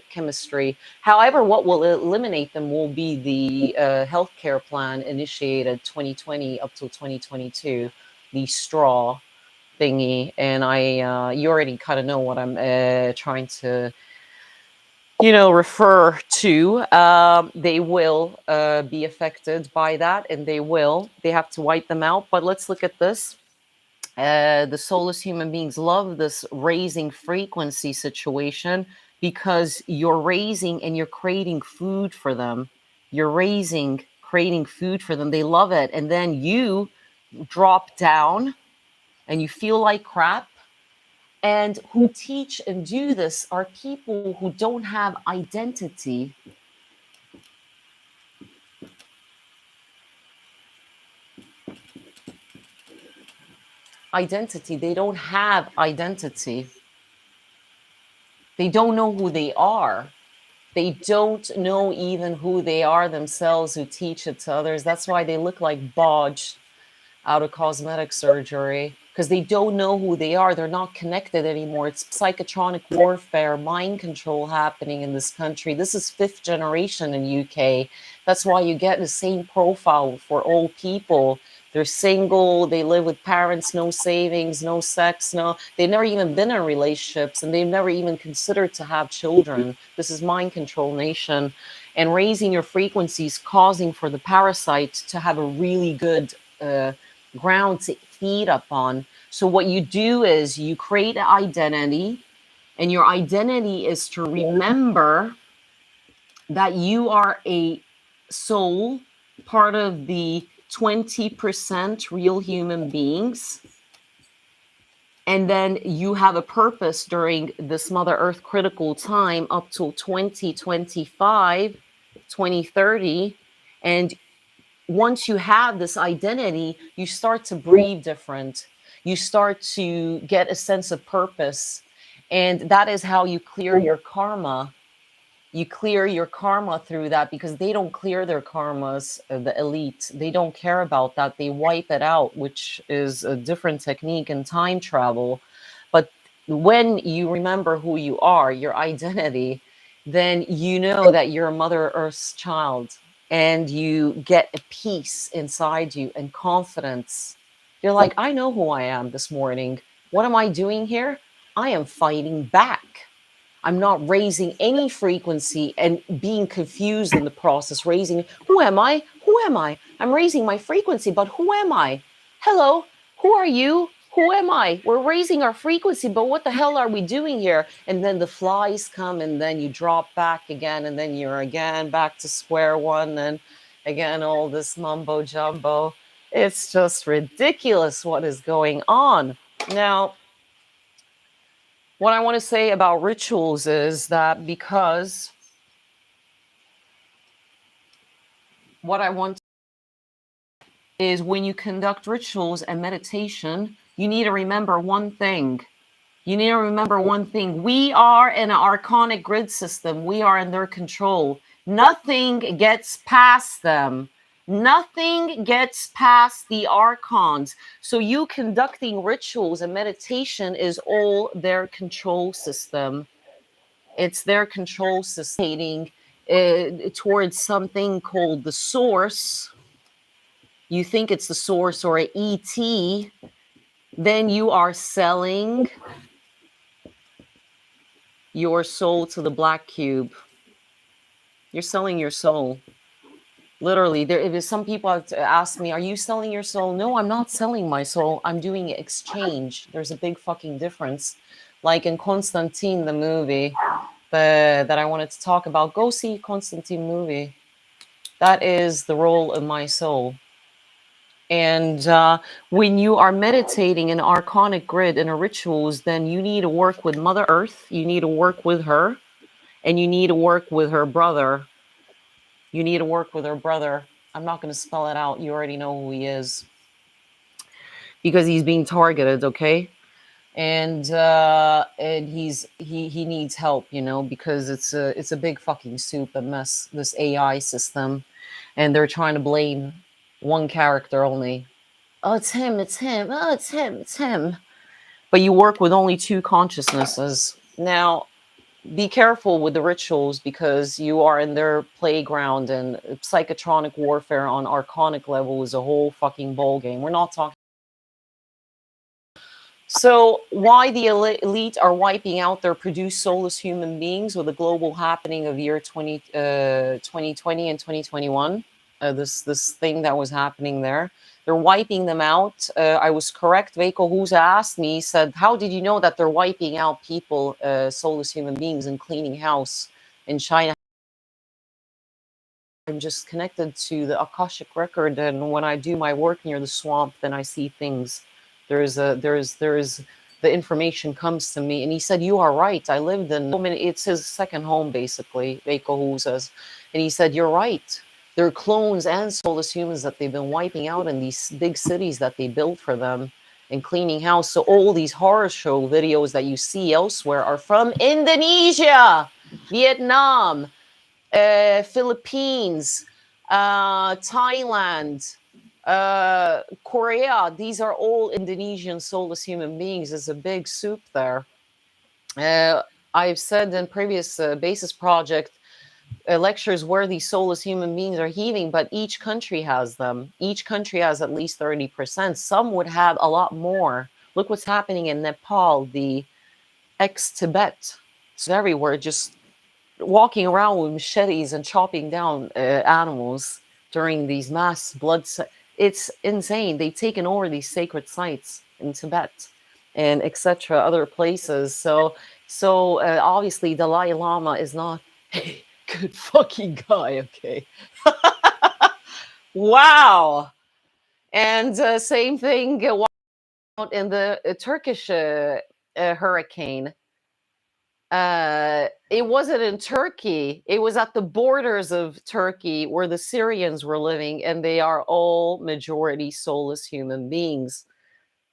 B: chemistry. However, what will eliminate them will be the healthcare plan initiated 2020 up till 2022, the straw thingy. And you already kind of know what I'm trying to refer to. They will be affected by that, and they have to wipe them out. But let's look at this. The soulless human beings love this raising frequency situation because you're raising and you're creating food for them. You're raising, creating food for them. They love it. And then you drop down and you feel like crap. And who teach and do this are people who don't have identity. They don't have identity. They don't know who they are. They don't know even who they are themselves, who teach it to others. That's why they look like bodged out of cosmetic surgery, because they don't know who they are. They're not connected anymore. It's psychotronic warfare, mind control happening in this country. This is 5th generation in UK. That's why you get the same profile for old people. They're single, they live with parents, no savings, no sex, they've never even been in relationships, and they've never even considered to have children. This is mind control nation. And raising your frequencies, causing for the parasite to have a really good ground to feed up on. So what you do is you create an identity, and your identity is to remember that you are a soul, part of the 20% real human beings. And then you have a purpose during this Mother Earth critical time up till 2025, 2030. And once you have this identity, you start to breathe different. You start to get a sense of purpose. And that is how you clear your karma. You clear your karma through that, because they don't clear their karmas, the elite. They don't care about that. They wipe it out, which is a different technique in time travel. But when you remember who you are, your identity, then you know that you're Mother Earth's child, and you get a peace inside you and confidence. You're like, I know who I am this morning. What am I doing here? I am fighting back. I'm not raising any frequency and being confused in the process, raising, who am I? Who am I? I'm raising my frequency, but who am I? Hello, who are you? Who am I? We're raising our frequency, but what the hell are we doing here? And then the flies come, and then you drop back again, and then you're again back to square one, and again, all this mumbo jumbo. It's just ridiculous what is going on. Now, what I want to say about rituals is that because what I want is when you conduct rituals and meditation, you need to remember one thing. You need to remember one thing. We are in an archonic grid system. We are in their control. Nothing gets past them. Nothing gets past the archons. So you conducting rituals and meditation is all their control system. It's their control system towards something called the source. You think it's the source or an ET, then you are selling your soul to the Black Cube. You're selling your soul. Literally, if some people have asked me, are you selling your soul? No, I'm not selling my soul. I'm doing exchange. There's a big fucking difference. Like in Constantine, the movie that I wanted to talk about. Go see Constantine movie. That is the role of my soul. And when you are meditating in archonic grid in a rituals, then you need to work with Mother Earth. You need to work with her. And you need to work with her brother. You need to work with her brother. I'm not going to spell it out. You already know who he is. Because he's being targeted, okay? And he needs help, you know, because it's a big fucking soup, a mess, this AI system. And they're trying to blame one character only. Oh, it's him, it's him. Oh, it's him, it's him. But you work with only two consciousnesses. Now, be careful with the rituals because you are in their playground, and psychotronic warfare on archonic level is a whole fucking ball game. We're not talking. So why the elite are wiping out their produced soulless human beings with the global happening of year 2020 and 2021, this thing that was happening there. They're wiping them out. I was correct. Veiko Husa asked me, he said, how did you know that they're wiping out people, soulless human beings, and cleaning house in China? I'm just connected to the Akashic record, and when I do my work near the swamp, then I see things. There is the information comes to me. And he said, you are right. I lived in, it's his second home, basically, Veiko Husa's. And he said, you're right. They're clones and soulless humans that they've been wiping out in these big cities that they built for them and cleaning house. So all these horror show videos that you see elsewhere are from Indonesia, Vietnam, Philippines, Thailand, Korea. These are all Indonesian soulless human beings. There's a big soup there. I've said in previous basis project lectures where these soulless human beings are heaving, but each country has them. Each country has at least 30%. Some would have a lot more. Look what's happening in Nepal, the ex-Tibet. It's everywhere, just walking around with machetes and chopping down animals during these mass blood. It's insane. They've taken over these sacred sites in Tibet and etc. other places. So obviously Dalai Lama is not a good fucking guy. Okay. Wow. And same thing out in the Turkish hurricane. It wasn't in Turkey. It was at the borders of Turkey where the Syrians were living, and they are all majority soulless human beings.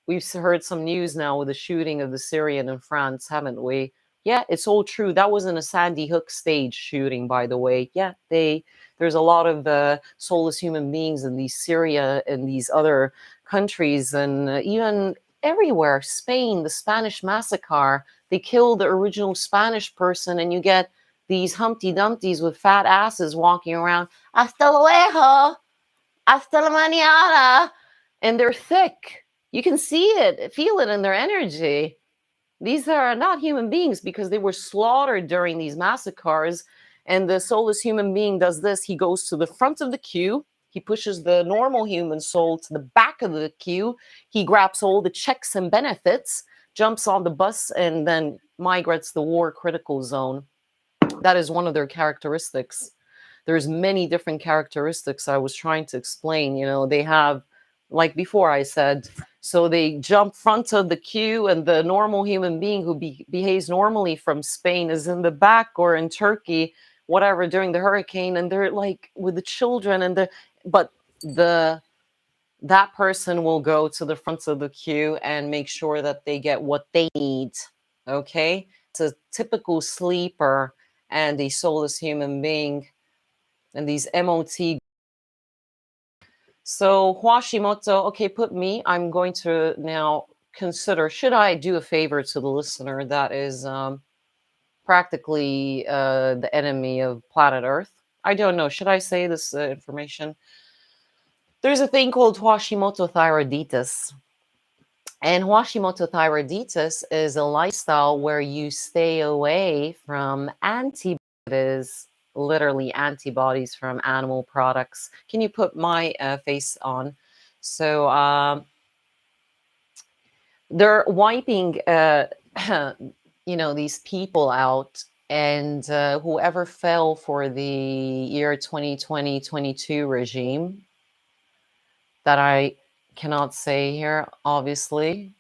B: We've heard some news now with the shooting of the Syrian in France, haven't we? Yeah, it's all true. That wasn't a Sandy Hook stage shooting, by the way. Yeah, there's a lot of soulless human beings in these Syria and these other countries, and even everywhere. Spain, the Spanish massacre. They killed the original Spanish person, and you get these Humpty Dumptys with fat asses walking around. Hasta luego, hasta la mañana, and they're thick. You can see it, feel it in their energy. These are not human beings because they were slaughtered during these massacres. And the soulless human being does this. He goes to the front of the queue. He pushes the normal human soul to the back of the queue. He grabs all the checks and benefits, jumps on the bus, and then migrates the war critical zone. That is one of their characteristics. There's many different characteristics I was trying to explain. They have, like before I said, so they jump front of the queue, and the normal human being who behaves normally from Spain is in the back, or in Turkey, whatever, during the hurricane, and they're like with the children, but that person will go to the front of the queue and make sure that they get what they need. Okay, it's a typical sleeper and a soulless human being, and these MOT. So Hashimoto, okay, put me. I'm going to now consider, should I do a favor to the listener that is practically the enemy of planet Earth? I don't know. Should I say this information? There's a thing called Hashimoto thyroiditis. And Hashimoto thyroiditis is a lifestyle where you stay away from antibodies, literally antibodies from animal products. Can you put my face on? So they're wiping, these people out, and whoever fell for the year 2020-22 regime, that I cannot say here, obviously.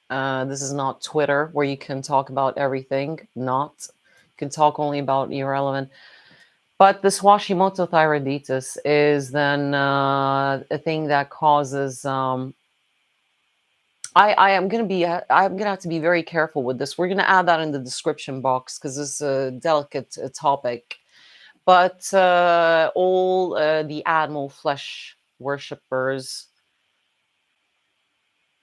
B: This is not Twitter where you can talk about everything. You can talk only about irrelevant. But this Hashimoto thyroiditis is then a thing that causes. I'm gonna have to be very careful with this. We're gonna add that in the description box because this is a delicate topic. But all the animal flesh worshippers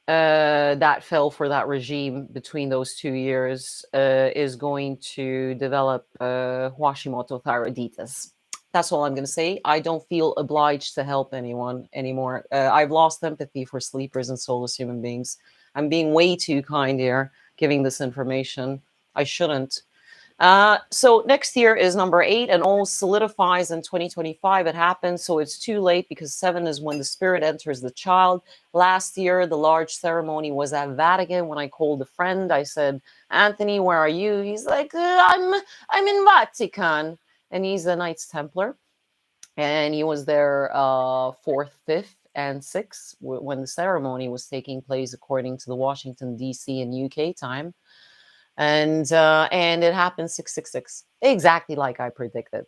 B: that fell for that regime between those 2 years is going to develop Hashimoto thyroiditis. That's all I'm going to say. I don't feel obliged to help anyone anymore. I've lost empathy for sleepers and soulless human beings. I'm being way too kind here, giving this information. I shouldn't. So next year is number 8, and all solidifies in 2025. It happens, so it's too late because 7 is when the spirit enters the child. Last year, the large ceremony was at Vatican. When I called a friend, I said, "Anthony, where are you?" He's like, I'm in Vatican," and he's a Knights Templar, and he was there 4th, 5th, and 6th when the ceremony was taking place according to the Washington D.C. and UK time. And it happened 666, exactly like I predicted.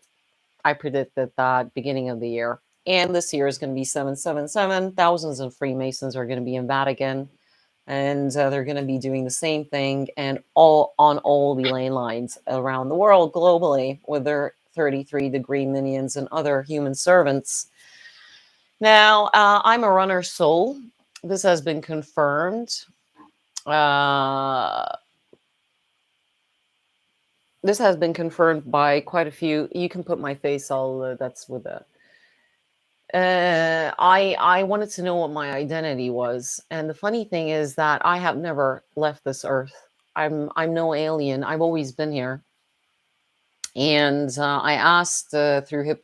B: I predicted that beginning of the year. And this year is going to be 777. Thousands of Freemasons are going to be in Vatican, and they're going to be doing the same thing, and on all the ley lines around the world globally with their 33-degree minions and other human servants. Now, I'm a runner soul. This has been confirmed. This has been confirmed by quite a few. You can put my face. That's with that. I wanted to know what my identity was, and the funny thing is that I have never left this earth. I'm no alien. I've always been here. And I asked through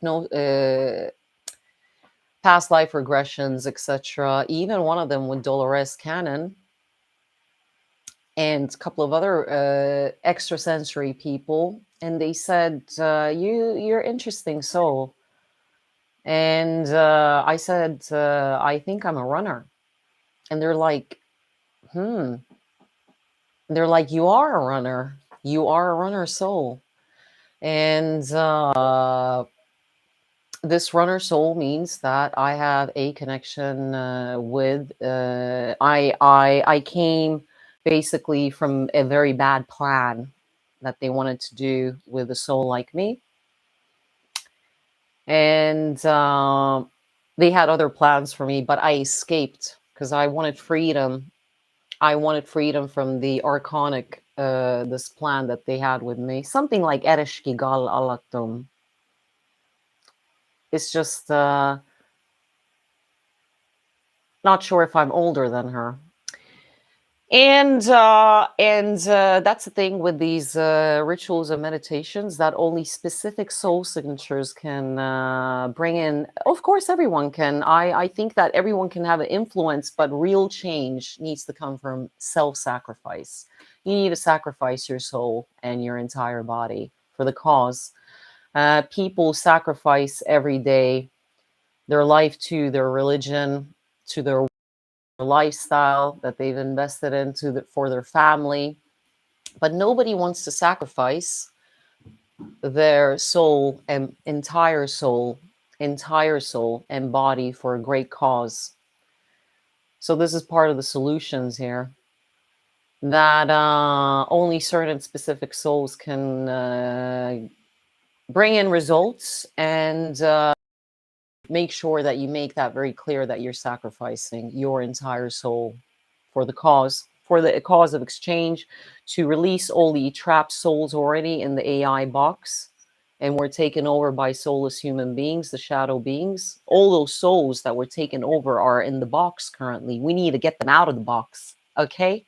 B: past life regressions, etc. Even one of them with Dolores Cannon and a couple of other extrasensory people, and they said, you're interesting soul. And I said, I think I'm a runner. And they're like, They're like, you are a runner. You are a runner soul. And this runner soul means that I have a connection with, I came basically from a very bad plan that they wanted to do with a soul like me. And they had other plans for me, but I escaped because I wanted freedom. I wanted freedom from the archonic, this plan that they had with me. Something like Ereshkigal Alatum. It's just not sure if I'm older than her. And that's the thing with these rituals and meditations, that only specific soul signatures can bring in. Of course, everyone can. I think that everyone can have an influence, but real change needs to come from self-sacrifice. You need to sacrifice your soul and your entire body for the cause. People sacrifice every day their life to their religion, to their lifestyle that they've invested into for their family, but nobody wants to sacrifice their soul and entire soul and body for a great cause. So this is part of the solutions here, that only certain specific souls can bring in results, and make sure that you make that very clear, that you're sacrificing your entire soul for the cause of exchange, to release all the trapped souls already in the AI box, and were taken over by soulless human beings, the shadow beings. All those souls that were taken over are in the box currently. We need to get them out of the box. Okay,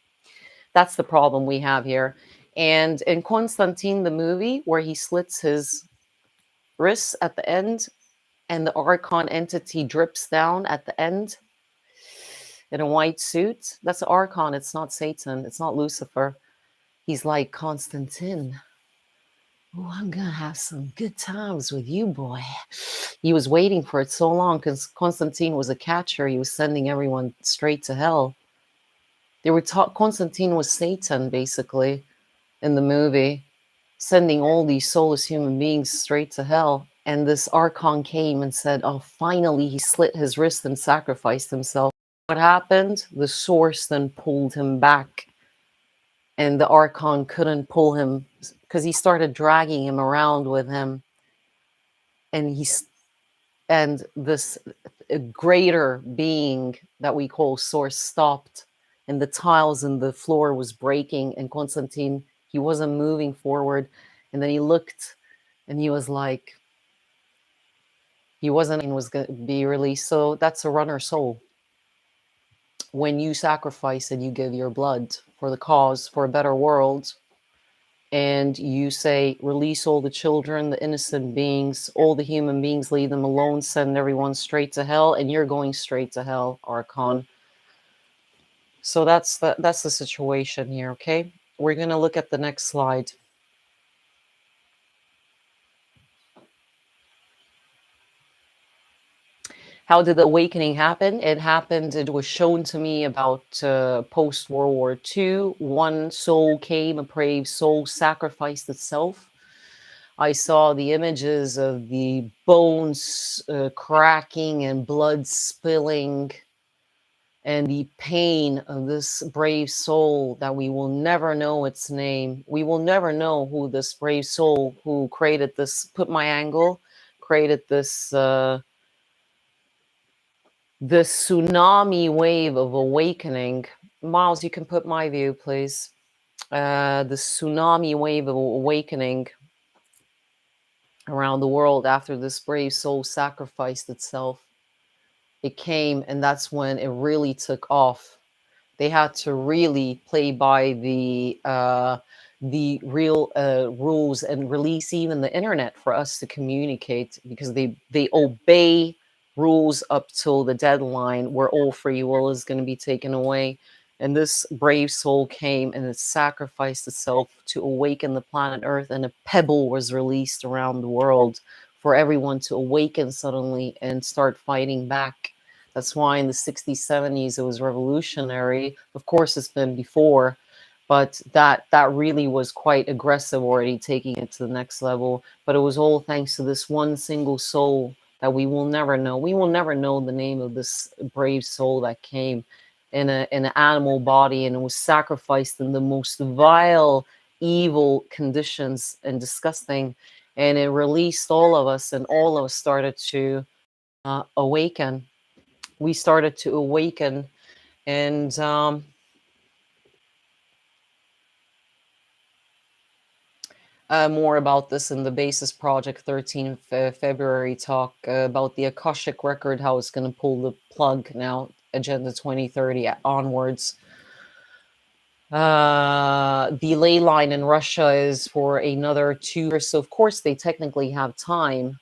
B: that's the problem we have here. And in Constantine, the movie, where he slits his wrists at the end, and the Archon entity drips down at the end in a white suit. That's the Archon. It's not Satan. It's not Lucifer. He's like, Constantine, oh, I'm going to have some good times with you, boy. He was waiting for it so long because Constantine was a catcher. He was sending everyone straight to hell. They were taught Constantine was Satan, basically, in the movie, sending all these soulless human beings straight to hell. And this Archon came and said, oh, finally, he slit his wrist and sacrificed himself. What happened? The source then pulled him back. And the Archon couldn't pull him because he started dragging him around with him. And this greater being that we call source stopped. And the tiles in the floor was breaking. And Constantine, he wasn't moving forward. And then he looked and he was like, he wasn't going to be released. So that's a runner soul. When you sacrifice and you give your blood for the cause, for a better world, and you say, release all the children, the innocent beings, all the human beings, leave them alone, send everyone straight to hell, and you're going straight to hell, Archon. So that's the situation here, okay? We're going to look at the next slide. How did the awakening happen? It was shown to me about post-World War II. One soul came, a brave soul sacrificed itself. I saw the images of the bones cracking and blood spilling, and the pain of this brave soul that we will never know its name. We will never know who this brave soul who created this, put my angle, created this tsunami wave of awakening. Miles, you can put my view, please. The tsunami wave of awakening around the world after this brave soul sacrificed itself. It came, and that's when it really took off. They had to really play by the real rules and release even the internet for us to communicate, because they obey rules up till the deadline where all free will is going to be taken away. And this brave soul came and it sacrificed itself to awaken the planet Earth, and a pebble was released around the world for everyone to awaken suddenly and start fighting back. That's why in the 60s, 70s, it was revolutionary. Of course, it's been before, but that really was quite aggressive already, taking it to the next level. But it was all thanks to this one single soul that we will never know. We will never know the name of this brave soul that came in an animal body, and it was sacrificed in the most vile, evil conditions and disgusting. And it released all of us, and all of us started to awaken. We started to awaken, and more about this in the Basis Project 13 February talk about the Akashic Record, how it's going to pull the plug now, Agenda 2030 onwards. The ley line in Russia is for another 2 years. So of course they technically have time,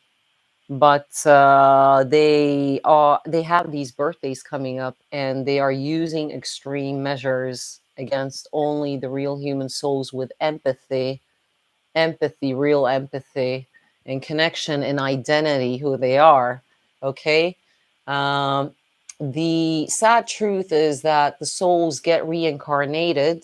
B: but they have these birthdays coming up, and they are using extreme measures against only the real human souls with empathy, real empathy, and connection and identity, who they are. Okay. The sad truth is that the souls get reincarnated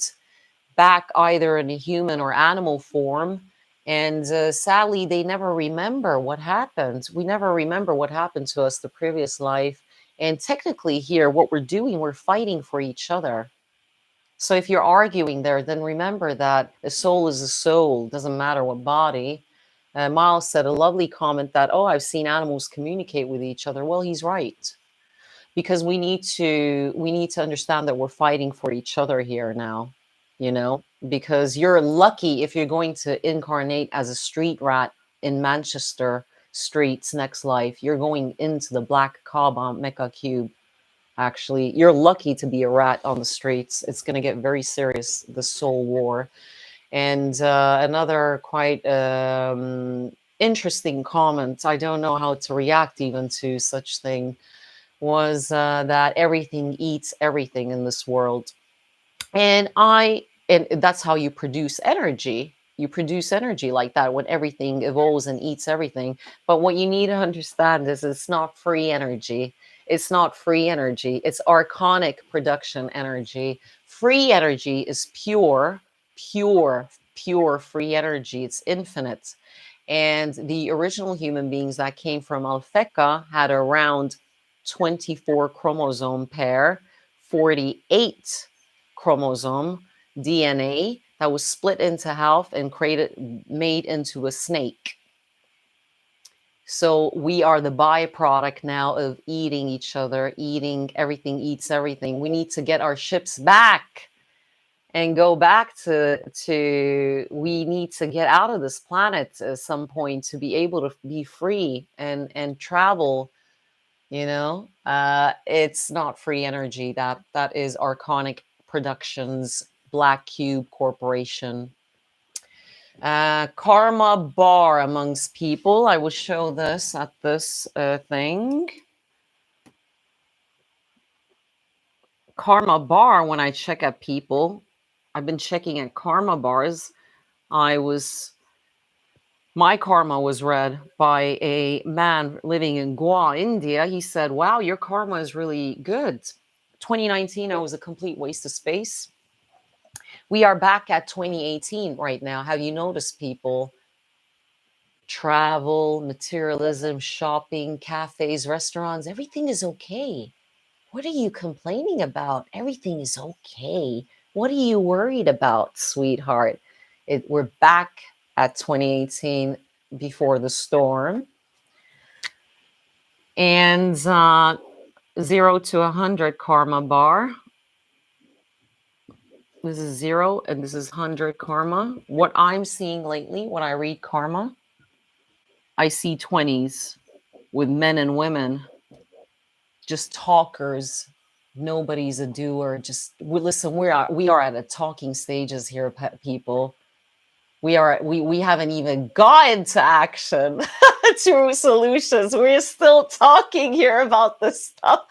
B: back either in a human or animal form, and sadly they never remember what happened. We never remember what happened to us the previous life. And technically here, what we're doing, we're fighting for each other. So if you're arguing there, then remember that a soul is a soul, doesn't matter what body. Miles said a lovely comment that, oh, I've seen animals communicate with each other. Well, he's right, because we need to understand that we're fighting for each other here now, you know, because you're lucky if you're going to incarnate as a street rat in Manchester streets next life. You're going into the Black Kaaba Mecca Cube. Actually, you're lucky to be a rat on the streets. It's going to get very serious, the soul war. And another quite interesting comment, I don't know how to react even to such thing, was that everything eats everything in this world. And that's how you produce energy. You produce energy like that when everything evolves and eats everything. But what you need to understand is it's not free energy. It's not free energy. It's archonic production energy. Free energy is pure free energy. It's infinite. And the original human beings that came from Alfeca had around 24 chromosome pair, 48 chromosome DNA that was split into half and made into a snake. So we are the byproduct now of eating each other, eating everything, eats everything. We need to get our ships back and go back we need to get out of this planet at some point to be able to be free and travel. You know, it's not free energy. That is Archonic Productions, Black Cube Corporation. Karma bar amongst people. I will show this at this thing. Karma bar, when I check at people, I've been checking at karma bars. My karma was read by a man living in Goa, India. He said, wow, your karma is really good. 2019, I was a complete waste of space. We are back at 2018 right now. Have you noticed, people? Travel, materialism, shopping, cafes, restaurants, everything is okay. What are you complaining about? Everything is okay. What are you worried about, sweetheart? We're back at 2018 before the storm. And 0 to 100 karma bar. This is 0 and this is 100 karma. What I'm seeing lately when I read karma, I see 20s with men and women, just talkers. Nobody's a doer. Listen, we are at a talking stages here, people. We haven't even gotten to action, to solutions. We're still talking here about this stuff.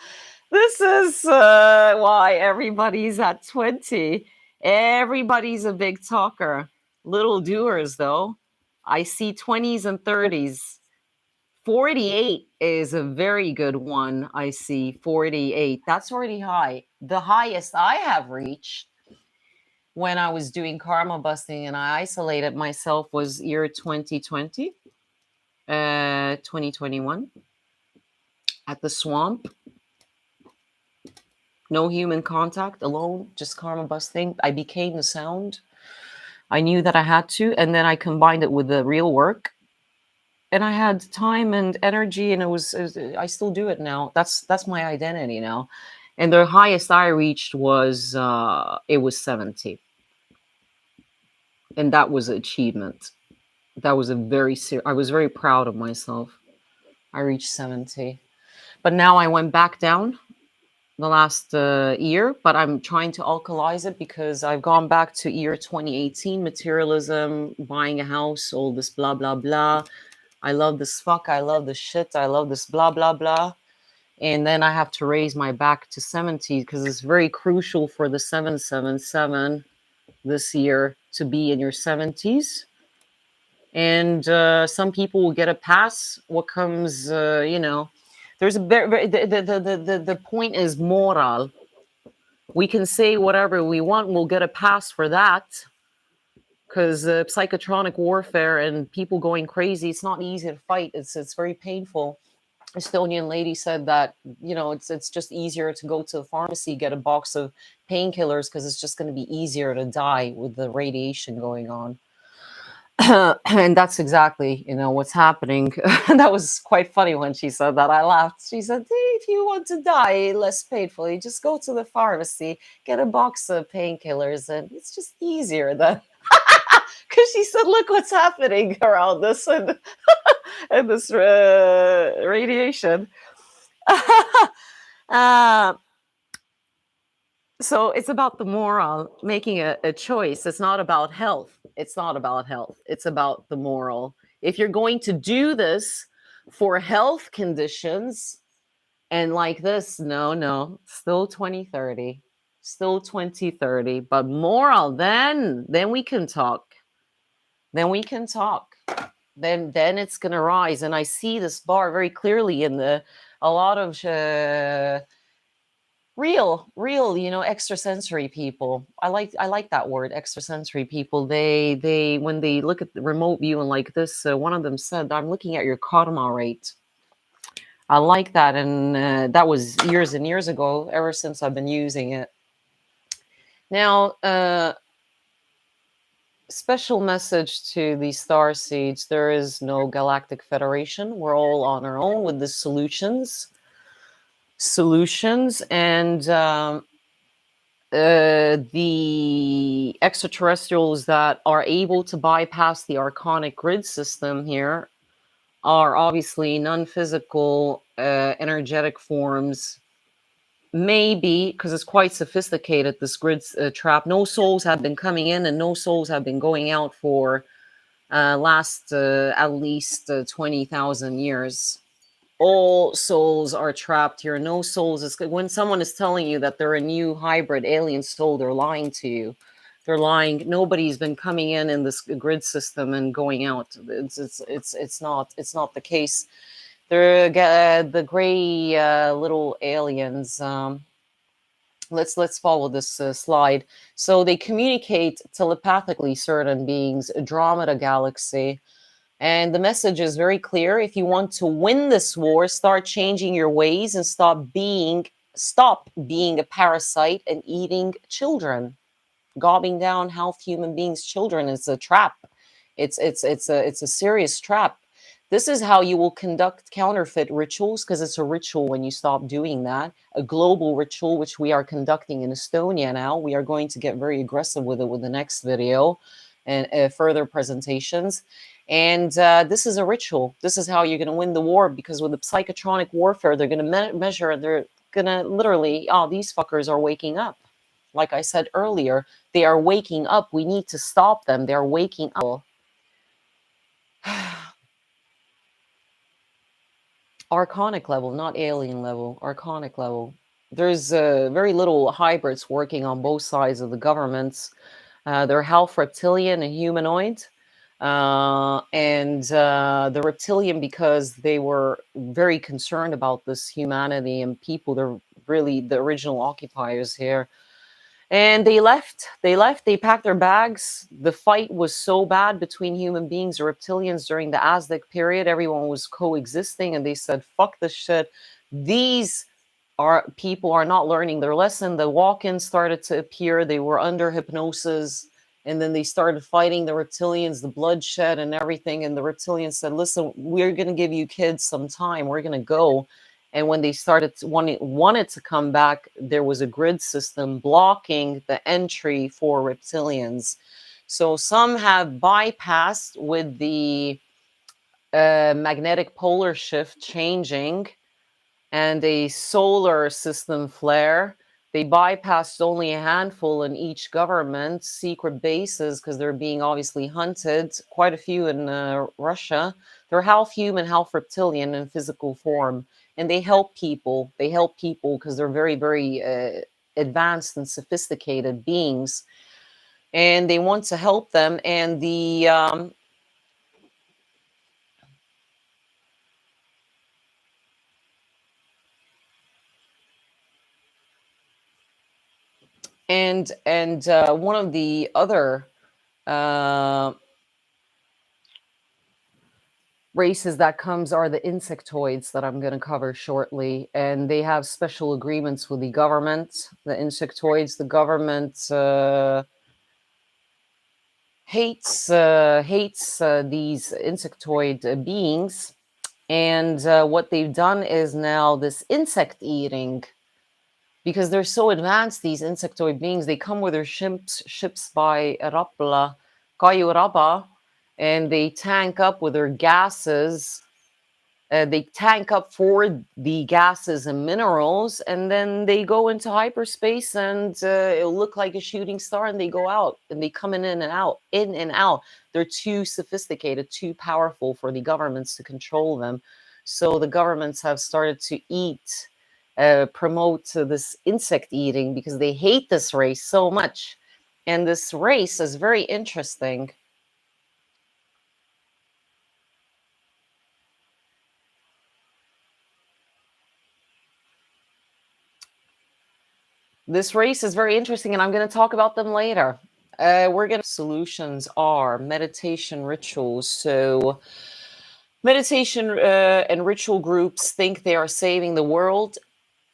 B: This is why everybody's at 20. Everybody's a big talker. Little doers, though. I see 20s and 30s. 48 is a very good one. I see 48. That's already high. The highest I have reached when I was doing karma busting and I isolated myself was year 2020, 2021 at the swamp. No human contact, alone, just karma busting. I became the sound. I knew that I had to, and then I combined it with the real work. And I had time and energy, and I still do it now. That's my identity now. And the highest I reached was, it was 70. And that was an achievement. That was I was very proud of myself. I reached 70. But now I went back down year, but I'm trying to alkalize it because I've gone back to year 2018, materialism, buying a house, all this blah, blah, blah. I love this fuck, I love this shit, I love this blah, blah, blah. And then I have to raise my back to 70 because it's very crucial for the 777 this year to be in your 70s. And some people will get a pass. What comes, there's a the point is moral. We can say whatever we want. We'll get a pass for that because psychotronic warfare and people going crazy. It's not easy to fight. It's very painful. Estonian lady said that it's just easier to go to the pharmacy, get a box of painkillers because it's just going to be easier to die with the radiation going on. And that's exactly what's happening. That was quite funny when she said that. I laughed. She said, if you want to die less painfully, just go to the pharmacy, get a box of painkillers, and it's just easier then. Because she said, look what's happening around this and, and this radiation. So it's about the moral, making a choice. It's not about health. It's not about health. It's about the moral. If you're going to do this for health conditions and like this, no, still 2030. Still 2030. But moral, then we can talk. Then we can talk. Then it's going to rise. And I see this bar very clearly in a lot of real extrasensory people. I like that word, extrasensory people. They when they look at the remote view and like this, one of them said, I'm looking at your karma rate. I like that. And that was years and years ago, ever since I've been using it. Now, special message to the star seeds. There is no galactic federation. We're all on our own with the solutions and the extraterrestrials that are able to bypass the archonic grid system here are obviously non-physical energetic forms, maybe because it's quite sophisticated, this grid trap. No souls have been coming in and no souls have been going out for last at least 20,000 years. All souls are trapped here. No souls is when someone is telling you that they're a new hybrid alien soul, they're lying to you. They're lying. Nobody's been coming in this grid system and going out. It's not the case. They're the gray little aliens. Let's follow this slide. So they communicate telepathically, certain beings, Andromeda Galaxy. And the message is very clear. If you want to win this war, start changing your ways and stop being a parasite and eating children. Gobbing down half human beings' children is a trap. It's a serious trap. This is how you will conduct counterfeit rituals, because it's a ritual when you stop doing that. A global ritual, which we are conducting in Estonia now. We are going to get very aggressive with it with the next video and further presentations. And this is a ritual. This is how you're going to win the war, because with the psychotronic warfare, they're going to measure, they're going to literally, these fuckers are waking up. Like I said earlier, they are waking up. We need to stop them. They're waking up. Archonic level, not alien level, archonic level. There's very little hybrids working on both sides of the governments. They're half reptilian and humanoid. And the reptilian, because they were very concerned about this humanity and people. They're really the original occupiers here. And they left, they packed their bags. The fight was so bad between human beings and reptilians during the Aztec period. Everyone was coexisting and they said, fuck this shit. These people are not learning their lesson. The walk-ins started to appear. They were under hypnosis. And then they started fighting the reptilians, the bloodshed and everything. And the reptilians said, listen, we're going to give you kids some time. We're going to go. And when they started wanted to come back, there was a grid system blocking the entry for reptilians. So some have bypassed with the magnetic polar shift changing. and a solar system flare. They bypassed only a handful in each government, secret bases, because they're being obviously hunted, quite a few in Russia. They're half human, half reptilian in physical form. And they help people. They help people because they're very, very advanced and sophisticated beings. And they want to help them. And the one of the other races that comes are the insectoids that I'm going to cover shortly, and they have special agreements with the government. The insectoids, the government hates these insectoid beings, and what they've done is now this insect eating. Because they're so advanced, these insectoid beings, they come with their ships by Rapla, Kayu Raba, and they tank up with their gases. They tank up for the gases and minerals, and then they go into hyperspace, and it'll look like a shooting star, and they go out, and they come in and out, in and out. They're too sophisticated, too powerful for the governments to control them. So the governments have started to promote this insect eating because they hate this race so much. And this race is very interesting. This race is very interesting, and I'm going to talk about them later. We're going to solutions are meditation rituals. So meditation and ritual groups think they are saving the world.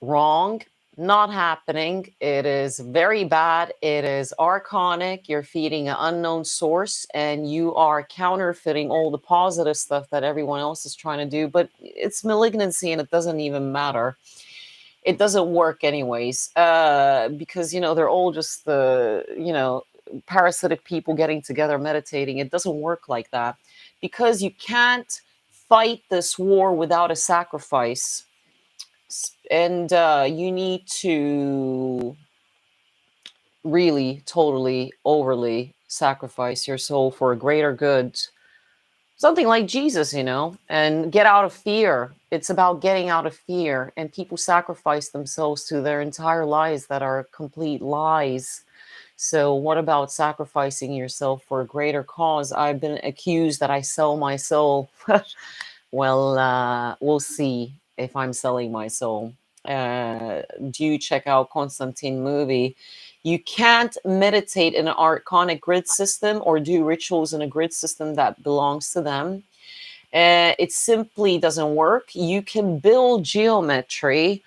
B: Wrong. Not happening. It is very bad. It is archonic. You're feeding an unknown source, and you are counterfeiting all the positive stuff that everyone else is trying to do. But it's malignancy, and it doesn't even matter. It doesn't work anyways, because they're all just parasitic people getting together meditating. It doesn't work like that, because you can't fight this war without a sacrifice. And you need to really, totally, overly sacrifice your soul for a greater good. Something like Jesus, and get out of fear. It's about getting out of fear. And people sacrifice themselves to their entire lives that are complete lies. So what about sacrificing yourself for a greater cause? I've been accused that I sell my soul. Well, we'll see if I'm selling my soul. Do check out Constantine movie. You can't meditate in an archonic grid system or do rituals in a grid system that belongs to them. It simply doesn't work. You can build geometry,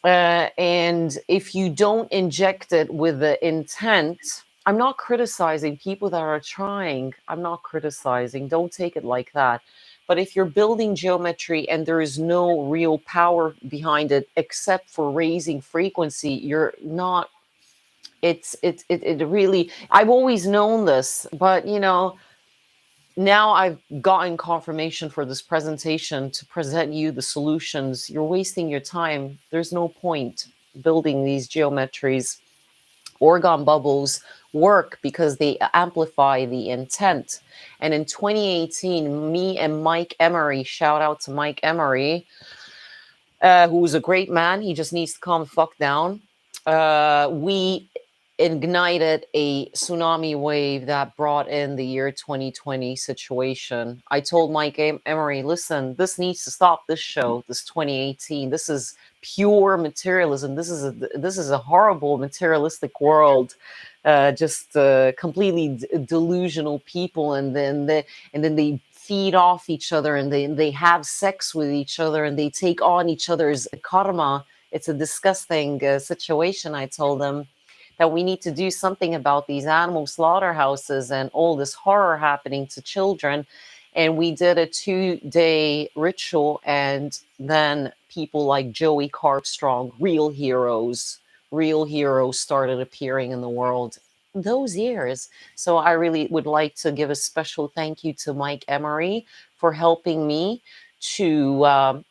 B: and if you don't inject it with the intent, I'm not criticizing people that are trying. I'm not criticizing. Don't take it like that. But if you're building geometry and there is no real power behind it except for raising frequency, you're not. It really. I've always known this, but now I've gotten confirmation for this presentation to present you the solutions. You're wasting your time. There's no point building these geometries. Orgone bubbles work because they amplify the intent. And in 2018, me and Mike Emery, shout out to Mike Emery, who's a great man. He just needs to calm the fuck down. We ignited a tsunami wave that brought in the year 2020 situation. I told Mike Emery, listen, this needs to stop, this show, this 2018. This is pure materialism. This is a horrible materialistic world. Just completely delusional people, and then they feed off each other, and they have sex with each other, and they take on each other's karma. It's a disgusting situation. I told them that we need to do something about these animal slaughterhouses and all this horror happening to children. And we did a 2-day ritual, and then people like Joey Carpstrong, real heroes started appearing in the world those years. So I really would like to give a special thank you to Mike Emery for helping me to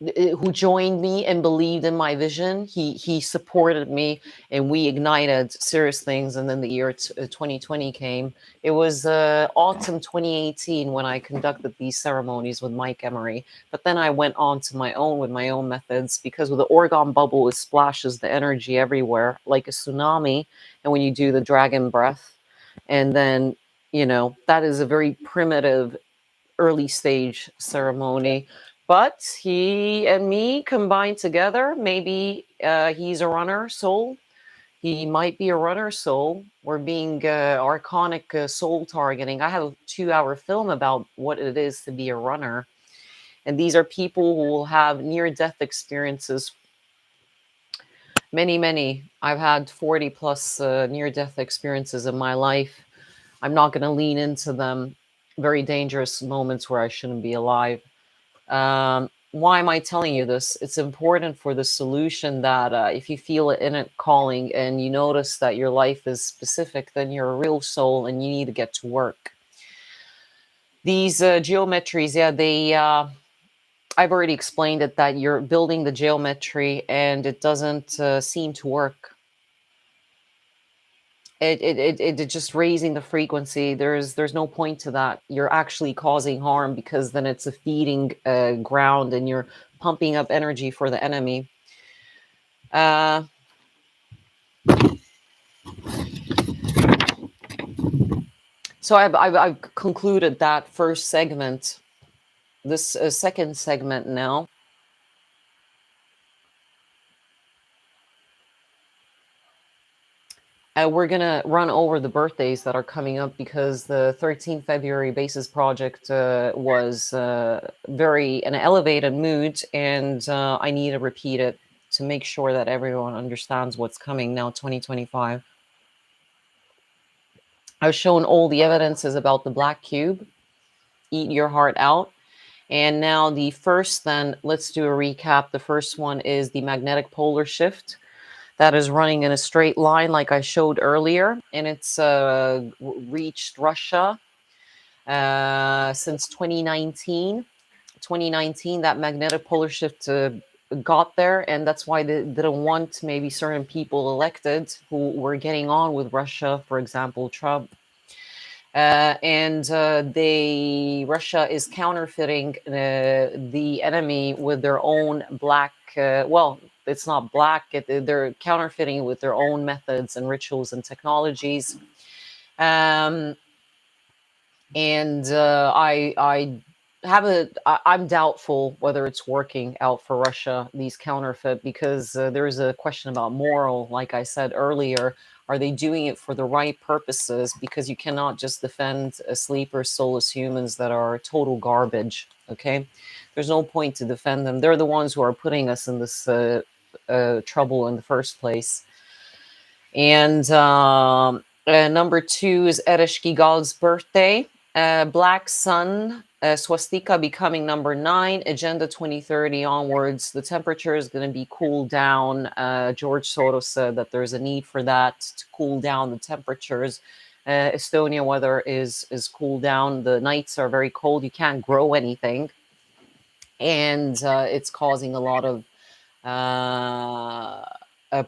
B: who joined me and believed in my vision. He supported me, and we ignited serious things. And then the year 2020 came. It was autumn 2018 when I conducted these ceremonies with Mike Emery. But then I went on to my own with my own methods, because with the orgone bubble, it splashes the energy everywhere like a tsunami. And when you do the dragon breath, and then, you know, that is a very primitive early stage ceremony. But he and me combined together, maybe he's a runner soul. He might be a runner soul. We're being archonic soul targeting. I have a 2-hour film about what it is to be a runner. And these are people who will have near-death experiences. Many, many. I've had 40 plus near-death experiences in my life. I'm not going to lean into them. Very dangerous moments where I shouldn't be alive. Why am I telling you this? It's important for the solution that if you feel it in it calling and you notice that your life is specific, then you're a real soul and you need to get to work. These geometries, yeah, they I've already explained it, that you're building the geometry and it doesn't seem to work. It just raising the frequency. There's no point to that. You're actually causing harm, because then it's a feeding ground and you're pumping up energy for the enemy. So I've concluded that first segment. This second segment now. We're going to run over the birthdays that are coming up, because the 13th February Basis Project was very an elevated mood, and I need to repeat it to make sure that everyone understands what's coming now, 2025. I've shown all the evidences about the Black Cube. Eat your heart out. And now the first, then, let's do a recap. The first one is the magnetic polar shift. That is running in a straight line like I showed earlier, and it's reached Russia since 2019. 2019, that magnetic polar shift got there, and that's why they didn't want maybe certain people elected who were getting on with Russia, for example, Trump. Russia is counterfeiting the enemy with their own black, it's not black. They're counterfeiting with their own methods and rituals and technologies. I'm doubtful whether it's working out for Russia, these counterfeit, because there's a question about moral. Like I said earlier, are they doing it for the right purposes? Because you cannot just defend sleeper soulless humans that are total garbage. Okay, there's no point to defend them. They're the ones who are putting us in this trouble in the first place. And number 2 is Eresh Gigal's birthday. Black Sun, swastika becoming number 9. Agenda 2030 onwards. The temperature is going to be cooled down. George Soros said that there's a need for that to cool down the temperatures. Estonia weather is cooled down. The nights are very cold. You can't grow anything. And it's causing a lot of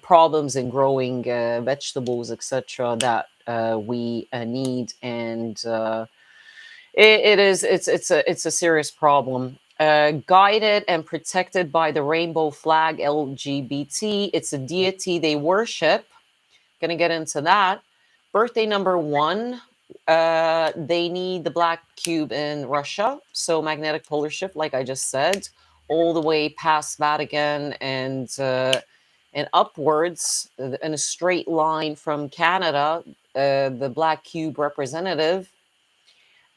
B: problems in growing vegetables, etc., that we need, and it's a serious problem. Guided and protected by the rainbow flag, LGBT. It's a deity they worship. Gonna get into that. Birthday number 1. They need the Black Cube in Russia. So magnetic polar shift, like I just said, all the way past Vatican and upwards in a straight line from Canada, the Black Cube representative.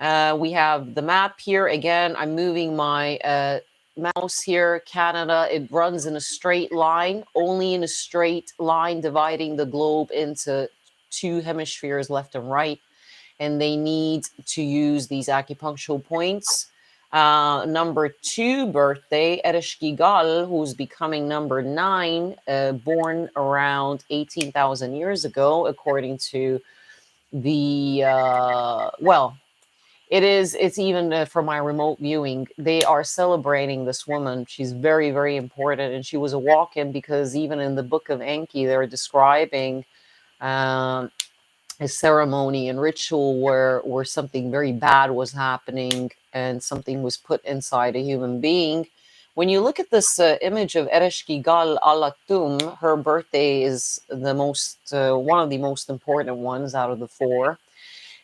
B: We have the map here. Again, I'm moving my mouse here. Canada, it runs in a straight line, only in a straight line, dividing the globe into 2 hemispheres, left and right. And they need to use these acupuncture points. Number 2 birthday, Eresh Gigal, who's becoming number 9, born around 18,000 years ago, according to the, It's even from my remote viewing, they are celebrating this woman. She's very, very important. And she was a walk-in, because even in the book of Enki, they're describing a ceremony and ritual where something very bad was happening and something was put inside a human being. When you look at this image of Ereshkigal Alatum, her birthday is the most one of the most important ones out of the four.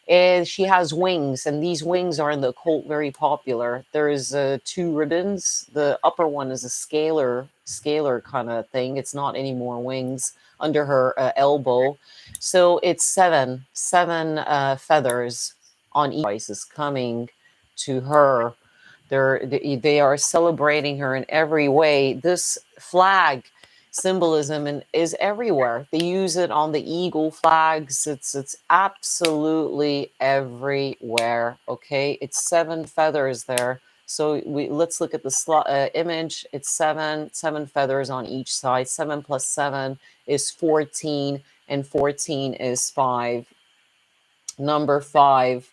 B: And she has wings, and these wings are in the occult very popular. There's 2 ribbons. The upper one is a scalar kind of thing. It's not any more wings under her elbow. So it's seven feathers on each device is coming to her. They are celebrating her in every way. This flag symbolism is everywhere. They use it on the eagle flags. It's absolutely everywhere. Okay, it's 7 feathers there. So let's look at the image. It's seven feathers on each side. 7 plus 7 is 14, and 14 is 5. Number 5.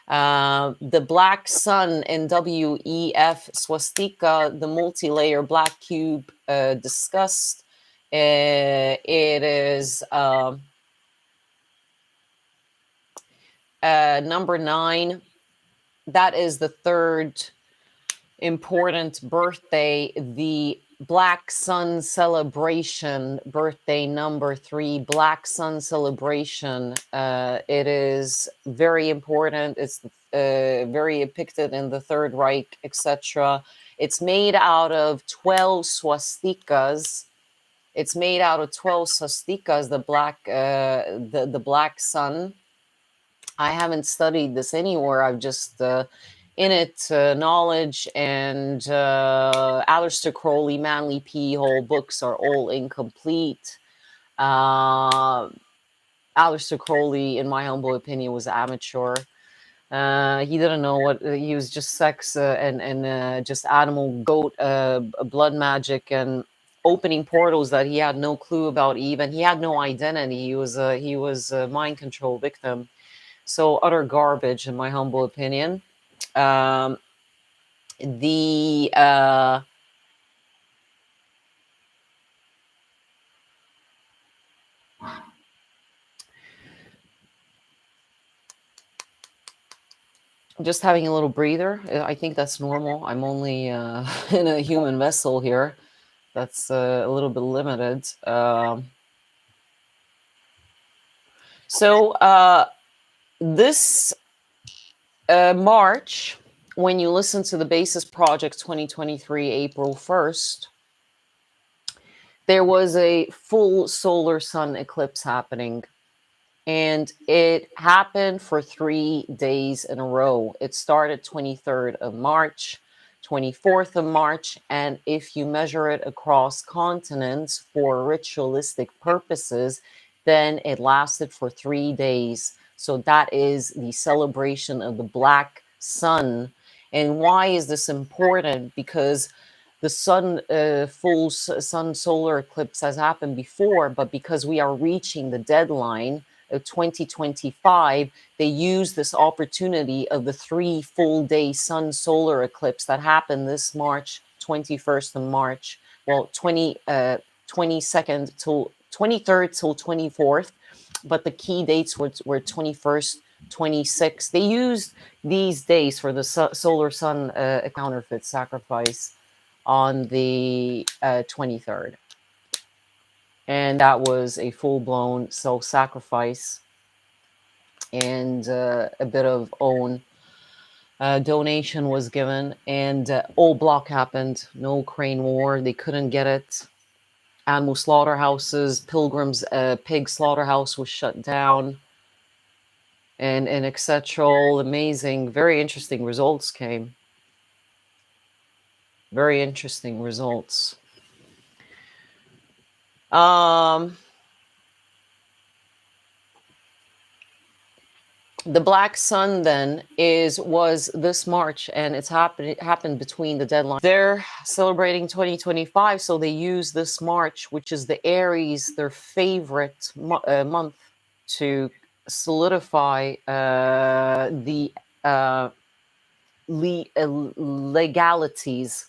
B: The black sun in WEF swastika, the multi-layer black cube discussed. It is number 9. That is the 3rd important birthday, the Black Sun celebration, birthday number 3, Black Sun celebration. It is very important. It's very depicted in the Third Reich, etc. It's made out of 12 swastikas. It's made out of 12 swastikas, the Black Sun. I haven't studied this anywhere. I've just in it knowledge, and Aleister Crowley, Manly P. Hole books are all incomplete. Aleister Crowley, in my humble opinion, was amateur. He didn't know what he was. Just sex and just animal goat blood magic and opening portals that he had no clue about. Even he had no identity. He was a mind control victim. So utter garbage, in my humble opinion. I'm just having a little breather. I think that's normal. I'm only in a human vessel here. That's a little bit limited. This March, when you listen to the Basis Project 2023, April 1st, there was a full solar sun eclipse happening. And it happened for 3 days in a row. It started 23rd of March, 24th of March, and if you measure it across continents for ritualistic purposes, then it lasted for 3 days. So that is the celebration of the Black Sun. And why is this important? Because the sun, full sun solar eclipse has happened before, but because we are reaching the deadline of 2025, they use this opportunity of the 3 full day sun solar eclipse that happened this March, 21st of March, well, 22nd till 23rd till 24th, but the key dates were 21st, 26th. They used these days for the solar sun counterfeit sacrifice on the 23rd. And that was a full-blown self-sacrifice and a bit of own donation was given. And all block happened. No Crane War. They couldn't get it. Animal slaughterhouses, Pilgrim's pig slaughterhouse was shut down. And etc. All amazing, very interesting results came. Very interesting results. The Black Sun then was this March, and it happened between the deadline. They're celebrating 2025, so they use this March, which is the Aries, their favorite month, to solidify the legalities.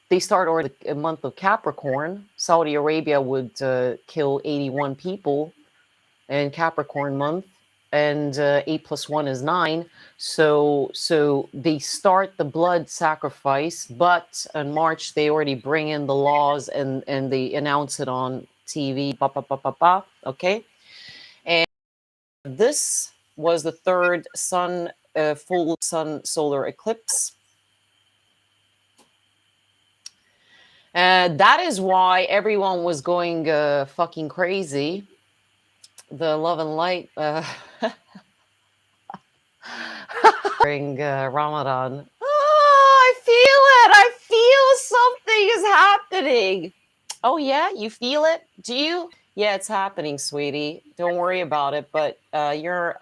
B: They start over the month of Capricorn. Saudi Arabia would kill 81 people in Capricorn month, and 8 + 1 is 9. So they start the blood sacrifice, but in March they already bring in the laws and they announce it on TV. Okay, and this was the third full sun solar eclipse. That is why everyone was going fucking crazy. The love and light during Ramadan. Oh, I feel it. I feel something is happening. Oh, yeah? You feel it? Do you? Yeah, it's happening, sweetie. Don't worry about it. But you're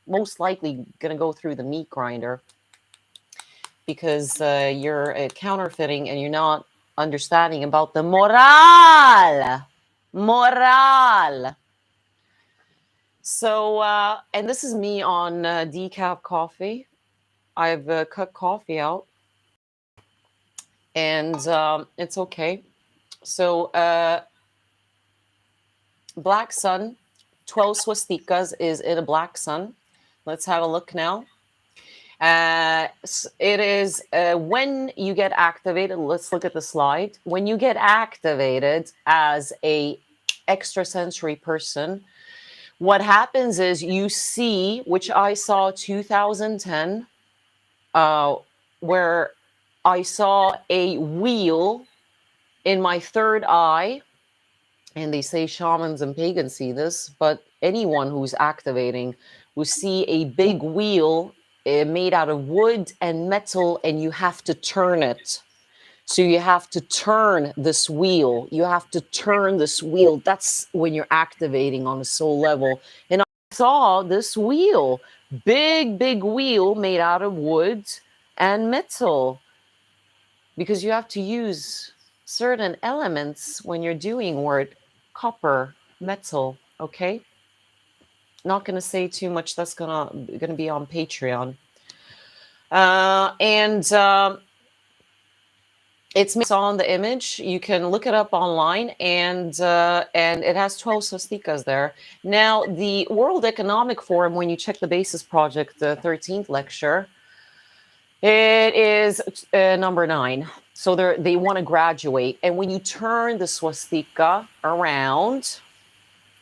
B: most likely going to go through the meat grinder because you're counterfeiting and you're not understanding about the moral. So, and this is me on decaf coffee. I've cut coffee out and it's okay. So, black sun, 12 swastikas is in a black sun. Let's have a look now. It is when you get activated. Let's look at the slide. When you get activated as a extrasensory person, what happens is you see, which I saw 2010, where I saw a wheel in my third eye, and they say shamans and pagans see this, but anyone who's activating will see a big wheel made out of wood and metal, and you have to turn it. So you have to turn this wheel. You have to turn this wheel. That's when you're activating on a soul level. And I saw this wheel, big wheel made out of wood and metal, because you have to use certain elements when you're doing work. Copper, metal, okay? Not going to say too much. That's gonna be on Patreon. It's on the image. You can look it up online, and it has 12 swastikas there. Now, the World Economic Forum, when you check the Basis Project, the 13th lecture, it is number 9. So they want to graduate. And when you turn the swastika around,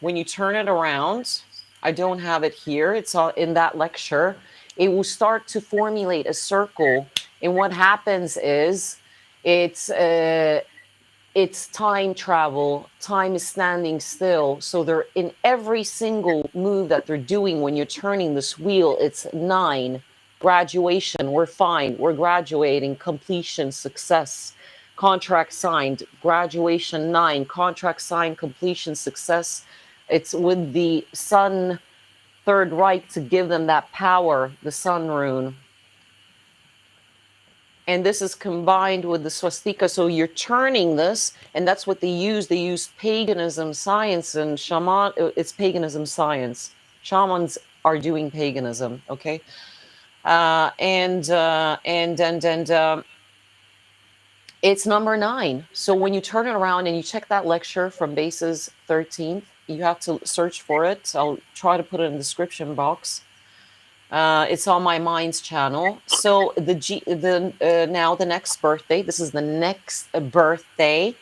B: when you turn it around, I don't have it here. It's all in that lecture. It will start to formulate a circle. And what happens is it's time travel. Time is standing still. So they're in every single move that they're doing when you're turning this wheel. It's 9. Graduation, we're fine. We're graduating. Completion, success. Contract signed. Graduation 9. Contract signed. Completion, success. It's with the sun, Third Reich, to give them that power, the sun rune. And this is combined with the swastika. So you're turning this, and that's what they use. They use paganism, science, and shaman. It's paganism, science. Shamans are doing paganism, okay? It's number 9. So when you turn it around and you check that lecture from Bases 13th, you have to search for it. I'll try to put it in the description box. It's on my Minds channel. So now the next birthday. This is the next birthday.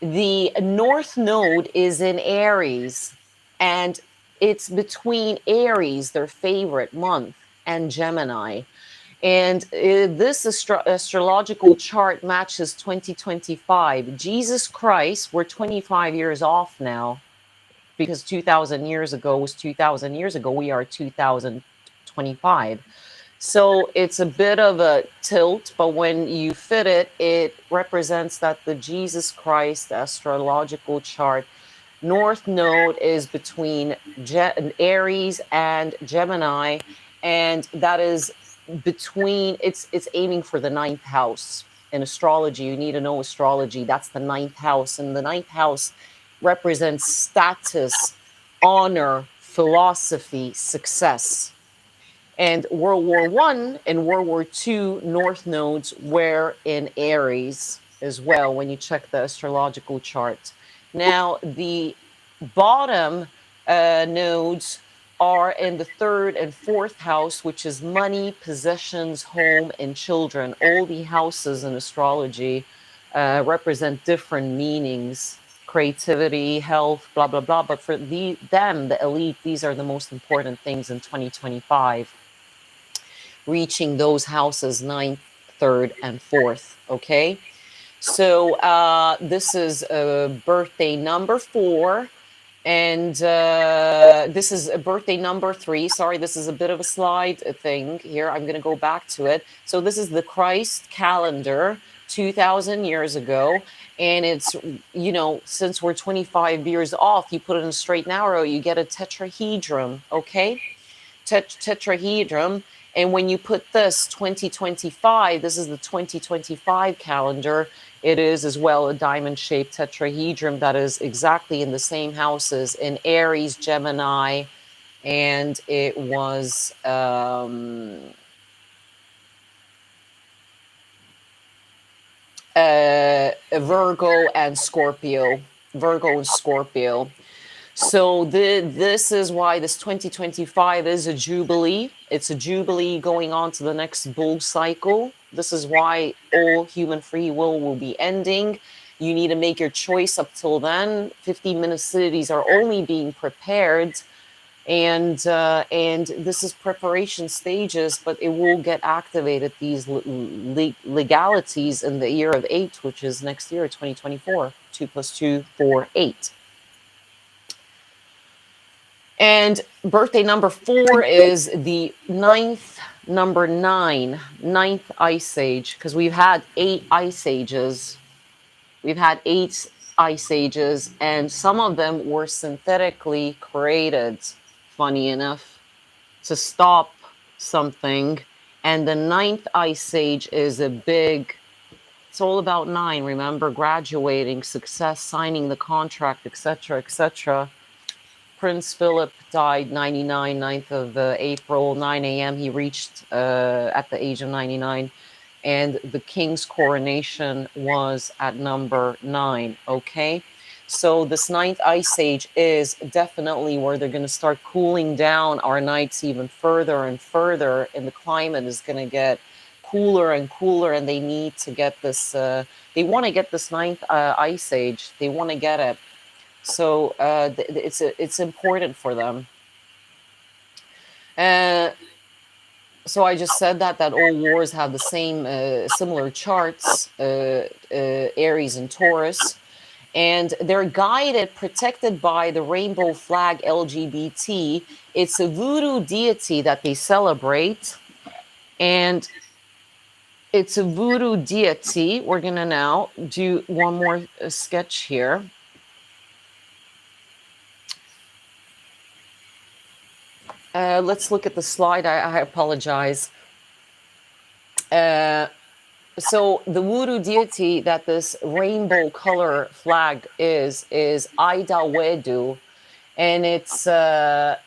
B: The North Node is in Aries, and it's between Aries, their favorite month, and Gemini. And this astrological chart matches 2025. Jesus Christ, we're 25 years off now, because 2,000 years ago was 2,000 years ago. We are 2025. So it's a bit of a tilt, but when you fit it, it represents that the Jesus Christ astrological chart North Node is between Aries and Gemini, and that is between, it's aiming for the 9th house. In astrology, you need to know astrology. That's the 9th house, and the 9th house represents status, honor, philosophy, success. And World War I and World War II North nodes were in Aries as well when you check the astrological chart. Now, the bottom nodes are in the 3rd and 4th house, which is money, possessions, home, and children. All the houses in astrology represent different meanings, creativity, health, blah, blah, blah. But for them, the elite, these are the most important things in 2025. Reaching those houses 9th, 3rd, and 4th. Okay, so this is birthday number 4, and this is a birthday number 3. Sorry, this is a bit of a slide thing here. I'm going to go back to it. So this is the Christ calendar 2,000 years ago. And it's, you know, since we're 25 years off, you put it in a straight and narrow, you get a tetrahedron. Okay, tetrahedron. And when you put this 2025, this is the 2025 calendar, it is as well a diamond-shaped tetrahedron that is exactly in the same houses in Aries, Gemini, and it was Virgo and Scorpio. So this is why this 2025 is a jubilee. It's a jubilee going on to the next bull cycle. This is why all human free will be ending. You need to make your choice up till then. 15-minute cities are only being prepared, and this is preparation stages, but it will get activated, these legalities, in the year of 8, which is next year, 2024. 2 + 2 = 4, 8. And birthday number 4 is the 9th, number 9, 9th ice age, because we've had 8 ice ages. We've had 8 ice ages, and some of them were synthetically created, funny enough, to stop something. And the 9th ice age is a big, it's all about 9, remember, graduating, success, signing the contract, etc., etc. Prince Philip died 99, 9th of April, 9 a.m. He reached at the age of 99. And the king's coronation was at number 9, okay? So this 9th ice age is definitely where they're going to start cooling down our nights even further and further, and the climate is going to get cooler and cooler, and they need to get this, they want to get this 9th ice age. They want to get it. So it's important for them. So I just said that all wars have the same similar charts, Aries and Taurus, and they're guided, protected by the rainbow flag LGBT. It's a voodoo deity that they celebrate, and it's a voodoo deity. We're gonna now do one more sketch here. Let's look at the slide. I apologize. So the voodoo deity that this rainbow color flag is Ida Wedu, and it's a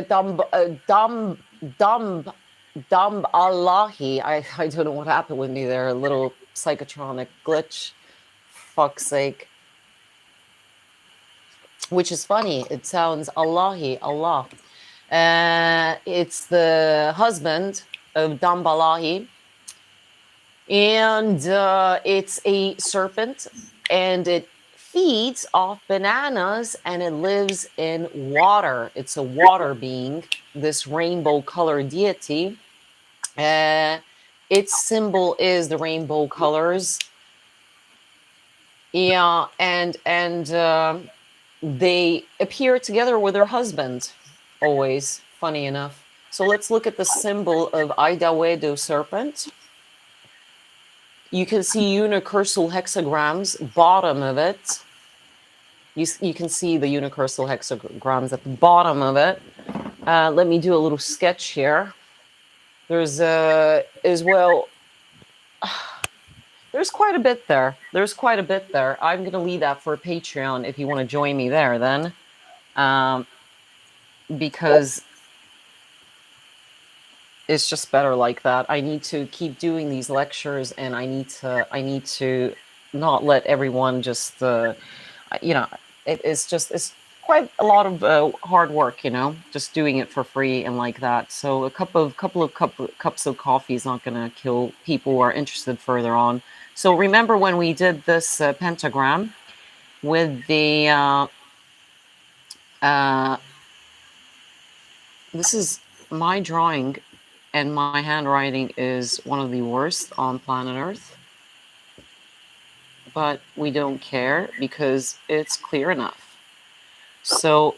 B: Dumb Allahi. I don't know what happened with me there. A little psychotronic glitch. Fuck's sake. Which is funny. It sounds Allahi, Allah. It's the husband of Dambalahi. And it's a serpent, and it feeds off bananas, and it lives in water. It's a water being, this rainbow colored deity. Its symbol is the rainbow colors. Yeah, and they appear together with their husband, always, funny enough. So let's look at the symbol of Idawedu serpent. You can see unicursal hexagrams, bottom of it. You can see the unicursal hexagrams at the bottom of it. Let me do a little sketch here. There's as well. There's quite a bit there. I'm going to leave that for Patreon if you want to join me there then. Because it's just better like that. I need to keep doing these lectures, and I need to not let everyone just you know, it's quite a lot of hard work, you know, just doing it for free and like that. So a couple of cups of coffee is not going to kill people who are interested further on. So remember when we did this pentagram with the this is my drawing, and my handwriting is one of the worst on planet Earth, but we don't care because it's clear enough. So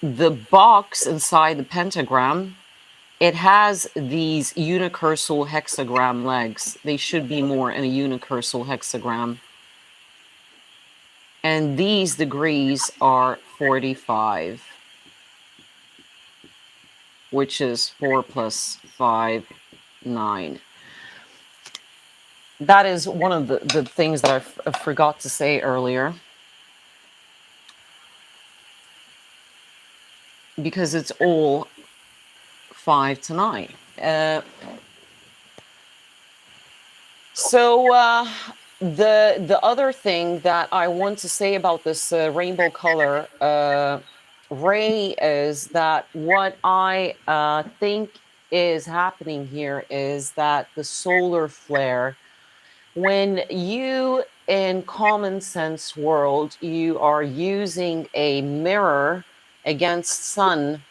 B: the box inside the pentagram, it has these unicursal hexagram legs. They should be more in a unicursal hexagram. And these degrees are 45, which is 4 plus 5, 9. That is one of the things that I forgot to say earlier, because it's all 5 to 9. So the other thing that I want to say about this rainbow color ray is that what I think is happening here is that the solar flare, when you in common sense world, you are using a mirror against sun,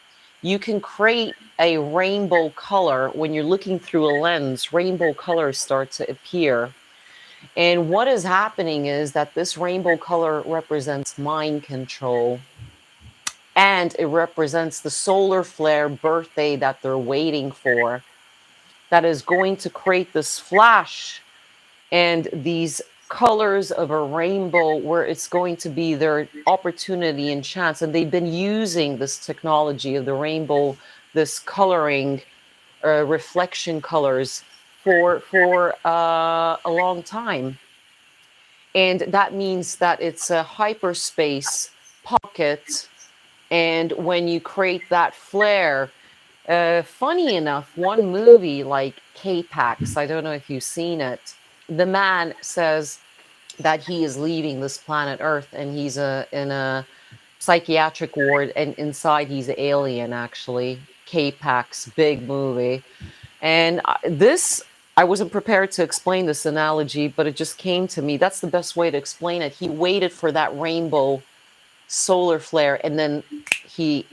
B: you can create a rainbow color. When you're looking through a lens, rainbow colors start to appear. And what is happening is that this rainbow color represents mind control, and it represents the solar flare birthday that they're waiting for, that is going to create this flash and these colors of a rainbow where it's going to be their opportunity and chance. And they've been using this technology of the rainbow, this coloring, reflection colors for a long time. And that means that it's a hyperspace pocket. And when you create that flare, funny enough, one movie like K-Pax, I don't know if you've seen it, the man says that he is leaving this planet Earth, and he's in a psychiatric ward, and inside he's an alien, actually. K-Pax, big movie. And I wasn't prepared to explain this analogy, but it just came to me. That's the best way to explain it. He waited for that rainbow solar flare, and then he